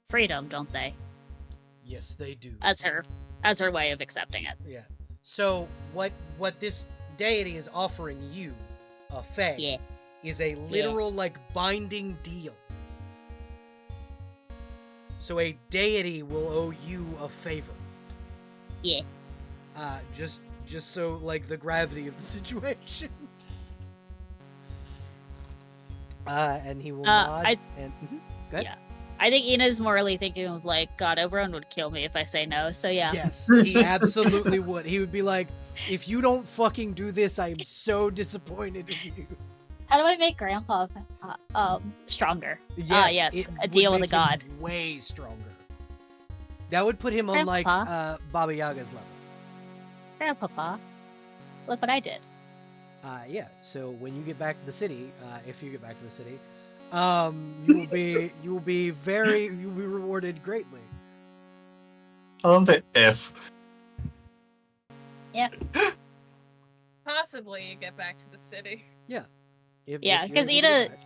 E: freedom, don't they?
A: Yes, they do.
E: As her way of accepting it.
A: Yeah. So what this deity is offering you, a fae,
E: Yeah.
A: is a literal like binding deal. So a deity will owe you a favor.
E: Yeah.
A: Just so like the gravity of the situation. And he will nod and go ahead.
E: Yeah. I think Ina's morally thinking of like, God, Oberon would kill me if I say no. So yeah.
A: Yes, he absolutely would. He would be like, if you don't fucking do this, I am so disappointed in you.
E: How do I make Grandpa stronger? Yes,
A: it
E: a deal
A: would
E: with a
A: make him
E: god.
A: way stronger. That would put him on like
E: Grandpa?
A: Baba Yaga's level.
E: Grandpapa, look what I did.
A: Yeah. So when you get back to the city, if you get back to the city, you'll be rewarded greatly.
B: I love the if.
C: Possibly you get back to the city.
A: If
E: Yeah,
A: you're
E: 'cause
A: able to get
E: Ina-
A: back.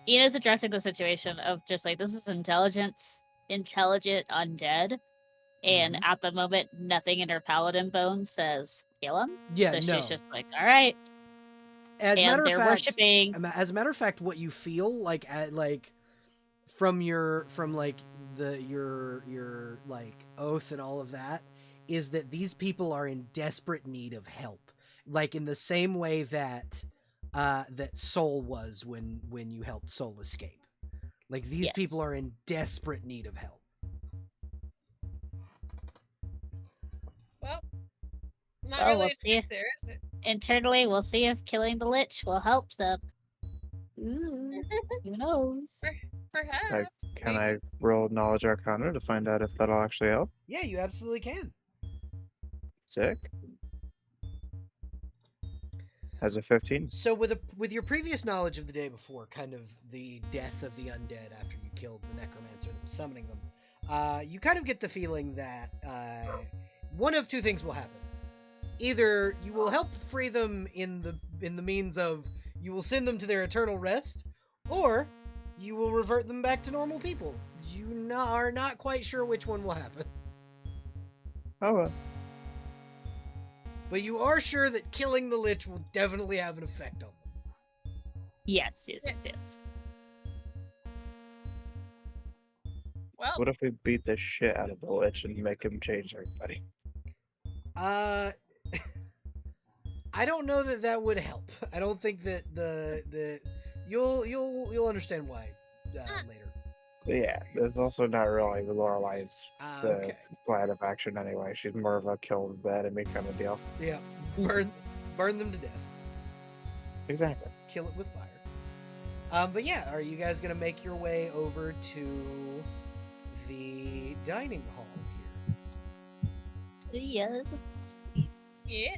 E: Ina's addressing the situation of just like, this is intelligent undead, and at the moment, nothing in her paladin bones says kill him.
A: Yeah,
E: so
A: no.
E: she's just like, all right.
A: As a
E: And
A: matter of
E: they're
A: fact,
E: worshiping.
A: as a matter of fact, what you feel like from your like oath and all of that is that these people are in desperate need of help, like in the same way that that Soul was when you helped Soul escape. Like these
E: Yes.
A: people are in desperate need of help.
C: Well, not
E: Well,
C: really
E: we'll
C: a
E: see.
C: trick there, is it?
E: Internally, we'll see if killing the Lich will help them. Ooh, who knows?
C: Perhaps.
G: Can I roll Knowledge Arcana to find out if that'll actually help?
A: Yeah, you absolutely can.
G: Sick. Has a 15.
A: So with your previous knowledge of the day before, kind of the death of the undead after you killed the necromancer that was summoning them, you kind of get the feeling that one of two things will happen. Either you will help free them in the means of you will send them to their eternal rest, or you will revert them back to normal people. You are not quite sure which one will happen.
G: Oh well.
A: But you are sure that killing the Lich will definitely have an effect on them.
E: Yes.
C: Well,
G: What if we beat the shit out of the Lich and make him change everybody?
A: I don't know that would help. I don't think that the you'll understand why later.
G: But yeah, there's also not really Lorelai's
A: Okay.
G: plan of action anyway. She's more of a kill the enemy kind of deal.
A: Yeah, burn them to death.
G: Exactly.
A: Kill it with fire. But yeah, are you guys gonna make your way over to the dining hall here?
E: Yes.
C: yeah.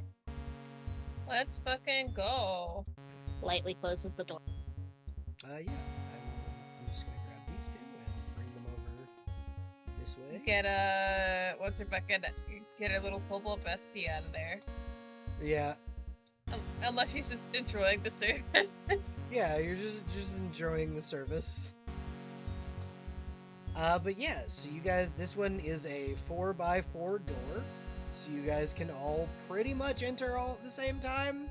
C: Let's fucking go.
E: Lightly closes the door.
A: Yeah. I'm just gonna grab these two and bring them over this way.
C: Get a little full-blown bestie out of there.
A: Yeah.
C: Unless she's just enjoying the service.
A: Yeah, you're just enjoying the service. But yeah, so you guys, this one is a 4x4 door. so you guys can all pretty much enter all at the same time.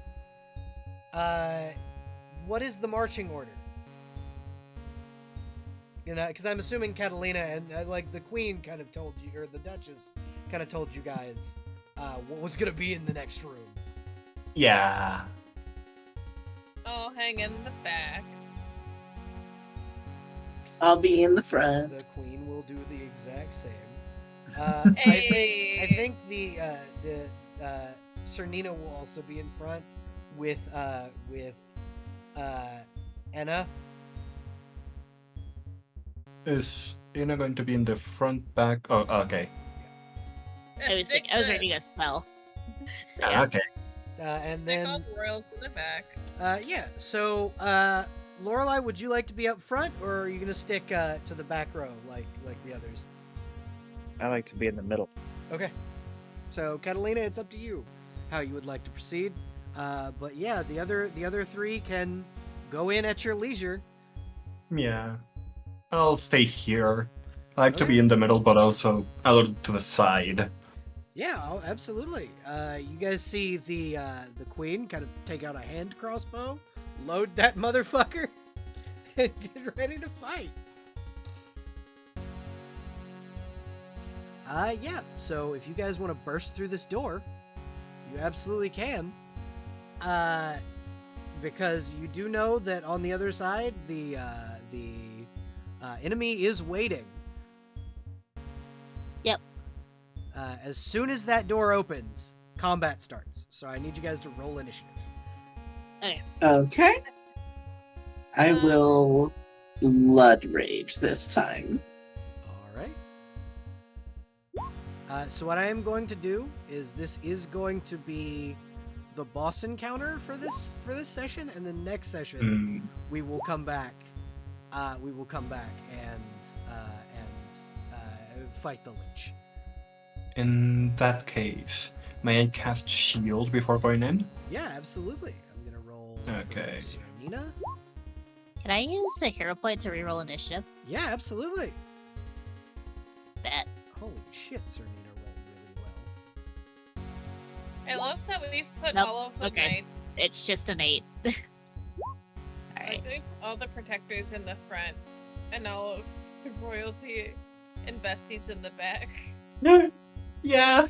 A: What is the marching order? You know, because I'm assuming Catalina and like the Queen kind of told you, or the Duchess kind of told you guys what was gonna be in the next room.
B: Yeah.
C: I'll hang in the back.
F: I'll be in the front.
A: The Queen will do the exact same.
C: Hey.
A: I think the Cernina will also be in front with Enna.
B: Is Ina going to be in the front, back? Oh, okay.
E: I was reading a spell. So,
B: Ah,
E: yeah.
B: okay.
A: And
C: Stick all
A: then
C: the royals in the back.
A: yeah. So Lorelai, would you like to be up front, or are you gonna stick to the back row like the others?
G: I like to be in the middle.
A: Okay. So Catalina, it's up to you how you would like to proceed. But yeah, the other three can go in at your leisure.
B: Yeah. I'll stay here. I like to
A: Okay.
B: be in the middle, but also a little to the side.
A: Yeah, absolutely. You guys see the Queen kind of take out a hand crossbow, load that motherfucker, and get ready to fight. Yeah. So if you guys want to burst through this door, you absolutely can. Because you do know that on the other side, the enemy is waiting.
E: Yep.
A: As soon as that door opens, combat starts. So I need you guys to roll initiative.
F: Okay. I will blood rage this time.
A: All right. So what I am going to do is this is going to be the boss encounter for this session, and the next session
B: Hmm.
A: we will come back. And fight the Lich.
B: In that case, may I cast Shield before going in?
A: Yeah, absolutely. I'm gonna roll. for
B: Okay.
A: Cernina.
E: Can I use a hero point to reroll initiative?
A: Yeah, absolutely.
E: Bet.
A: Holy shit, Cernina rolled really well.
C: I love that we've put
E: Nope.
C: all of the
E: Okay.
C: knights,
E: It's just an 8. Alright.
C: like we've put all the protectors in the front, and all of the royalty and besties in the back.
B: Yeah.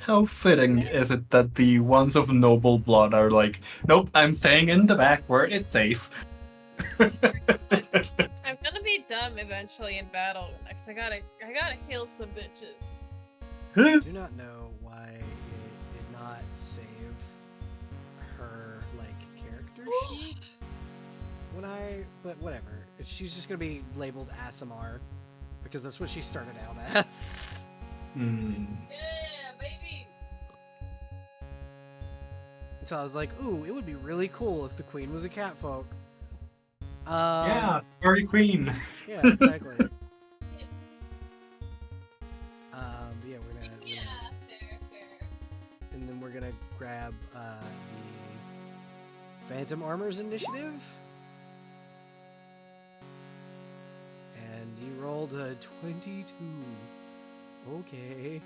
B: How fitting is it that the ones of noble blood are like, nope, I'm staying in the back where it's safe.
C: I'm gonna be dumb eventually in battle. Next, I gotta heal some bitches.
A: I do not know why it did not save her character sheet but whatever. She's just gonna be labeled Asimar because that's what she started out as.
B: Hmm.
C: Yeah, baby.
A: So I was like, ooh, it would be really cool if the Queen was a catfolk.
B: Yeah, fairy queen.
A: Yeah, exactly. Yeah, we're gonna
C: Fair.
A: and then we're gonna grab the Phantom Armor's initiative. And he rolled a 22. Okay.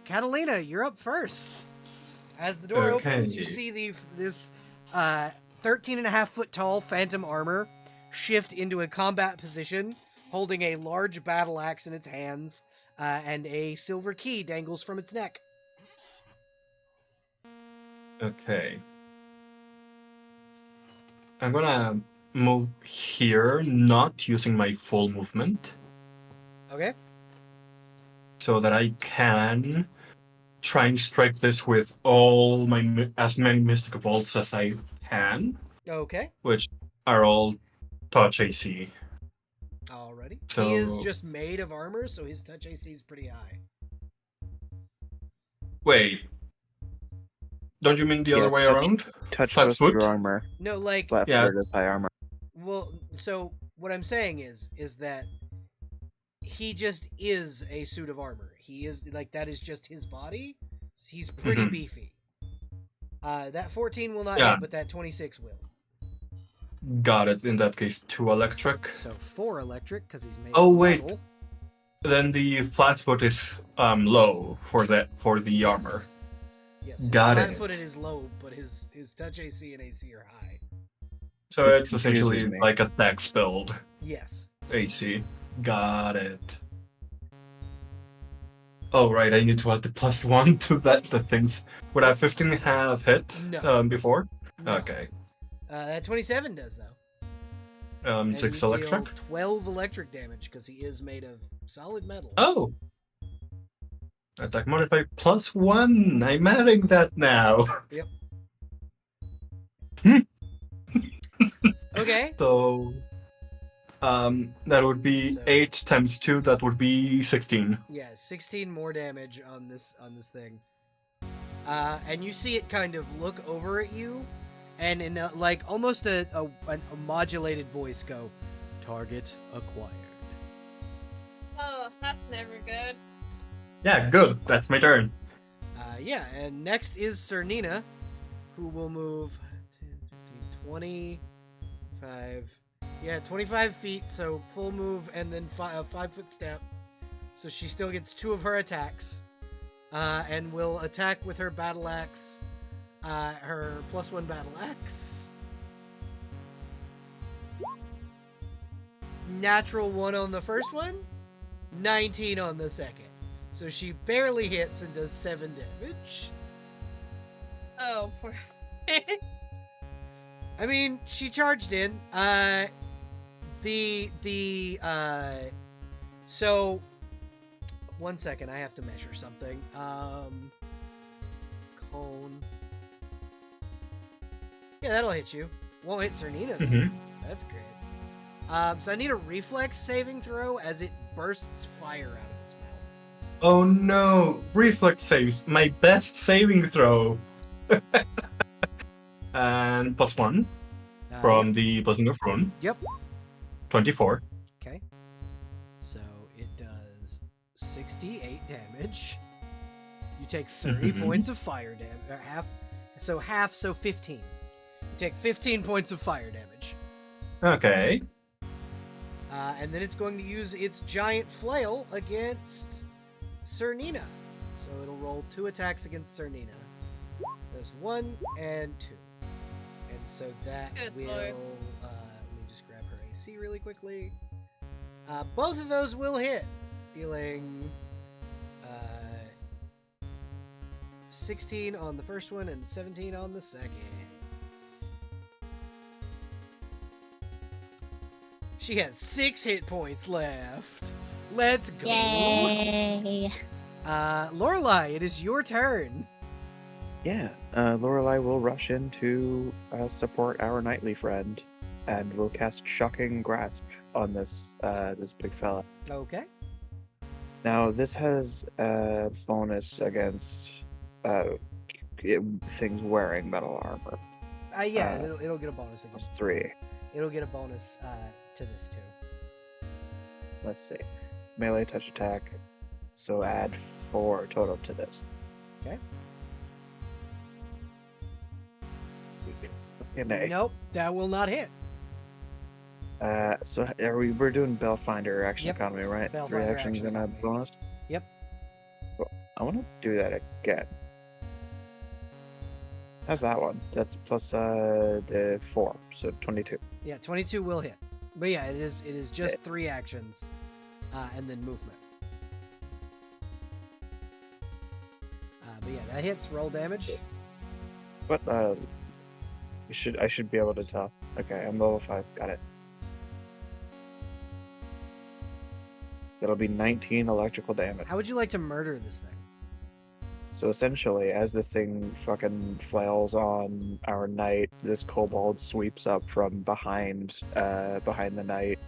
A: Catalina, you're up first. As the door opens, you
B: Okay.
A: see this 13.5-foot tall Phantom Armor shift into a combat position, holding a large battle axe in its hands, and a silver key dangles from its neck.
B: Okay. I'm gonna move here, not using my full movement,
A: Okay?
B: so that I can try and strike this with all as many Mystic Volts as I can,
A: Okay.
B: which are all touch AC.
A: Alrighty.
B: So-
A: He is just made of armor, so his touch AC is pretty high.
B: Wait. Don't you mean the
G: Yeah,
B: other way
G: touch-
B: around?
G: Touch
B: Flat
G: most of
B: foot?
G: your armor.
A: No, like,
G: Flat
B: Yeah.
G: footed is high armor.
A: well, so what I'm saying is that he just is a suit of armor. He is that is just his body. He's pretty
B: Mhm.
A: beefy. That 14 will not
B: Yeah.
A: hit, but that 26 will.
B: Got it. In that case, 2 electric.
A: So 4 electric because he's made.
B: Oh,
A: of
B: wait.
A: metal.
B: Then the flat-foot is low for the armor.
A: Yes.
B: Got it.
A: Flat-footed is low, but his touch AC and AC are high.
B: So
G: This
B: it's essentially
G: confuses me.
B: like a dex build.
A: Yes.
B: AC. Got it. Oh right, I need to add the +1 to the things. Would I have 15 have hit
A: No.
B: before?
A: No.
B: Okay.
A: That 27 does though. And
B: 6
A: you
B: electric.
A: deal 12 electric damage because he is made of solid metal.
B: Oh. Attack modifier +1. I'm adding that now.
A: Okay.
B: So, that would be
A: So-
B: 8 times 2. That would be 16.
A: Yeah, 16 more damage on this thing. And you see it kind of look over at you, and in like almost a modulated voice go, "Target acquired."
C: Oh, that's never good.
B: Yeah, good. That's my turn.
A: Yeah, and next is Cernina, who will move 10, 15, 25. Yeah, 25 feet, so full move, and then a 5-foot step. So she still gets 2 of her attacks. And will attack with her battle axe. Her +1 battle axe. Natural 1 on the first one, 19 on the second. So she barely hits and does 7 damage.
C: Oh, poor.
A: I mean, she charged in. So 1 second, I have to measure something. Cone. Yeah, that'll hit you. Won't hit Cernina. though.
B: Mhm.
A: That's great. So I need a reflex saving throw as it bursts fire out of its mouth.
B: Oh no! Reflex saves. My best saving throw. And +1 from
A: Yep.
B: the Blessing of Rune.
A: Yep.
B: 24.
A: Okay. So it does 68 damage. You take 30
B: Mhm.
A: points of fire damage. Half, so 15. You take 15 points of fire damage.
B: Okay.
A: And then it's going to use its giant flail against Cernina. So it'll roll 2 attacks against Cernina. There's 1 and 2. And so that
C: Good
A: will...
C: lord.
A: let me just grab her AC really quickly. Both of those will hit, dealing 16 on the first one and 17 on the second. She has 6 hit points left. Let's go.
E: Yay!
A: Lorelai, it is your turn.
G: Yeah, Lorelei will rush in to support our knightly friend, and will cast Shocking Grasp on this big fella.
A: Okay.
G: Now, this has a bonus against things wearing metal armor.
A: Yeah, it'll get a bonus
G: Plus
A: against.
G: 3.
A: It'll get a bonus to this too.
G: Let's see. Melee touch attack. So add 4 total to this.
A: Okay.
G: Okay.
A: Nope, that will not hit.
G: So we're doing Bellfinder action
A: Yep.
G: economy, right? 3
A: Bellfinder
G: actions
A: action
G: and a
A: economy.
G: bonus?
A: Yep.
G: Cool. I want to do that again. How's that one? That's plus the 4, so 22.
A: Yeah, 22 will hit. But yeah, it is just
G: Yeah.
A: 3 actions, and then movement. But yeah, that hits. Roll damage.
G: But I should be able to tell. Okay, I'm level 5. Got it. That'll be 19 electrical damage.
A: How would you like to murder this thing?
G: So essentially, as this thing fucking flails on our knight, this kobold sweeps up from behind the knight,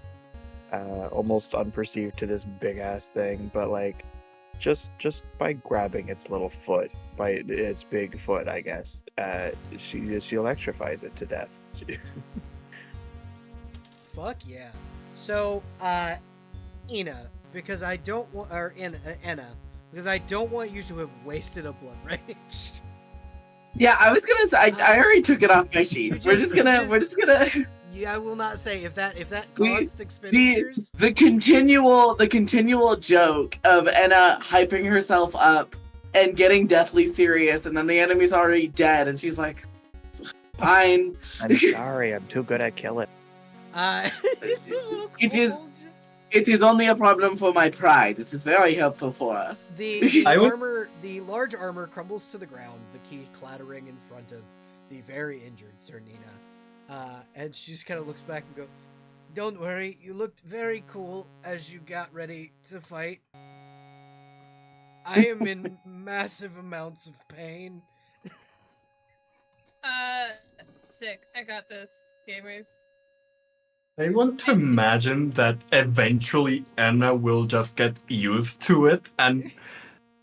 G: almost unperceived to this big ass thing, but like just by grabbing its little foot, by its big foot, I guess, she electrifies it to death.
A: Fuck yeah. So, Ina, because I don't want, or Enna, because I don't want you to have wasted a blood rage.
F: Yeah, I was gonna say I already took it off my sheet.
A: You
F: We're just gonna
A: I will not say if that
F: We-
A: costs expenditures.
F: The continual joke of Enna hyping herself up and getting deathly serious, and then the enemy's already dead, and she's like, "Fine."
G: I'm sorry, I'm too good at killing.
A: The little
F: It is-
A: kobold just-
F: It is only a problem for my pride. It is very helpful for us.
A: the
B: I was-
A: armor, the large armor crumbles to the ground. The key clattering in front of the very injured Cernina, and she just kind of looks back and goes, "Don't worry, you looked very cool as you got ready to fight. I am in massive amounts of pain."
C: Sick. I got this, gamers.
B: I want to imagine that eventually Anna will just get used to it and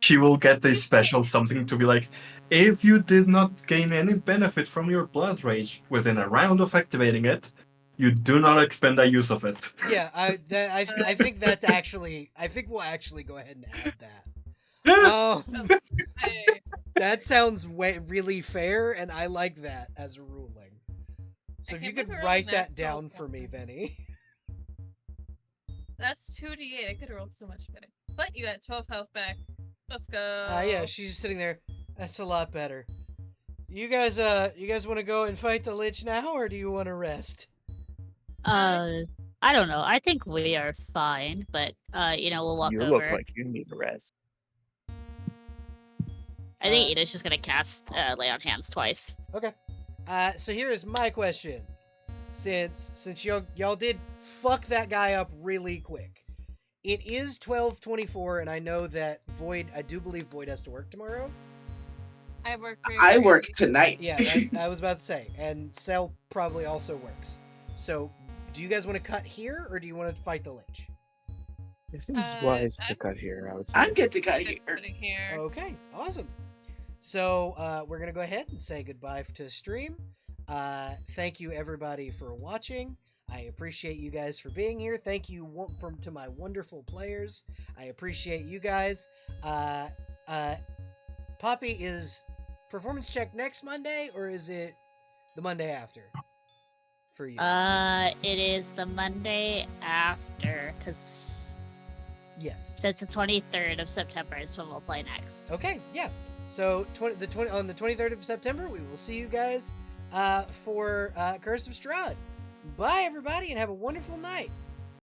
B: she will get a special something to be like, if you did not gain any benefit from your blood rage within a round of activating it, you do not expend a use of it.
A: Yeah, I think that's actually. I think we'll actually go ahead and add that. Oh,
C: Oh, hey,
A: that sounds really fair, and I like that as a ruling. So if
C: Okay,
A: you could
C: look around
A: write
C: that
A: that down
C: tall
A: for me, Venny.
C: that's 2d8. I could have rolled so much better. But you got 12 health back. Let's go.
A: Yeah, she's just sitting there. That's a lot better. You guys want to go and fight the Lich now, or do you want to rest?
E: I don't know. I think we are fine, but we'll walk
G: You
E: over.
G: look like you need a rest.
E: I think Ida's just gonna cast Lay on Hands twice.
A: Okay. So here is my question. Since y'all did fuck that guy up really quick, it is 12:24, and I know that Void. I do believe Void has to work tomorrow.
C: I work.
F: I work tonight.
A: Yeah, I was about to say, and Cell probably also works. So, do you guys want to cut here, or do you want to fight the Lich?
G: It seems
C: Uh,
G: wise to
C: I'm-
G: cut here, I would say.
F: I'm good to cut here.
C: Here.
A: Okay, awesome. So we're gonna go ahead and say goodbye to the stream. Thank you everybody for watching. I appreciate you guys for being here. Thank you to my wonderful players. I appreciate you guys. Poppy, is performance check next Monday, or is it the Monday after for you?
E: It is the Monday after, because
A: Yes.
E: since the 23rd of September is when we'll play next.
A: Okay, yeah. So on the 23rd of September, we will see you guys for Curse of Strahd. Bye, everybody, and have a wonderful night.